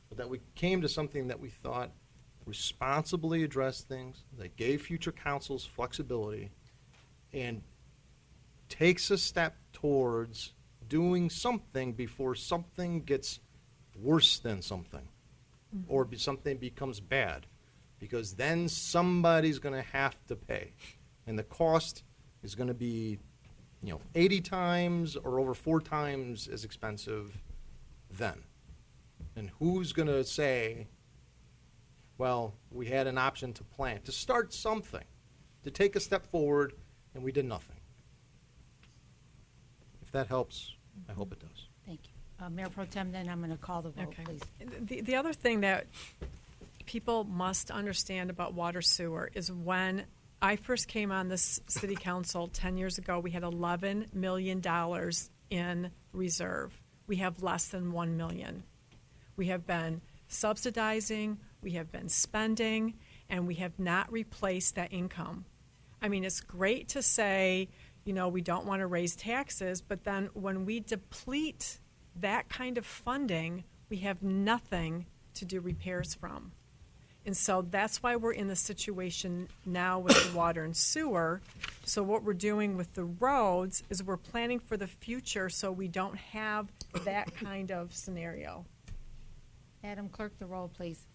but that we came to something that we thought responsibly addressed things, that gave future councils flexibility, and takes a step towards doing something before something gets worse than something, or something becomes bad, because then somebody's going to have to pay, and the cost is going to be 80 times or over 4 times as expensive then. And who's going to say, well, we had an option to plan, to start something, to take a step forward, and we did nothing? If that helps, I hope it does. Thank you. Mayor Pro Tem, then I'm going to call the vote, Okay. please. The other thing that people must understand about water sewer is when I first came on this city council 10 years ago, we had $11 million in reserve. We have less than $1 million. We have been subsidizing, we have been spending, and we have not replaced that income. I mean, it's great to say, we don't want to raise taxes, but then when we deplete that kind of funding, we have nothing to do repairs from. And so that's why we're in the situation now with the water and sewer. So what we're doing with the roads is we're planning for the future so we don't have that kind of scenario. Madam Clerk, the roll, please.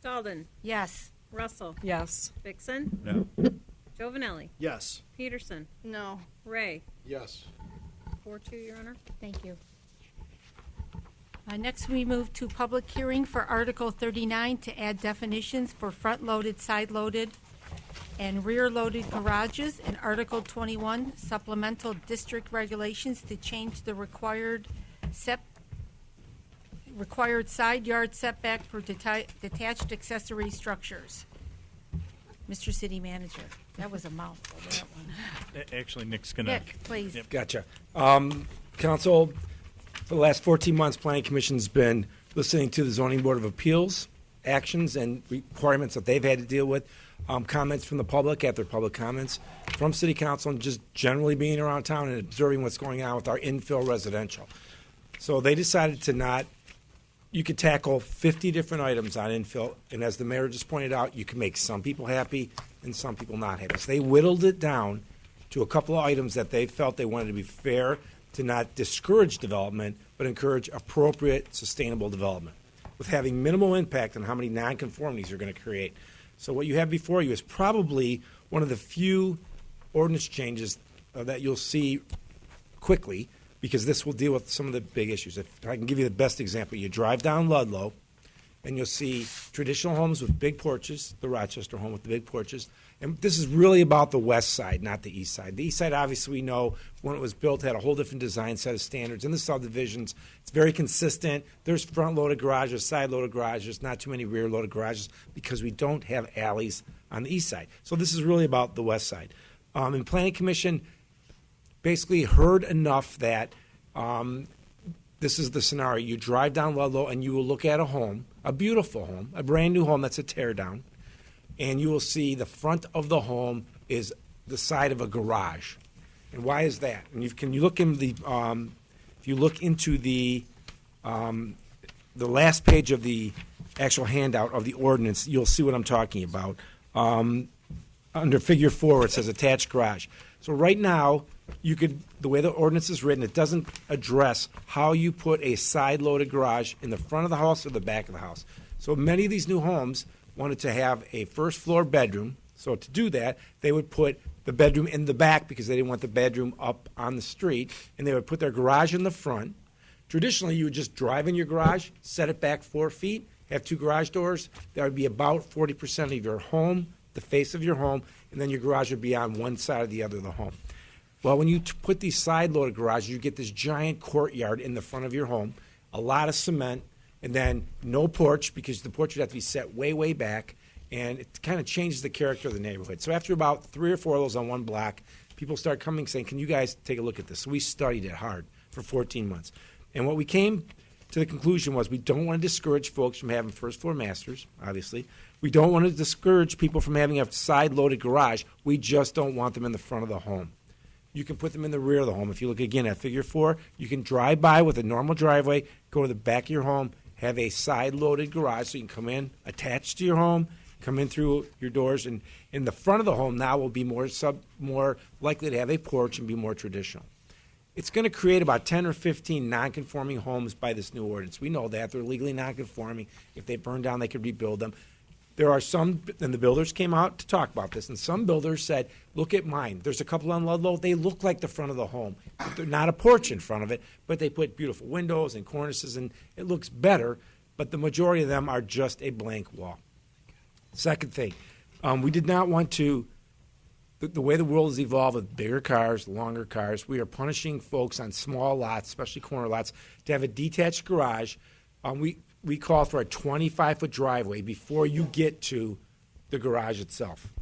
Dalden. Yes. Russell. Yes. Vixen. No. Jovinelli. Yes. Peterson. No. Ray. Yes. 4-2, Your Honor. Thank you. Next, we move to public hearing for Article 39 to add definitions for front-loaded, side-loaded, and rear-loaded garages, and Article 21 supplemental district regulations to change the required side yard setback for detached accessory structures. Mr. City Manager, that was a mouthful, that one. Actually, Nick's going to... Nick, please. Yep. Gotcha. Council, for the last 14 months, Planning Commission's been listening to the Zoning Board of Appeals actions and requirements that they've had to deal with, comments from the public at their public comments, from City Council, and just generally being around town and observing what's going on with our infill residential. So they decided to not, you could tackle 50 different items on infill, and as the mayor just pointed out, you can make some people happy and some people not happy. So they whittled it down to a couple of items that they felt they wanted to be fair, to not discourage development, but encourage appropriate, sustainable development, with having minimal impact on how many nonconformities you're going to create. So what you have before you is probably one of the few ordinance changes that you'll see quickly, because this will deal with some of the big issues. If I can give you the best example, you drive down Ludlow, and you'll see traditional homes with big porches, the Rochester home with the big porches. And this is really about the west side, not the east side. The east side, obviously, we know when it was built had a whole different design set of standards. In the subdivisions, it's very consistent. There's front-loaded garages, side-loaded garages, not too many rear-loaded garages, because we don't have alleys on the east side. So this is really about the west side. And Planning Commission basically heard enough that this is the scenario. You drive down Ludlow, and you will look at a home, a beautiful home, a brand-new home that's a tear-down, and you will see the front of the home is the side of a garage. And why is that? And if you look in the, if you look into the last page of the actual handout of the ordinance, you'll see what I'm talking about. Under Figure 4, it says attached garage. So right now, you could, the way the ordinance is written, it doesn't address how you put a side-loaded garage in the front of the house or the back of the house. So many of these new homes wanted to have a first-floor bedroom. So to do that, they would put the bedroom in the back because they didn't want the bedroom up on the street, and they would put their garage in the front. Traditionally, you would just drive in your garage, set it back 4 feet, have 2 garage doors. That would be about 40% of your home, the face of your home, and then your garage would be on one side or the other of the home. Well, when you put these side-loaded garages, you get this giant courtyard in the front of your home, a lot of cement, and then no porch, because the porch would have to be set way, way back, and it kind of changes the character of the neighborhood. So after about 3 or 4 of those on one block, people start coming saying, can you guys take a look at this? So we studied it hard for 14 months. And what we came to the conclusion was we don't want to discourage folks from having first floor masters, obviously. We don't want to discourage people from having a side-loaded garage. We just don't want them in the front of the home. You can put them in the rear of the home. If you look again at figure 4, you can drive by with a normal driveway, go to the back of your home, have a side-loaded garage so you can come in attached to your home, come in through your doors, and in the front of the home now will be more likely to have a porch and be more traditional. It's going to create about 10 or 15 non-conforming homes by this new ordinance. We know that. They're legally non-conforming. If they burn down, they could rebuild them. There are some, and the builders came out to talk about this, and some builders said, look at mine. There's a couple on Ludlow. They look like the front of the home. They're not a porch in front of it, but they put beautiful windows and cornices, and it looks better, but the majority of them are just a blank wall. Second thing, we did not want to, the way the world has evolved with bigger cars, longer cars, we are punishing folks on small lots, especially corner lots, to have a detached garage. We call for a 25-foot driveway before you get to the garage itself.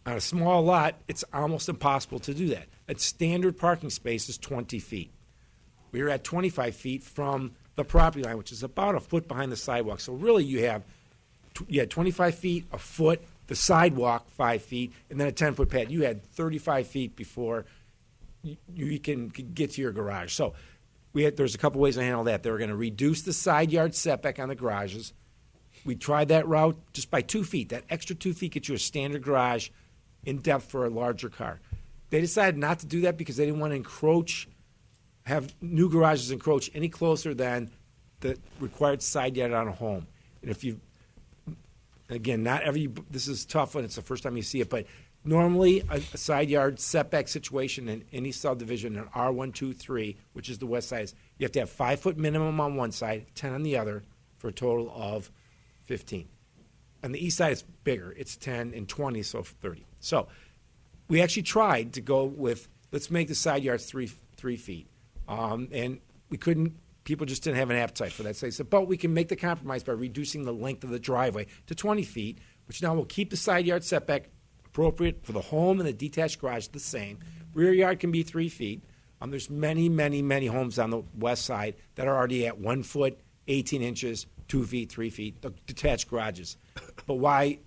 On a small lot, it's almost impossible to do that. A standard parking space is 20 feet. We are at 25 feet from the property line, which is about a foot behind the sidewalk. So really you have 25 feet, a foot, the sidewalk 5 feet, and then a 10-foot pad. You had 35 feet before you can get to your garage. So there's a couple ways to handle that. They were going to reduce the side yard setback on the garages. We tried that route just by 2 feet. That extra 2 feet gets you a standard garage in depth for a larger car. They decided not to do that because they didn't want to have new garages encroach any closer than the required side yard on a home. And again, this is tough when it's the first time you see it, but normally a side yard setback situation in any subdivision in R1, 2, 3, which is the west side, you have to have 5-foot minimum on one side, 10 on the other, for a total of 15. On the east side, it's bigger. It's 10 and 20, so 30. So we actually tried to go with, let's make the side yards 3 feet. And we couldn't, people just didn't have an appetite for that. So they said, but we can make the compromise by reducing the length of the driveway to 20 feet, which now will keep the side yard setback appropriate for the home and the detached garage the same. Rear yard can be 3 feet. There's many, many, many homes on the west side that are already at 1 foot, 18 inches, 2 feet, 3 feet, the detached garages. But why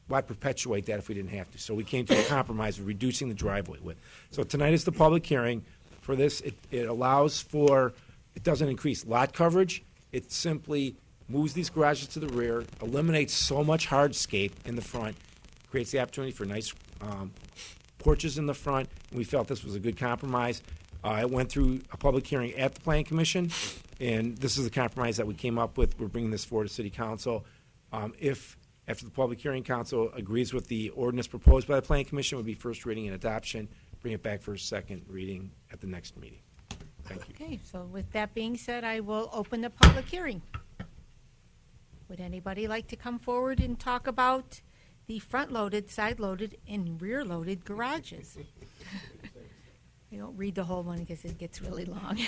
perpetuate that if we didn't have to? So we came to a compromise of reducing the driveway width. So tonight is the public hearing for this. It allows for, it doesn't increase lot coverage. It simply moves these garages to the rear, eliminates so much hardscape in the front, creates the opportunity for nice porches in the front, and we felt this was a good compromise. It went through a public hearing at the Planning Commission, and this is the compromise that we came up with. We're bringing this forward to City Council. If, after the public hearing, Council agrees with the ordinance proposed by the Planning Commission, it would be first reading and adoption, bring it back for second reading at the next meeting. Thank you. Okay, so with that being said, I will open the public hearing. Would anybody like to come forward and talk about the front-loaded, side-loaded, and rear-loaded garages? I don't read the whole one because it gets really long.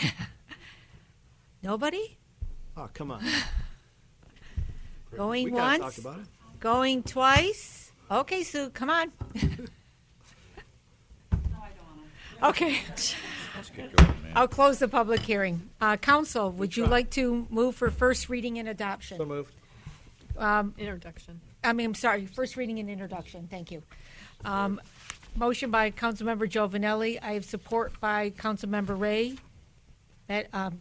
Nobody? Oh, come on. Going We gotta once? talk about it. Going twice? Okay, Sue, come on. Okay. I'll close the public hearing. Council, would you like to move for first reading and adoption? So moved. Introduction. First reading and introduction. Thank you. Motion by Councilmember Giovanelli. I have support by Councilmember Ray.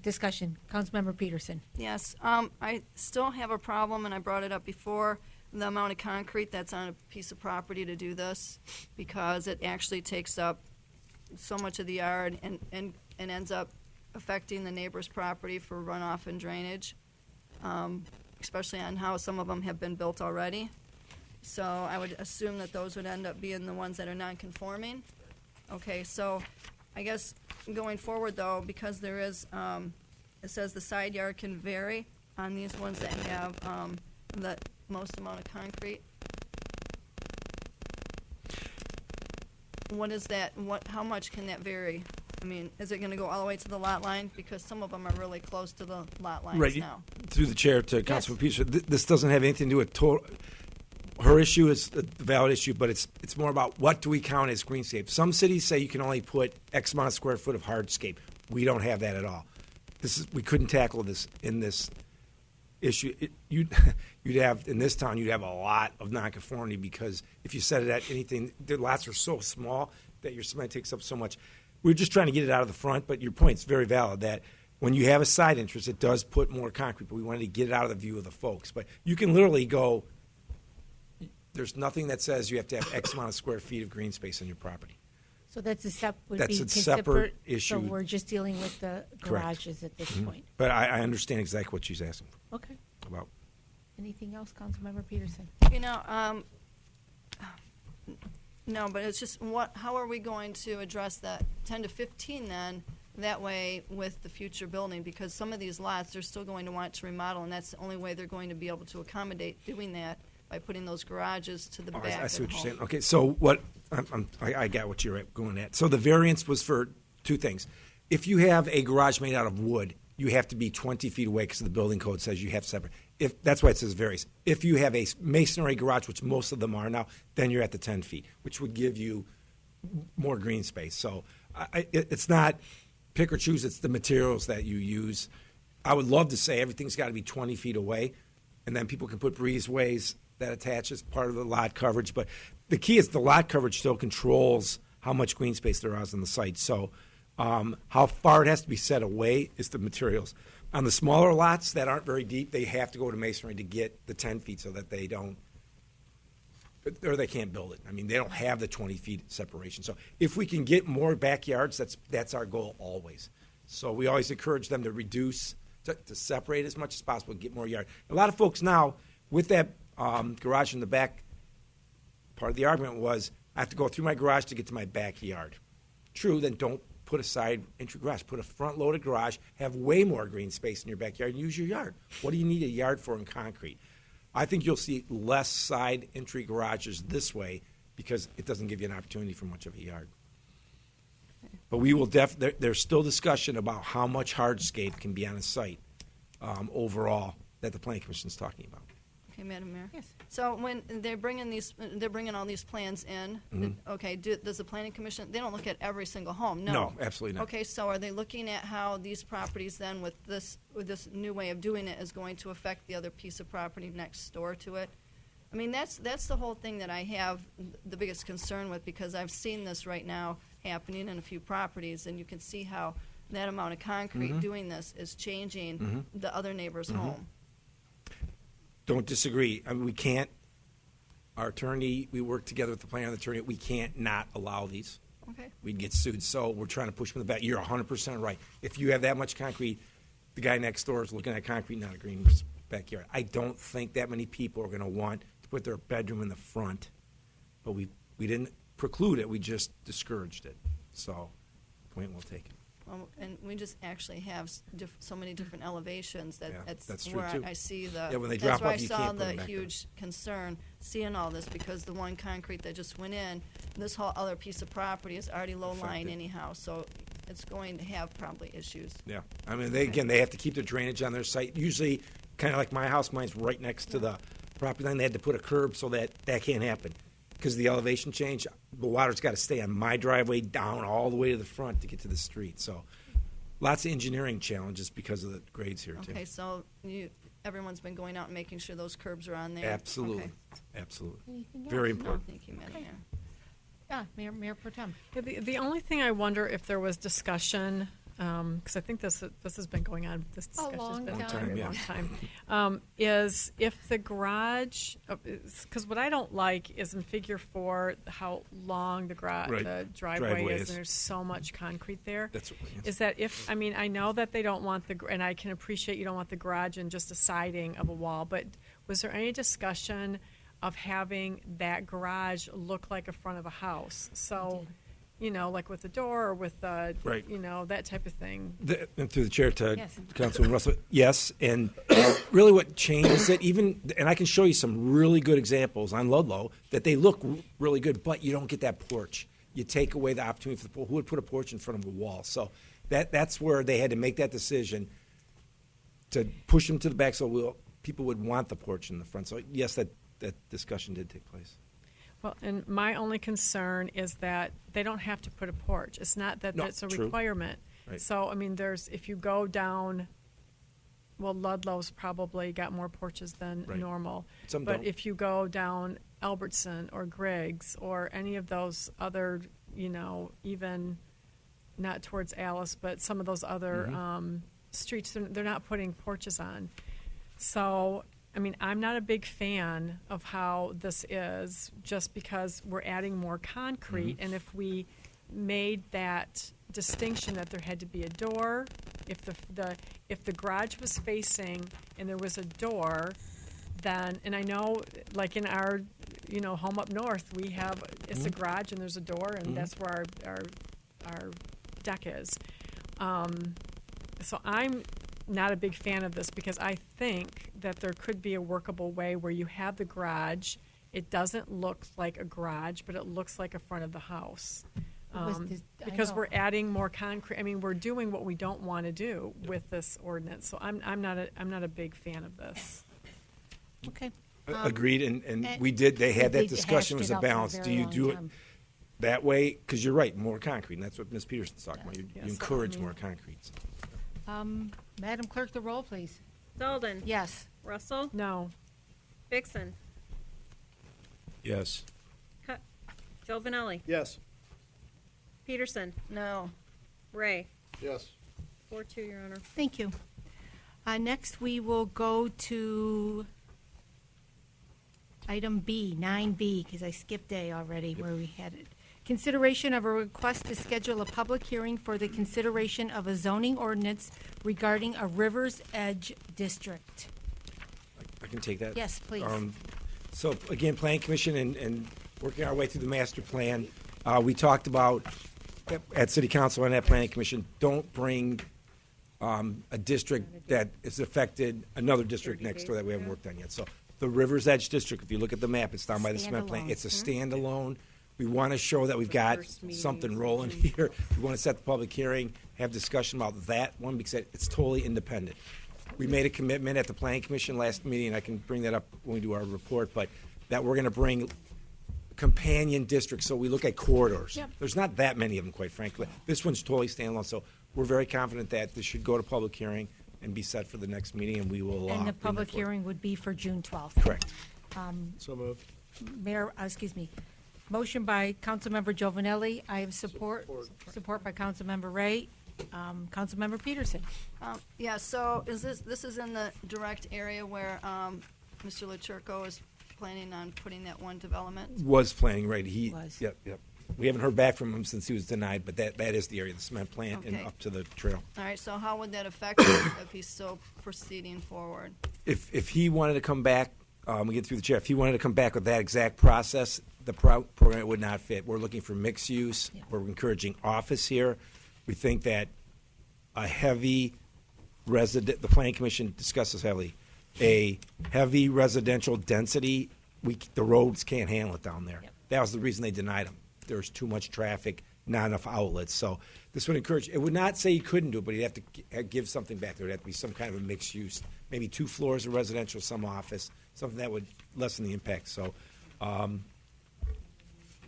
Discussion. Councilmember Peterson. Yes, I still have a problem, and I brought it up before, the amount of concrete that's on a piece of property to do this, because it actually takes up so much of the yard and ends up affecting the neighbor's property for runoff and drainage, especially on how some of them have been built already. So I would assume that those would end up being the ones that are non-conforming. Okay, so I guess going forward, though, because there is, it says the side yard can vary on these ones that have the most amount of concrete. What is that? How much can that vary? I mean, is it going to go all the way to the lot line? Because some of them are really close to the lot lines Right. now. Through the chair to Councilman Peterson, this doesn't have anything to do with total. her issue is a valid issue, but it's more about what do we count as greenscape. Some cities say you can only put X amount of square foot of hardscape. We don't have that at all. We couldn't tackle this in this issue. You'd have in this town, you'd have a lot of nonconformity because if you set it at anything, the lots are so small that your cement takes up so much. We're just trying to get it out of the front, but your point's very valid that when you have a side entrance, it does put more concrete, but we wanted to get it out of the view of the folks. But you can literally go, there's nothing that says you have to have X amount of square feet of green space on your property. So that's a That's a separate issue. So we're just dealing with the Correct. garages at this Mhm. point. But I understand exactly what she's asking Okay. about. Anything else, Councilmember Peterson? No, but it's just how are we going to address that 10 to 15 then? That way with the future building, because some of these lots, they're still going to want to remodel, and that's the only way they're going to be able to accommodate doing that, by putting those garages to the Oh, back. I see of what the you're home. saying. Okay, so what I got what you're going at. So the variance was for two things. If you have a garage made out of wood, you have to be 20 feet away because the building code says you have separate. That's why it says variance. If you have a masonry garage, which most of them are now, then you're at the 10 feet, which would give you more green space. So it's not pick or choose. It's the materials that you use. I would love to say everything's got to be 20 feet away, and then people can put breezeways that attach as part of the lot coverage. But the key is the lot coverage still controls how much green space there is on the site. So how far it has to be set away is the materials. On the smaller lots that aren't very deep, they have to go to masonry to get the 10 feet so that they don't, or they can't build it. I mean, they don't have the 20 feet separation. So if we can get more backyards, that's our goal always. So we always encourage them to reduce, to separate as much as possible, get more yard. A lot of folks now, with that garage in the back, part of the argument was, I have to go through my garage to get to my backyard. True, then don't put a side entry garage. Put a front-loaded garage, have way more green space in your backyard, and use your yard. What do you need a yard for in concrete? I think you'll see less side entry garages this way because it doesn't give you an opportunity for much of a yard. But we will there's still discussion about how much hardscape can be on a site overall that the Planning Commission is talking about. Okay, Madam Mayor? Yes. So when they're bringing all these plans in, okay, does the Planning Commission, they don't look at every single home, no? No, absolutely not. Okay, so are they looking at how these properties then with this new way of doing it is going to affect the other piece of property next door to it? I mean, that's the whole thing that I have the biggest concern with, because I've seen this right now happening in a few properties, and you can see how that amount of concrete doing this is changing the other neighbor's home. Don't disagree. I mean, we can't, our attorney, we work together with the planning attorney, we can't not allow these. Okay. We'd get sued, so we're trying to push from the back. You're 100% right. If you have that much concrete, the guy next door is looking at concrete, not a green backyard. I don't think that many people are going to want to put their bedroom in the front, but we didn't preclude it, we just discouraged it. So, point well taken. Well, and we just actually have so many different elevations that Yeah, that's true, where too. I see the. Yeah, when they that's drop where off, I you saw can't put the 'em back huge concern seeing all this, because the one concrete that just went in, this whole other piece of property is already low lying Affected. anyhow, so it's going to have probably issues. Yeah, I mean, they have to keep their drainage on their site. Usually, kind of like my house, mine's right next to the property line. They had to put a curb so that can't happen because of the elevation change. The water's got to stay on my driveway down all the way to the front to get to the street. So, lots of engineering challenges because of the grades here too. Okay, so everyone's been going out and making sure those curbs are on there? Absolutely, Okay. absolutely, Anything very else? important. Thank you, Madam Mayor. Yeah, Mayor Pro Tem. Yeah, the only thing I wonder if there was discussion, because I think this has been going on, this discussion has long been time. going on Yeah. a long time, is if the garage, because what I don't like is in Figure 4 how long the Right. the driveway is, and there's so much concrete there. That's what, Is that if, I mean, I know that they don't want and I can appreciate you don't want the garage in just a siding of a wall, but was there any discussion of having that garage look like a front of a house? So, like with the door or with the, Right. that type of thing. And through the chair to Yes. Councilman Russell, yes, and really what changes it, and I can show you some really good examples on Ludlow that they look really good, but you don't get that porch. You take away the opportunity for the pool. Who would put a porch in front of a wall? So that's where they had to make that decision to push them to the back so people would want the porch in the front. So yes, that that discussion did take place. Well, and my only concern is that they don't have to put a porch. It's not that No, it's a true. requirement. Right. So, I mean, if you go down, well, Ludlow's probably got more porches than Right. normal. Some But don't. if you go down Albertson or Griggs or any of those other, even not towards Alice, but some of those other streets, they're not putting porches on. So, I mean, I'm not a big fan of how this is, just because we're adding more concrete. And if we made that distinction that there had to be a door, if the garage was facing and there was a door, then, and I know, like in our, home up north, we have, it's a garage and there's a door, and that's where our deck is. So I'm not a big fan of this, because I think that there could be a workable way where you have the garage. It doesn't look like a garage, but it looks like a front of the house. Because we're adding more concrete. I mean, we're doing what we don't want to do with this ordinance. So I'm not a big fan of this. Okay. Agreed, and and they had they that discussion, hashed was it a out for a balance. very Do you long do it time. that way? Because you're right, more concrete, and that's what Ms. Peterson's talking about. You Yes, encourage I mean- more concrete. Madam Clerk, the roll, please. Dalden? Yes. Russell? No. Vixen? Yes. Giovanelli? Yes. Peterson? No. Ray? Yes. 4-2, Your Honor. Thank you. Next, we will go to item B, 9B, because I skipped A already where we had it. Consideration of a request to schedule a public hearing for the consideration of a zoning ordinance regarding a River's Edge district. I can take that? Yes, please. So again, Planning Commission and working our way through the master plan, we talked about at City Council and at Planning Commission, don't bring a district that is affected, another district next door that we haven't worked on yet. So the River's Edge district, if you look at the map, it's down by the cement plant. Standalone. It's a standalone. We want to show that we've got something rolling here. We want to set the public hearing, have discussion about that one, because it's totally independent. We made a commitment at the Planning Commission last meeting, and I can bring that up when we do our report, but that we're going to bring companion districts, so we look at corridors. Yep. There's not that many of them, quite frankly. This one's totally standalone, so we're very confident that this should go to public hearing and be set for the next meeting, and we will. And the bring that public forward. hearing would be for June 12th. Correct. So moved. Motion by Councilmember Giovanelli. I have support by Councilmember Ray. Councilmember Peterson. Yeah, so this is in the direct area where Mr. LaChurco is planning on putting that one development? Was planning, right? He Was. Yep. We haven't heard back from him since he was denied, but that is the area, the cement plant and Okay. up to the trail. All right, so how would that affect him if he's still proceeding forward? If he wanted to come back, we get through the chair. If he wanted to come back with that exact process, the program would not fit. We're looking for mixed use. Yeah. We're encouraging office here. We think that a heavy the Planning Commission discusses heavily, a heavy residential density, the roads can't handle it down there. Yep. That was the reason they denied him. There's too much traffic, not enough outlets. So this would encourage, it would not say he couldn't do it, but he'd have to give something back. There would have to be some kind of a mixed use, maybe 2 floors of residential, some office, something that would lessen the impact. So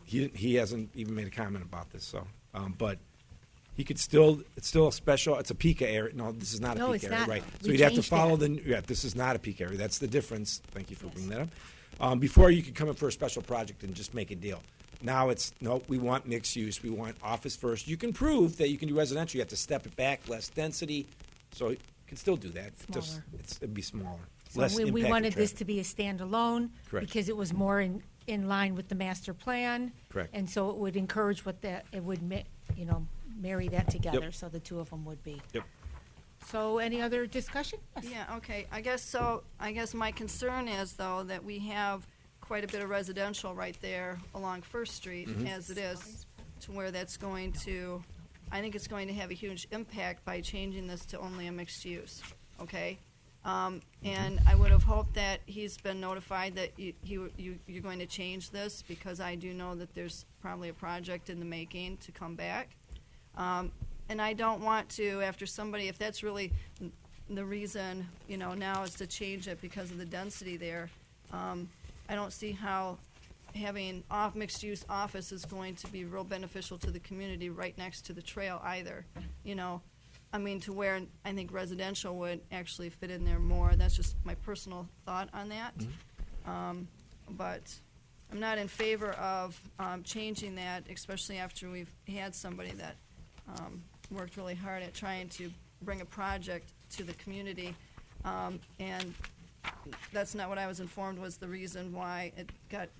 he hasn't even made a comment about this. So, but he could still, it's still a special, it's a PICA area. No, this is not No, a PICA it's area, not. right? We So you'd have to changed follow that. this is not a PICA area. That's the difference. Thank you for bringing that up. Before you could come in for a special project and just make a deal. Now it's, no, we want mixed use. We want office first. You can prove that you can do residential. You have to step it back, less density. So you can still do that. Just, Smaller. it'd be smaller. So Less we impact wanted of this traffic. to be a standalone. Correct. Because it was more in line with the master plan. Correct. And so it would encourage it would, marry that together, Yep. so the two of them would be. Yep. So any other discussion? Yes. Yeah, okay, I guess my concern is, though, that we have quite a bit of residential right there along First Street, as it is, to where that's going to, I think it's going to have a huge impact by changing this to only a mixed use, okay? And I would have hoped that he's been notified that you're going to change this, because I do know that there's probably a project in the making to come back. And I don't want to, after somebody, if that's really the reason, now is to change it because of the density there, I don't see how having mixed-use office is going to be real beneficial to the community right next to the trail either. You know, I mean, to where I think residential would actually fit in there more. That's just my personal thought on that. But I'm not in favor of changing that, especially after we've had somebody that worked really hard at trying to bring a project to the community. And that's not what I was informed was the reason why it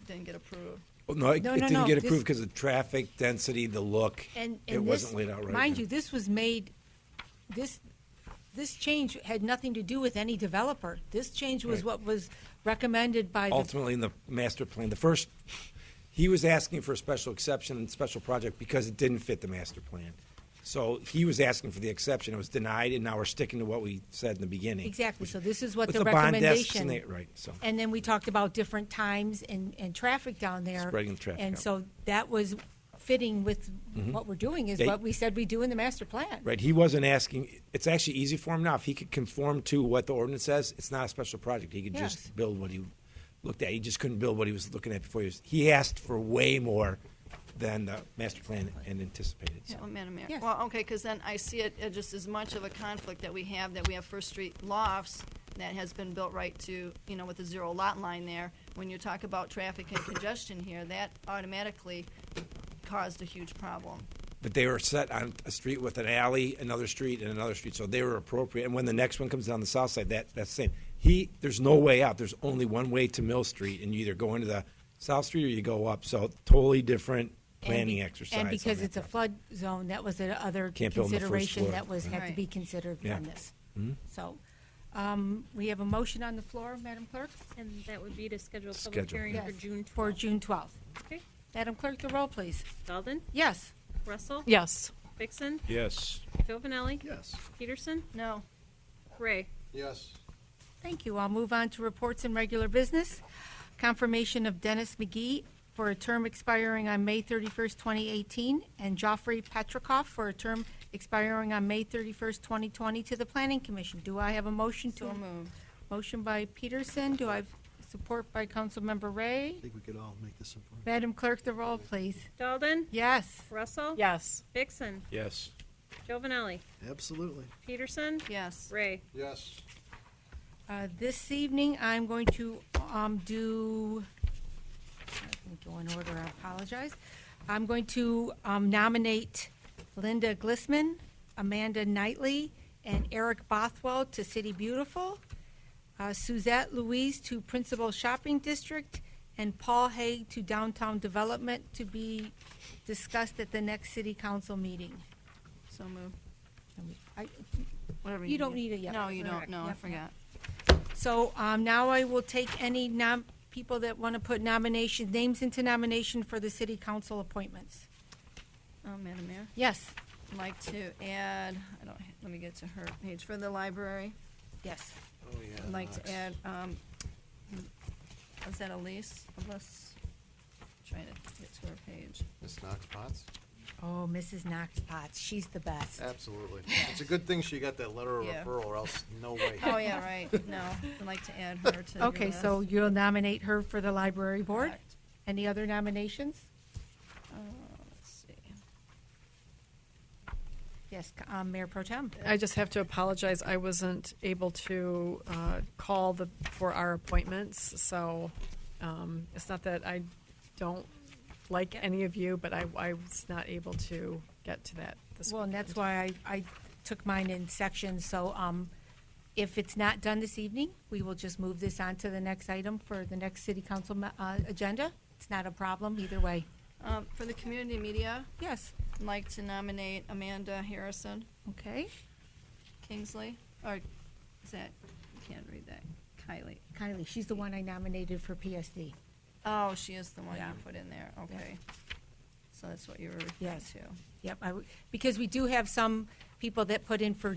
didn't get approved. Well, no, it No, didn't no, get this- approved because of traffic, density, the look. And It wasn't this, laid out right. mind you, this was made, this change had nothing to do with any developer. This change was Right. what was recommended by the, Ultimately, in the master plan, the first, he was asking for a special exception and special project because it didn't fit the master plan. So he was asking for the exception. It was denied, and now we're sticking to what we said in the beginning. exactly, so this is what With the bond desks and recommendation. right, so. And then we talked about different times and traffic down there. Spreading the traffic And out. so that was fitting with Mhm. what we're doing, is Yeah, what we said we do in the master plan. Right, he wasn't asking, it's actually easy for him now. If he could conform to what the ordinance says, it's not a special project. He could Yes. just build what he looked at. He just couldn't build what he was looking at before. He asked for way more than the master plan and anticipated. Yeah, So. well, Madam Mayor. Yes. Well, okay, because then I see it just as much of a conflict that we have First Street lofts that has been built right to, you know, with the zero lot line there. When you talk about traffic and congestion here, that automatically caused a huge problem. But they were set on a street with an alley, another street, and another street, so they were appropriate. And when the next one comes down the south side, that's the same. There's no way out. There's only one way to Mill Street, and you either go into the South Street or you go up. So totally different planning exercise. And on because that it's a part. flood zone, that was the other Can't build on the first consideration floor. that was, had to Right. be considered Yeah. on this. Mhm. So, we have a motion on the floor, Madam Clerk? And that would be to schedule a public Schedule. hearing for Yes, June 12th. For June 12th. Okay. Madam Clerk, the roll, please. Dalton? Yes. Russell? Yes. Vixen? Yes. Giovanelli? Yes. Peterson? No. Ray? Yes. Thank you. I'll move on to reports and regular business. Confirmation of Dennis McGee for a term expiring on May 31st, 2018, and Joffrey Petrikoff for a term expiring on May 31st, 2020 to the Planning Commission. Do I have a motion to? So moved. Motion by Peterson. Do I have support by Councilmember Ray? I think we could all make this simple. Madam Clerk, the roll, please. Dalton? Yes. Russell? Yes. Vixen? Yes. Giovanelli? Absolutely. Peterson? Yes. Ray? Yes. This evening, I'm going to do, I can go in order, I apologize. I'm going to nominate Linda Glissman, Amanda Knightley, and Eric Bothwell to City Beautiful, Suzette Louise to Principal Shopping District, and Paul Haig to Downtown Development to be discussed at the next City Council meeting. So moved. I- Whatever You don't need it yet. No, you Correct. don't. No, I Yep. forgot. So now I will take any people that want to put names into nomination for the city council appointments. Madam Mayor? Yes. I'd like to add, let me get to her page, for the library. Yes. Oh, yeah. I'd like to add, was that Elise? Trying to get to her page. Ms. Knox Potts? Oh, Mrs. Knox Potts, she's the best. Absolutely. It's a good thing she got that letter of Yeah. referral, or else no way. Oh, yeah, right. No, I'd like to add her to your Okay, list. so you'll nominate her for the library board? Correct. Any other nominations? Let's see. Yes, Mayor Pro Tem. I just have to apologize. I wasn't able to call for our appointments, so it's not that I don't like any of you, but I was not able to get to that this Well, and weekend. that's why I took mine in sections, so if it's not done this evening, we will just move this on to the next item for the next city council agenda. It's not a problem either way. For the community media, Yes. I'd like to nominate Amanda Harrison Okay. Kingsley, or is that, I can't read that, Kylie, she's the one I nominated for PSD. Oh, she is the one Yeah. you put in there, okay. So that's what you were referring Yes. to. Yep, because we do have some people that put in for,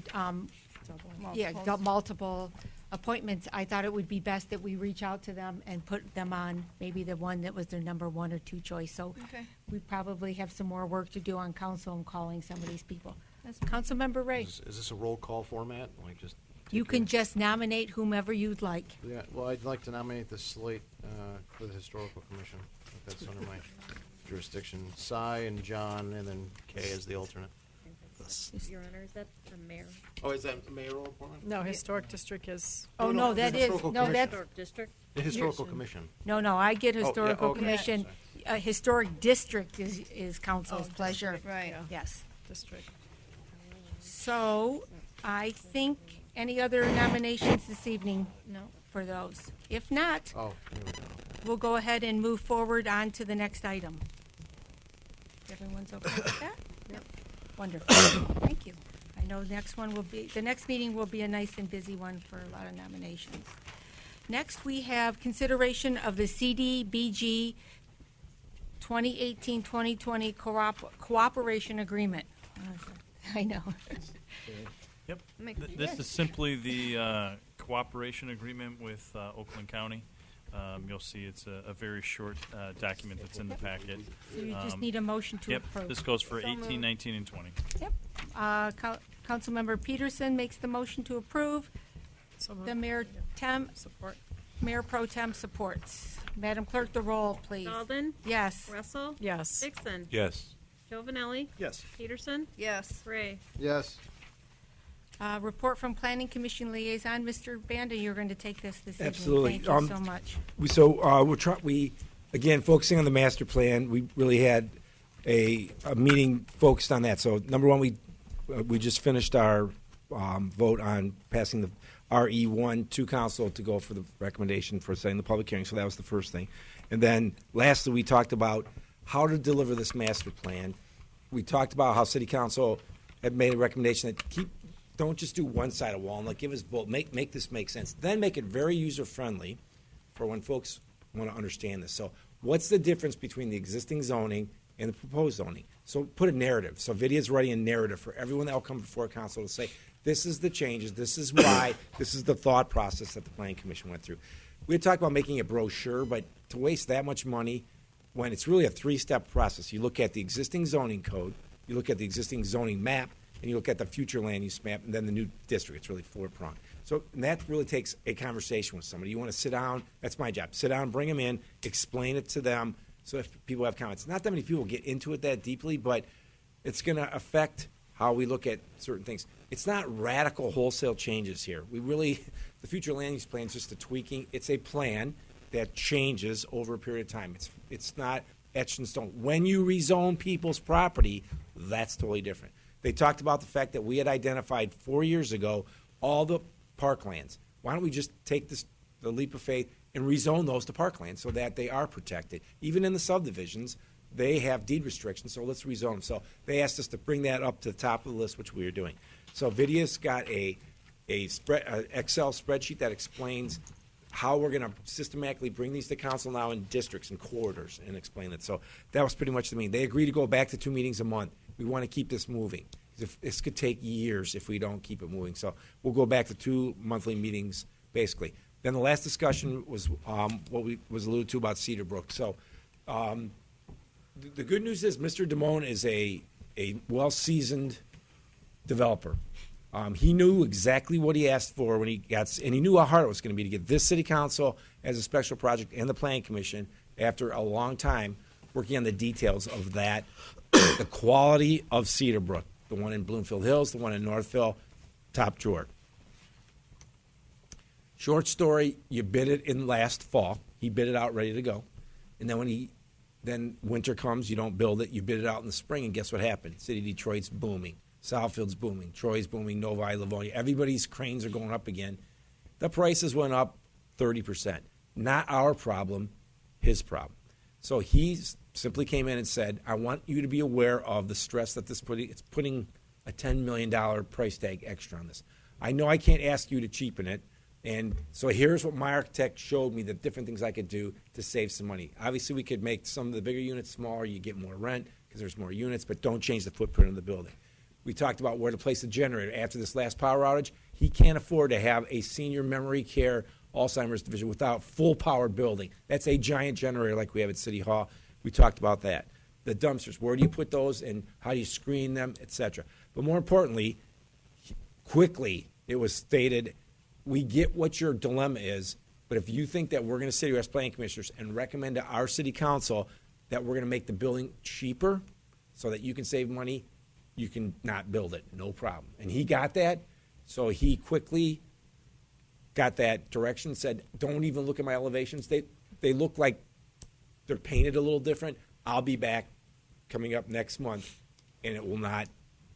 multiple appointments. I thought it would be best that we reach out to them and put them on maybe the one that was their number one or two choice. So Okay. we probably have some more work to do on council and calling some of these people. That's- Councilmember Ray. Is this a roll call format? Like just You can just nominate whomever you'd like. Yeah, well, I'd like to nominate the slate for the Historical Commission. If that's under my jurisdiction. Cy and John, and then Kay as the alternate. Your Honor, is that the mayor? Oh, is that mayoral appointment? No, Historic District is. Oh, no, that is, Historical no, that's, Historic District? The Historical Commission. no, I get yeah, Historical okay. Commission. Historic District is council's pleasure. Right. Yes. District. So, I think, any other nominations this evening? No. For those? If not, Oh, here we go. we'll go ahead and move forward on to the next item. Everyone's okay with that? Yep. Wonderful. Thank you. I know the next meeting will be a nice and busy one for a lot of nominations. Next, we have consideration of the CDBG 2018-2020 cooperation agreement. I know. Yep. This is simply the cooperation agreement with Oakland County. You'll see it's a very short document that's in the packet. So you just need a motion to Yep. approve. This goes for So 18, moved. 19, and 20. Yep. Councilmember Peterson makes the motion to approve. So The Mayor Support. Mayor Pro Tem supports. Madam Clerk, the roll, please. Dalden? Yes. Russell? Yes. Dixon? Yes. Giovanelli? Yes. Peterson? Yes. Gray? Yes. Report from Planning Commission Liaison. Mr. Banda, you're going to take this evening. Absolutely. Thank you so much. We again, focusing on the master plan, we really had a meeting focused on that. So number one, we just finished our vote on passing the RE1 to council to go for the recommendation for setting the public hearing. So that was the first thing. And then lastly, we talked about how to deliver this master plan. We talked about how city council had made a recommendation that don't just do one side of wall and give us both. Make this make sense. Then make it very user friendly for when folks want to understand this. So what's the difference between the existing zoning and the proposed zoning? So put a narrative. So Vidia's writing a narrative for everyone that will come before council to say, this is the changes, this is why, this is the thought process that the planning commission went through. We had talked about making a brochure, but to waste that much money when it's really a three-step process. You look at the existing zoning code, you look at the existing zoning map, and you look at the future land use map, and then the new district. It's really four-pronged. So and that really takes a conversation with somebody. You want to sit down, that's my job. Sit down, bring them in, explain it to them, so if people have comments. Not that many people get into it that deeply, but it's going to affect how we look at certain things. It's not radical wholesale changes here. The future land use plan is just a tweaking. It's a plan that changes over a period of time. It's not etched in stone. When you rezone people's property, that's totally different. They talked about the fact that we had identified 4 years ago all the parklands. Why don't we just take the leap of faith and rezone those to parklands so that they are protected? Even in the subdivisions, they have deed restrictions, so let's rezone them. So they asked us to bring that up to the top of the list, which we are doing. So Vidia's got a Excel spreadsheet that explains how we're going to systematically bring these to council now in districts and corridors and explain it. So that was pretty much the meeting. They agreed to go back to 2 meetings a month. We want to keep this moving. This could take years if we don't keep it moving. So we'll go back to 2 monthly meetings, basically. Then the last discussion was what we was alluded to about Cedar Brook. So the good news is Mr. Damone is a well-seasoned developer. He knew exactly what he asked for when he got, and he knew how hard it was going to be to get this city council as a special project and the planning commission after a long time working on the details of that, the quality of Cedar Brook, the one in Bloomfield Hills, the one in Northville, top drawer. Short story, you bid it in last fall. He bid it out ready to go. And then then winter comes, you don't build it, you bid it out in the spring, and guess what happened? City of Detroit's booming. Southfield's booming. Troy's booming. Novi, Livonia. Everybody's cranes are going up again. The prices went up 30%. Not our problem, his problem. So he simply came in and said, I want you to be aware of the stress that it's putting a $10 million price tag extra on this. I know I can't ask you to cheapen it. And so here's what my architect showed me, the different things I could do to save some money. Obviously, we could make some of the bigger units smaller. You get more rent because there's more units, but don't change the footprint of the building. We talked about where to place the generator. After this last power outage, he can't afford to have a senior memory care Alzheimer's division without full power building. That's a giant generator like we have at City Hall. We talked about that. The dumpsters, where do you put those and how do you screen them, et cetera. But more importantly, quickly, it was stated, we get what your dilemma is, but if you think that we're going to sit here as planning commissioners and recommend to our city council that we're going to make the building cheaper so that you can save money, you can not build it, no problem. And he got that, so he quickly got that direction, said, don't even look at my elevations. They look like they're painted a little different. I'll be back coming up next month, and it will not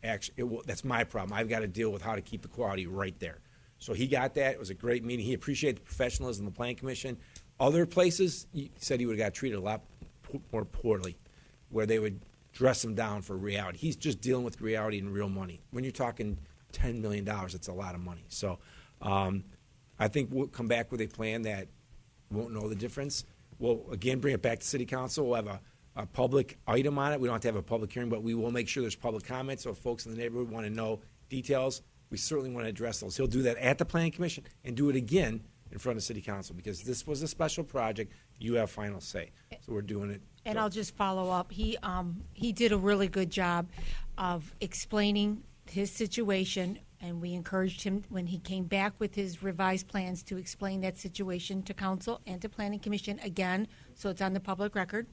actually, that's my problem. I've got to deal with how to keep the quality right there. So he got that. It was a great meeting. He appreciated the professionalism of the Planning Commission. Other places, he said he would have got treated a lot more poorly, where they would dress him down for reality. He's just dealing with reality and real money. When you're talking $10 million, it's a lot of money. So I think we'll come back with a plan that won't know the difference. We'll, again, bring it back to City Council. We'll have a public item on it. We don't have to have a public hearing, but we will make sure there's public comment. So if folks in the neighborhood want to know details, we certainly want to address those. He'll do that at the Planning Commission and do it again in front of City Council, because this was a special project. You have final say. So we're doing it. And I'll just follow up. He did a really good job of explaining his situation, and we encouraged him when he came back with his revised plans to explain that situation to council and to Planning Commission again, so it's on the public record.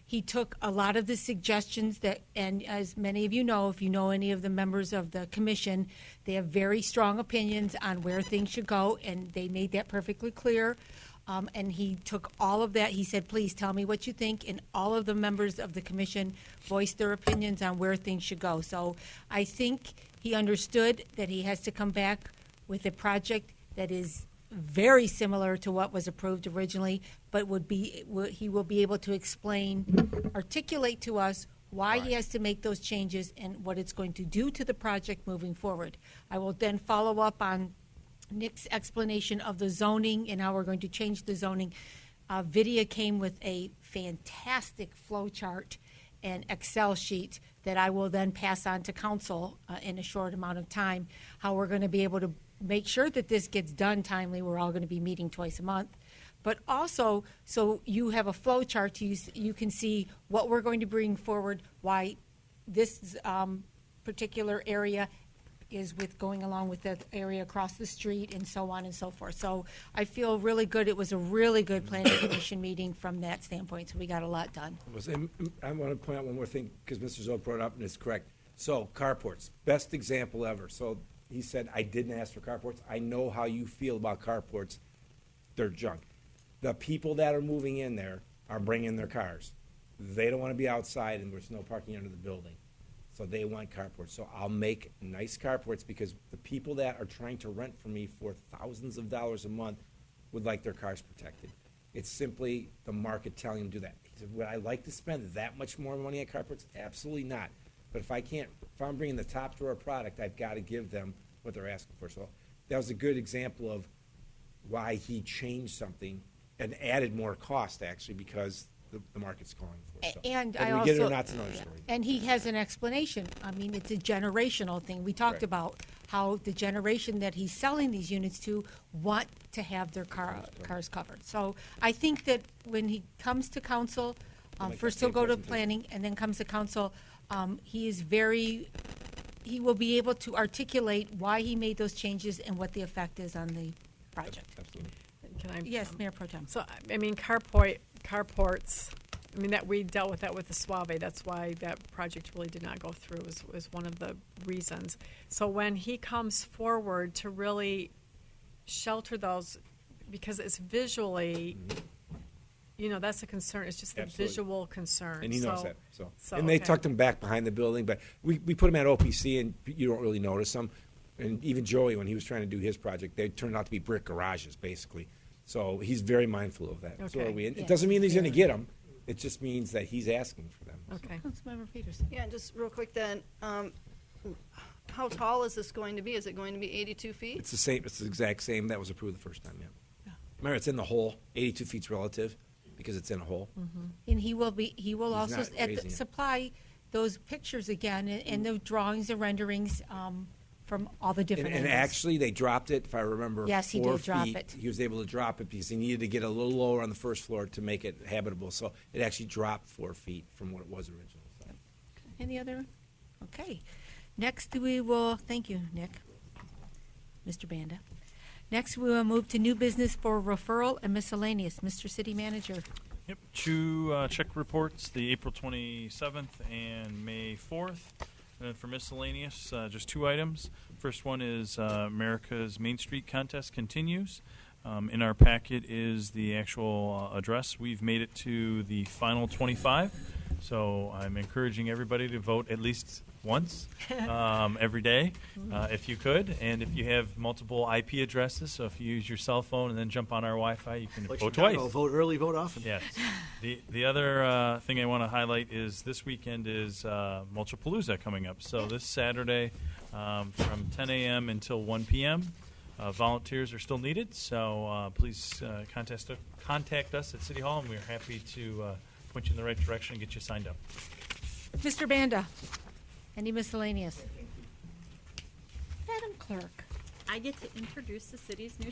He took a lot of the suggestions that, and as many of you know, if you know any of the members of the commission, they have very strong opinions on where things should go, and they made that perfectly clear. And he took all of that. He said, please tell me what you think. And all of the members of the commission voiced their opinions on where things should go. So I think he understood that he has to come back with a project that is very similar to what was approved originally, but he will be able to articulate to us why he has to make those changes and what it's going to do to the project moving forward. I will then follow up on Nick's explanation of the zoning and how we're going to change the zoning. Vidya came with a fantastic flow chart and Excel sheet that I will then pass on to council in a short amount of time, how we're going to be able to make sure that this gets done timely. We're all going to be meeting twice a month. But also, so you have a flow chart, you can see what we're going to bring forward, why this particular area is with going along with the area across the street and so on and so forth. So I feel really good. It was a really good planning commission meeting from that standpoint, so we got a lot done. I want to point out one more thing, because Mr. Zoe brought it up, and it's correct. So carports, best example ever. So he said, I didn't ask for carports. I know how you feel about carports. They're junk. The people that are moving in there are bringing their cars. They don't want to be outside, and there's no parking under the building. So they want carports. So I'll make nice carports, because the people that are trying to rent from me for thousands of dollars a month would like their cars protected. It's simply the market telling them to do that. He said, would I like to spend that much more money on carports? Absolutely not. But if I'm bringing the top drawer product, I've got to give them what they're asking for. So that was a good example of why he changed something and added more cost, actually, because the market's calling for it. So And whether I we get it or also, not's another story. and he has an explanation. I mean, it's a generational thing. We talked Right. about how the generation that he's selling these units to want to have their cars covered. So I think that when he comes to council, Like first that he'll go to presentation. planning and then comes to council, he will be able to articulate why he made those changes and what the effect is on the project. Absolutely. Can I? Yes, Mayor Pro Tem. So, I mean, carports, I mean, that we dealt with that with the Suave. That's why that project really did not go through, was one of the reasons. So when he comes forward to really shelter those, because it's visually, that's a concern. It's just the Absolutely. visual concern. And he knows So- that. So okay. they tucked him back behind the building, but we put him at OPC, and you don't really notice them. And even Joey, when he was trying to do his project, they turned out to be brick garages, basically. So he's very mindful of that. So Okay. are we. And Yes. it doesn't mean he's going to get them. It just means that he's asking for them. Okay. Councilmember Peterson. Yeah, just real quick then, how tall is this going to be? Is it going to be 82 feet? It's the same. It's the exact same that was approved the first time. Yeah. Remember, it's in the hole. 82 feet's relative because it's in a hole. And he will He's also not raising it. supply those pictures again and the drawings and renderings from all the different And angles. actually, they dropped it, if I remember, Yes, he 4 did drop feet. it. He was able to drop it because he needed to get a little lower on the first floor to make it habitable. So it actually dropped 4 feet from what it was originally. So. Any other? Okay. Next, thank you, Nick. Mr. Banda. Next, we will move to new business for referral and miscellaneous. Mr. City Manager. Yep, two check reports, the April 27th and May 4th. And then for miscellaneous, just two items. First one is America's Main Street contest continues. In our packet is the actual address. We've made it to the final 25, so I'm encouraging everybody to vote at least once every day, if you could. And if you have multiple IP addresses, so if you use your cell phone and then jump on our Wi-Fi, you can Like vote Chicago, twice. vote early, vote often. Yes. The other thing I want to highlight is this weekend is Mulchapalooza coming up. So this Saturday from 10 a.m. until 1 p.m., volunteers are still needed. So please contact us at City Hall, and we're happy to point you in the right direction and get you signed up. Mr. Banda. Any miscellaneous? Madam Clerk. I get to introduce the city's new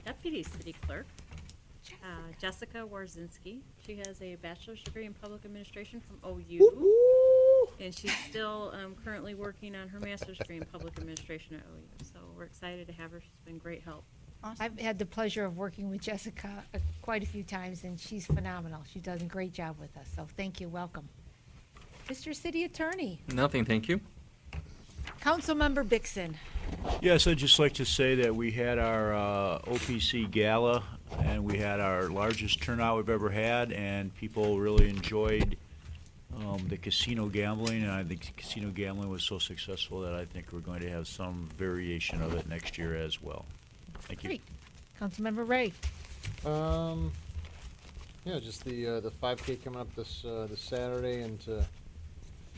deputy city clerk, Jessica Warzinski. She has a bachelor's degree in public administration from OU, and she's still currently working on her master's degree in public administration at OU. So we're excited to have her. She's been great help. I've had the pleasure of working with Jessica quite a few times, and she's phenomenal. She does a great job with us, so thank you. Welcome. Mr. City Attorney. Nothing, thank you. Councilmember Bixson. Yes, I'd just like to say that we had our OPC gala, and we had our largest turnout we've ever had, and people really enjoyed the casino gambling, and I think casino gambling was so successful that I think we're going to have some variation of it next year as well. Thank you. Great. Councilmember Ray. Yeah, just the 5K coming up this Saturday, and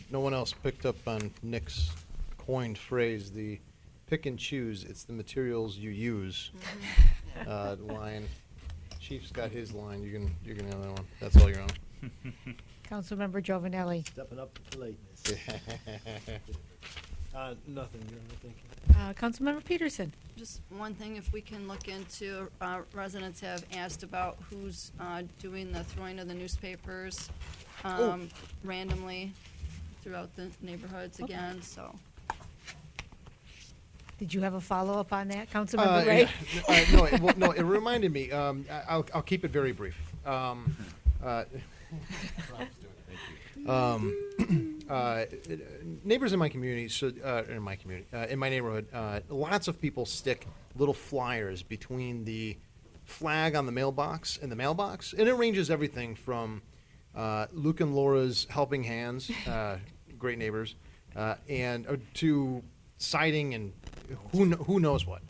no one else picked up on Nick's coined phrase, the pick and choose. It's the materials you use line. Chief's got his line. You're gonna have that one. That's all you're on. Councilmember Giovanelli. Stepping up to lateness. Nothing, Your Honor, thank you. Councilmember Peterson. Just one thing, if we can look into, residents have asked about who's doing the throwing of the newspapers randomly throughout the neighborhoods again, so. Did you have a follow-up on that, Councilmember Ray? No, it reminded me. I'll keep it very brief. Neighbors in my community, in my neighborhood, lots of people stick little flyers between the flag on the mailbox and the mailbox, and it ranges everything from Luke and Laura's Helping Hands, great neighbors, and to siding and who knows what.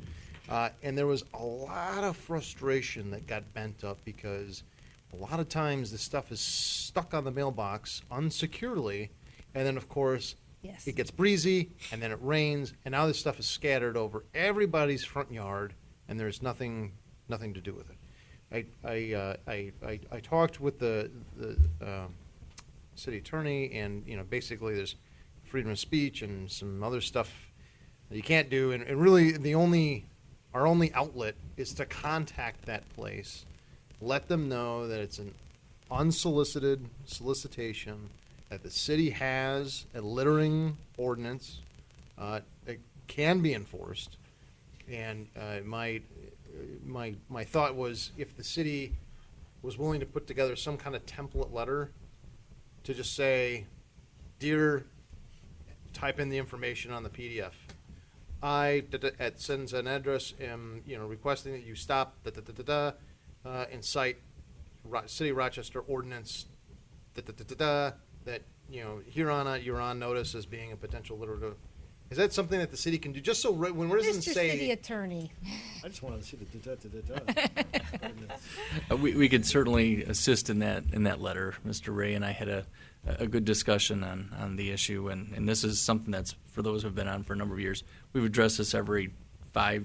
And there was a lot of frustration that got bent up because a lot of times the stuff is stuck on the mailbox unsecurely, and then of course it gets breezy, and then it rains, and now this stuff is scattered over everybody's front yard, and there's nothing to do with it. I talked with the city attorney, and basically there's freedom of speech and some other stuff that you can't do, and really our only outlet is to contact that place, let them know that it's an unsolicited solicitation, that the city has a littering ordinance that can be enforced, and my thought was if the city was willing to put together some kind of template letter to just say, dear, type in the information on the PDF. I sends an address, am requesting that you stop and cite City of Rochester ordinance that you're on notice as being a potential litter. Is that something that the city can do? Just so when residents Mr. say, City Attorney. I just wanted to see the We could certainly assist in that letter. Mr. Ray and I had a good discussion on the issue, and this is something that's, for those who have been on for a number of years, we've addressed this every 5-6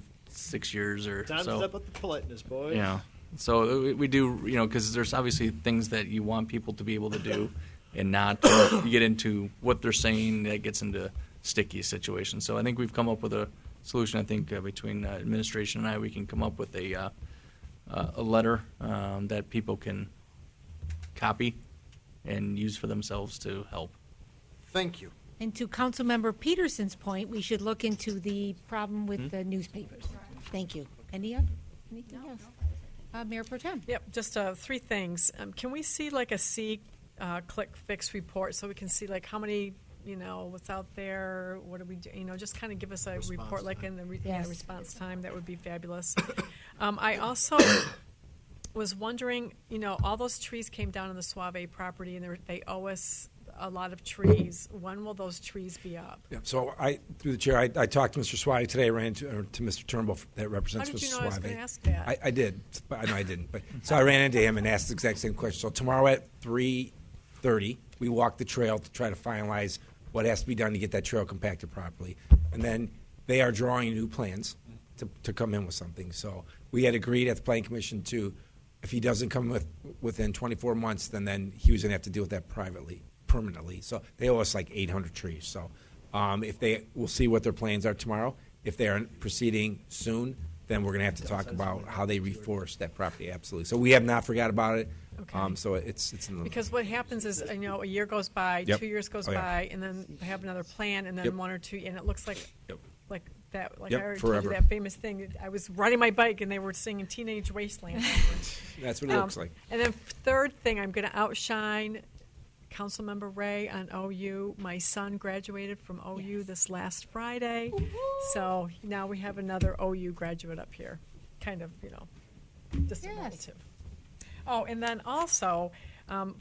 years or Time so. to step up the politeness, boys. Yeah. So we do, because there's obviously things that you want people to be able to do and not you get into what they're saying that gets into sticky situations. So I think we've come up with a solution. I think between administration and I, we can come up with a letter that people can copy and use for themselves to help. thank you. And to Councilmember Peterson's point, we should look into the problem with the newspapers. Thank you. Anything else? Mayor Pro Tem. Yep, just three things. Can we see like a click fix report so we can see like how many, what's out there, what do we do, just kind of give us a report like in the Yes. response time. That would be fabulous. I also was wondering, all those trees came down on the Suave property and they owe us a lot of trees. When will those trees be up? Yeah, so through the chair, I talked to Mr. Suave today. I ran to Mr. Turnbull that represents How did Mr. you know I was Suave. going to ask that? I did, but no, I didn't. But so I ran into him and asked the exact same question. So tomorrow at 3:30, we walk the trail to try to finalize what has to be done to get that trail compacted properly, and then they are drawing new plans to come in with something. So we had agreed at the Planning Commission to, if he doesn't come within 24 months, then he was going to have to deal with that permanently. So they owe us like 800 trees. So we'll see what their plans are tomorrow. If they aren't proceeding soon, then we're going to have to talk about how they reforest that property. Absolutely. So we have not forgot about it. Okay. So it's in the. Because what happens is, a year goes by, Yep. 2 years goes Oh, yeah. by, and then they have another plan, and then Yep. 1 or 2, and it looks like Yep. like that. Like Yep, I already told forever. you that famous thing. I was riding my bike, and they were singing "Teenage Wasteland." That's what it looks like. And then third thing, I'm going to outshine Councilmember Ray on OU. My son graduated from OU this last Friday, so now we have another OU graduate up here. Kind of, just a relative. Oh, and then also,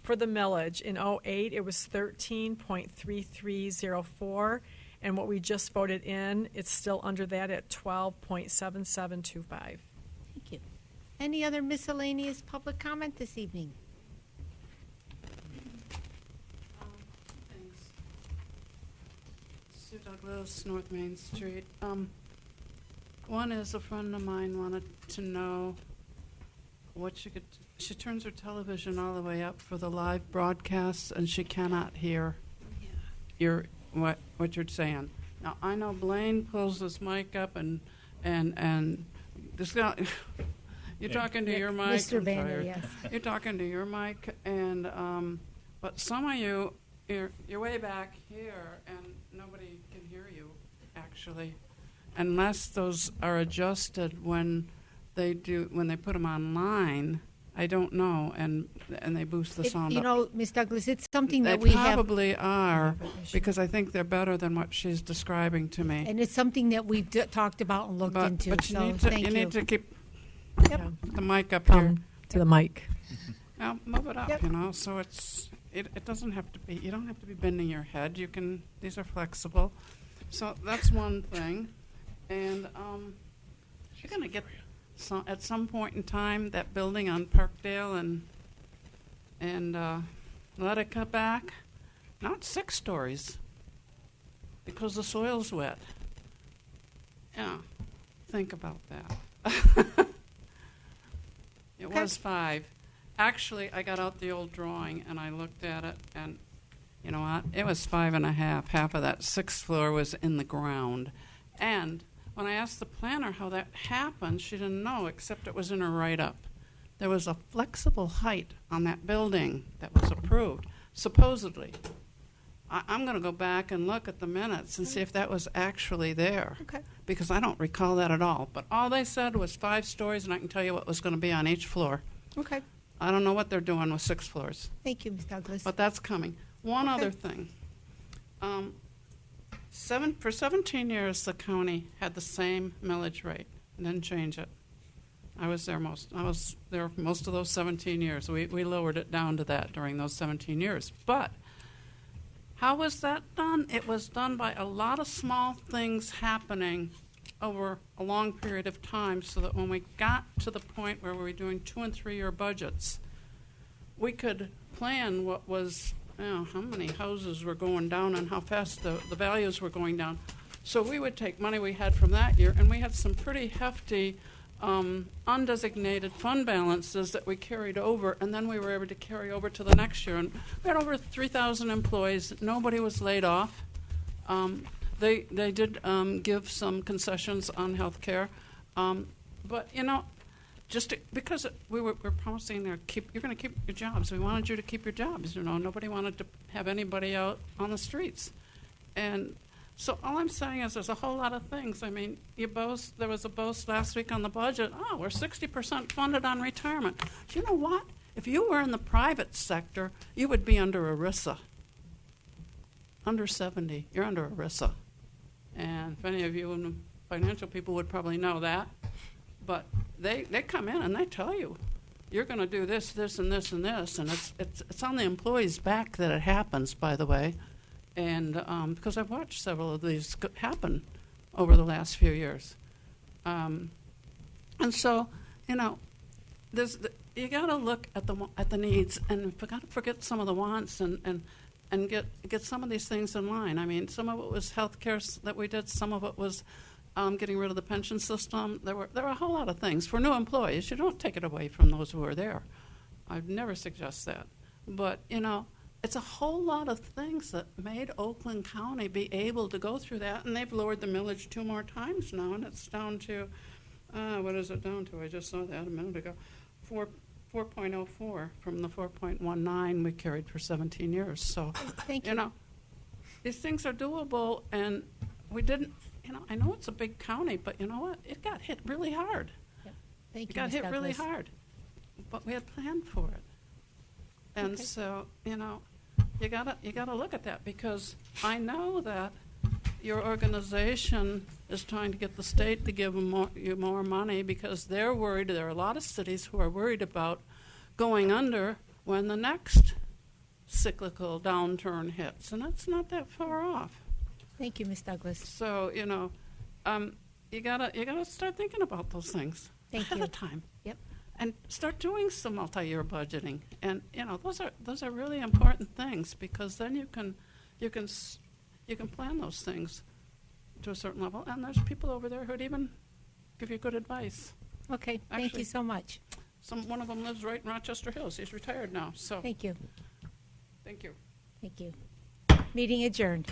for the millage, in '08, it was 13.3304, and what we just voted in, it's still under that at 12.7725. Thank you. Any other miscellaneous public comment this evening? Sue Douglas, North Main Street. One is a friend of mine wanted to know what she turns her television all the way up for the live broadcasts and she cannot hear what you're saying. Now, I know Blaine pulls his mic up and this guy, you're talking to your mic. Mr. I'm Banner, tired. yes. You're talking to your mic and, but some of you're way back here and nobody can hear you, actually. Unless those are adjusted when they put them online, I don't know, and they boost the sound up. Ms. Douglas, it's something They that we have. probably are, because I think they're better than what she's describing to me. And it's something that we've talked about and looked into. But you So need to, thank you need to keep Yep. the mic up here. To the mic. Now, move it up, Yep. so it doesn't have to be, you don't have to be bending your head. These are flexible. So that's one thing. And you're going to get at some point in time that building on Parkdale and let it cut back. Not 6 stories because the soil's wet. Yeah, think about that. It was 5. Actually, I got out the old drawing and I looked at it, and you know what? It was 5.5. Half of that 6th floor was in the ground. And when I asked the planner how that happened, she didn't know, except it was in her write-up. There was a flexible height on that building that was approved, supposedly. I'm going to go back and look at the minutes and see if that was actually there. Okay. Because I don't recall that at all. But all they said was 5 stories, and I can tell you what was going to be on each floor. Okay. I don't know what they're doing with 6 floors. Thank you, Ms. Douglas. But that's coming. One Okay. other thing. For 17 years, the county had the same millage rate and didn't change it. I was there most of those 17 years. We lowered it down to that during those 17 years. But how was that done? It was done by a lot of small things happening over a long period of time, so that when we got to the point where we were doing 2- and 3-year budgets, we could plan what was, how many houses were going down and how fast the values were going down. So we would take money we had from that year, and we had some pretty hefty undesignated fund balances that we carried over, and then we were able to carry over to the next year. And we had over 3,000 employees. Nobody was laid off. They did give some concessions on health care. But, just because we're promising you're going to keep your jobs. We wanted you to keep your jobs. Nobody wanted to have anybody out on the streets. And so all I'm saying is there's a whole lot of things. I mean, there was a boast last week on the budget. Oh, we're 60% funded on retirement. Do you know what? If you were in the private sector, you would be under ERISA. Under 70, you're under ERISA. And if any of you financial people would probably know that. But they come in and they tell you, you're going to do this, this, and this, and this. And it's on the employee's back that it happens, by the way. And because I've watched several of these happen over the last few years. And so, you know, you got to look at the needs, and you got to forget some of the wants and get some of these things in line. I mean, some of it was health care that we did. Some of it was getting rid of the pension system. There were a whole lot of things. For new employees, you don't take it away from those who are there. I'd never suggest that. But, you know, it's a whole lot of things that made Oakland County be able to go through that, and they've lowered the millage 2 more times now, and it's down to, what is it down to? I just saw that a minute ago. 4.04 from the 4.19 we carried for 17 years. So, Thank you. you know, these things are doable, and we didn't, you know, I know it's a big county, but you know what? It got hit really hard. Thank It you, got Ms. hit really Douglas. hard, but we had planned for it. And Okay. so, you know, you gotta look at that, because I know that your organization is trying to get the state to give you more money, because they're worried. There are a lot of cities who are worried about going under when the next cyclical downturn hits, and that's not that far off. Thank you, Ms. Douglas. So, you know, you gotta start thinking about those things ahead of time. Yep. And start doing some multi-year budgeting, and you know those are really important things, because then you can plan those things to a certain level, and there's people over there who'd even give you good advice. Okay, thank Actually, you so much. One of them lives right in Rochester Hills. He's retired now. So Thank you. Thank you. Thank you. Meeting adjourned.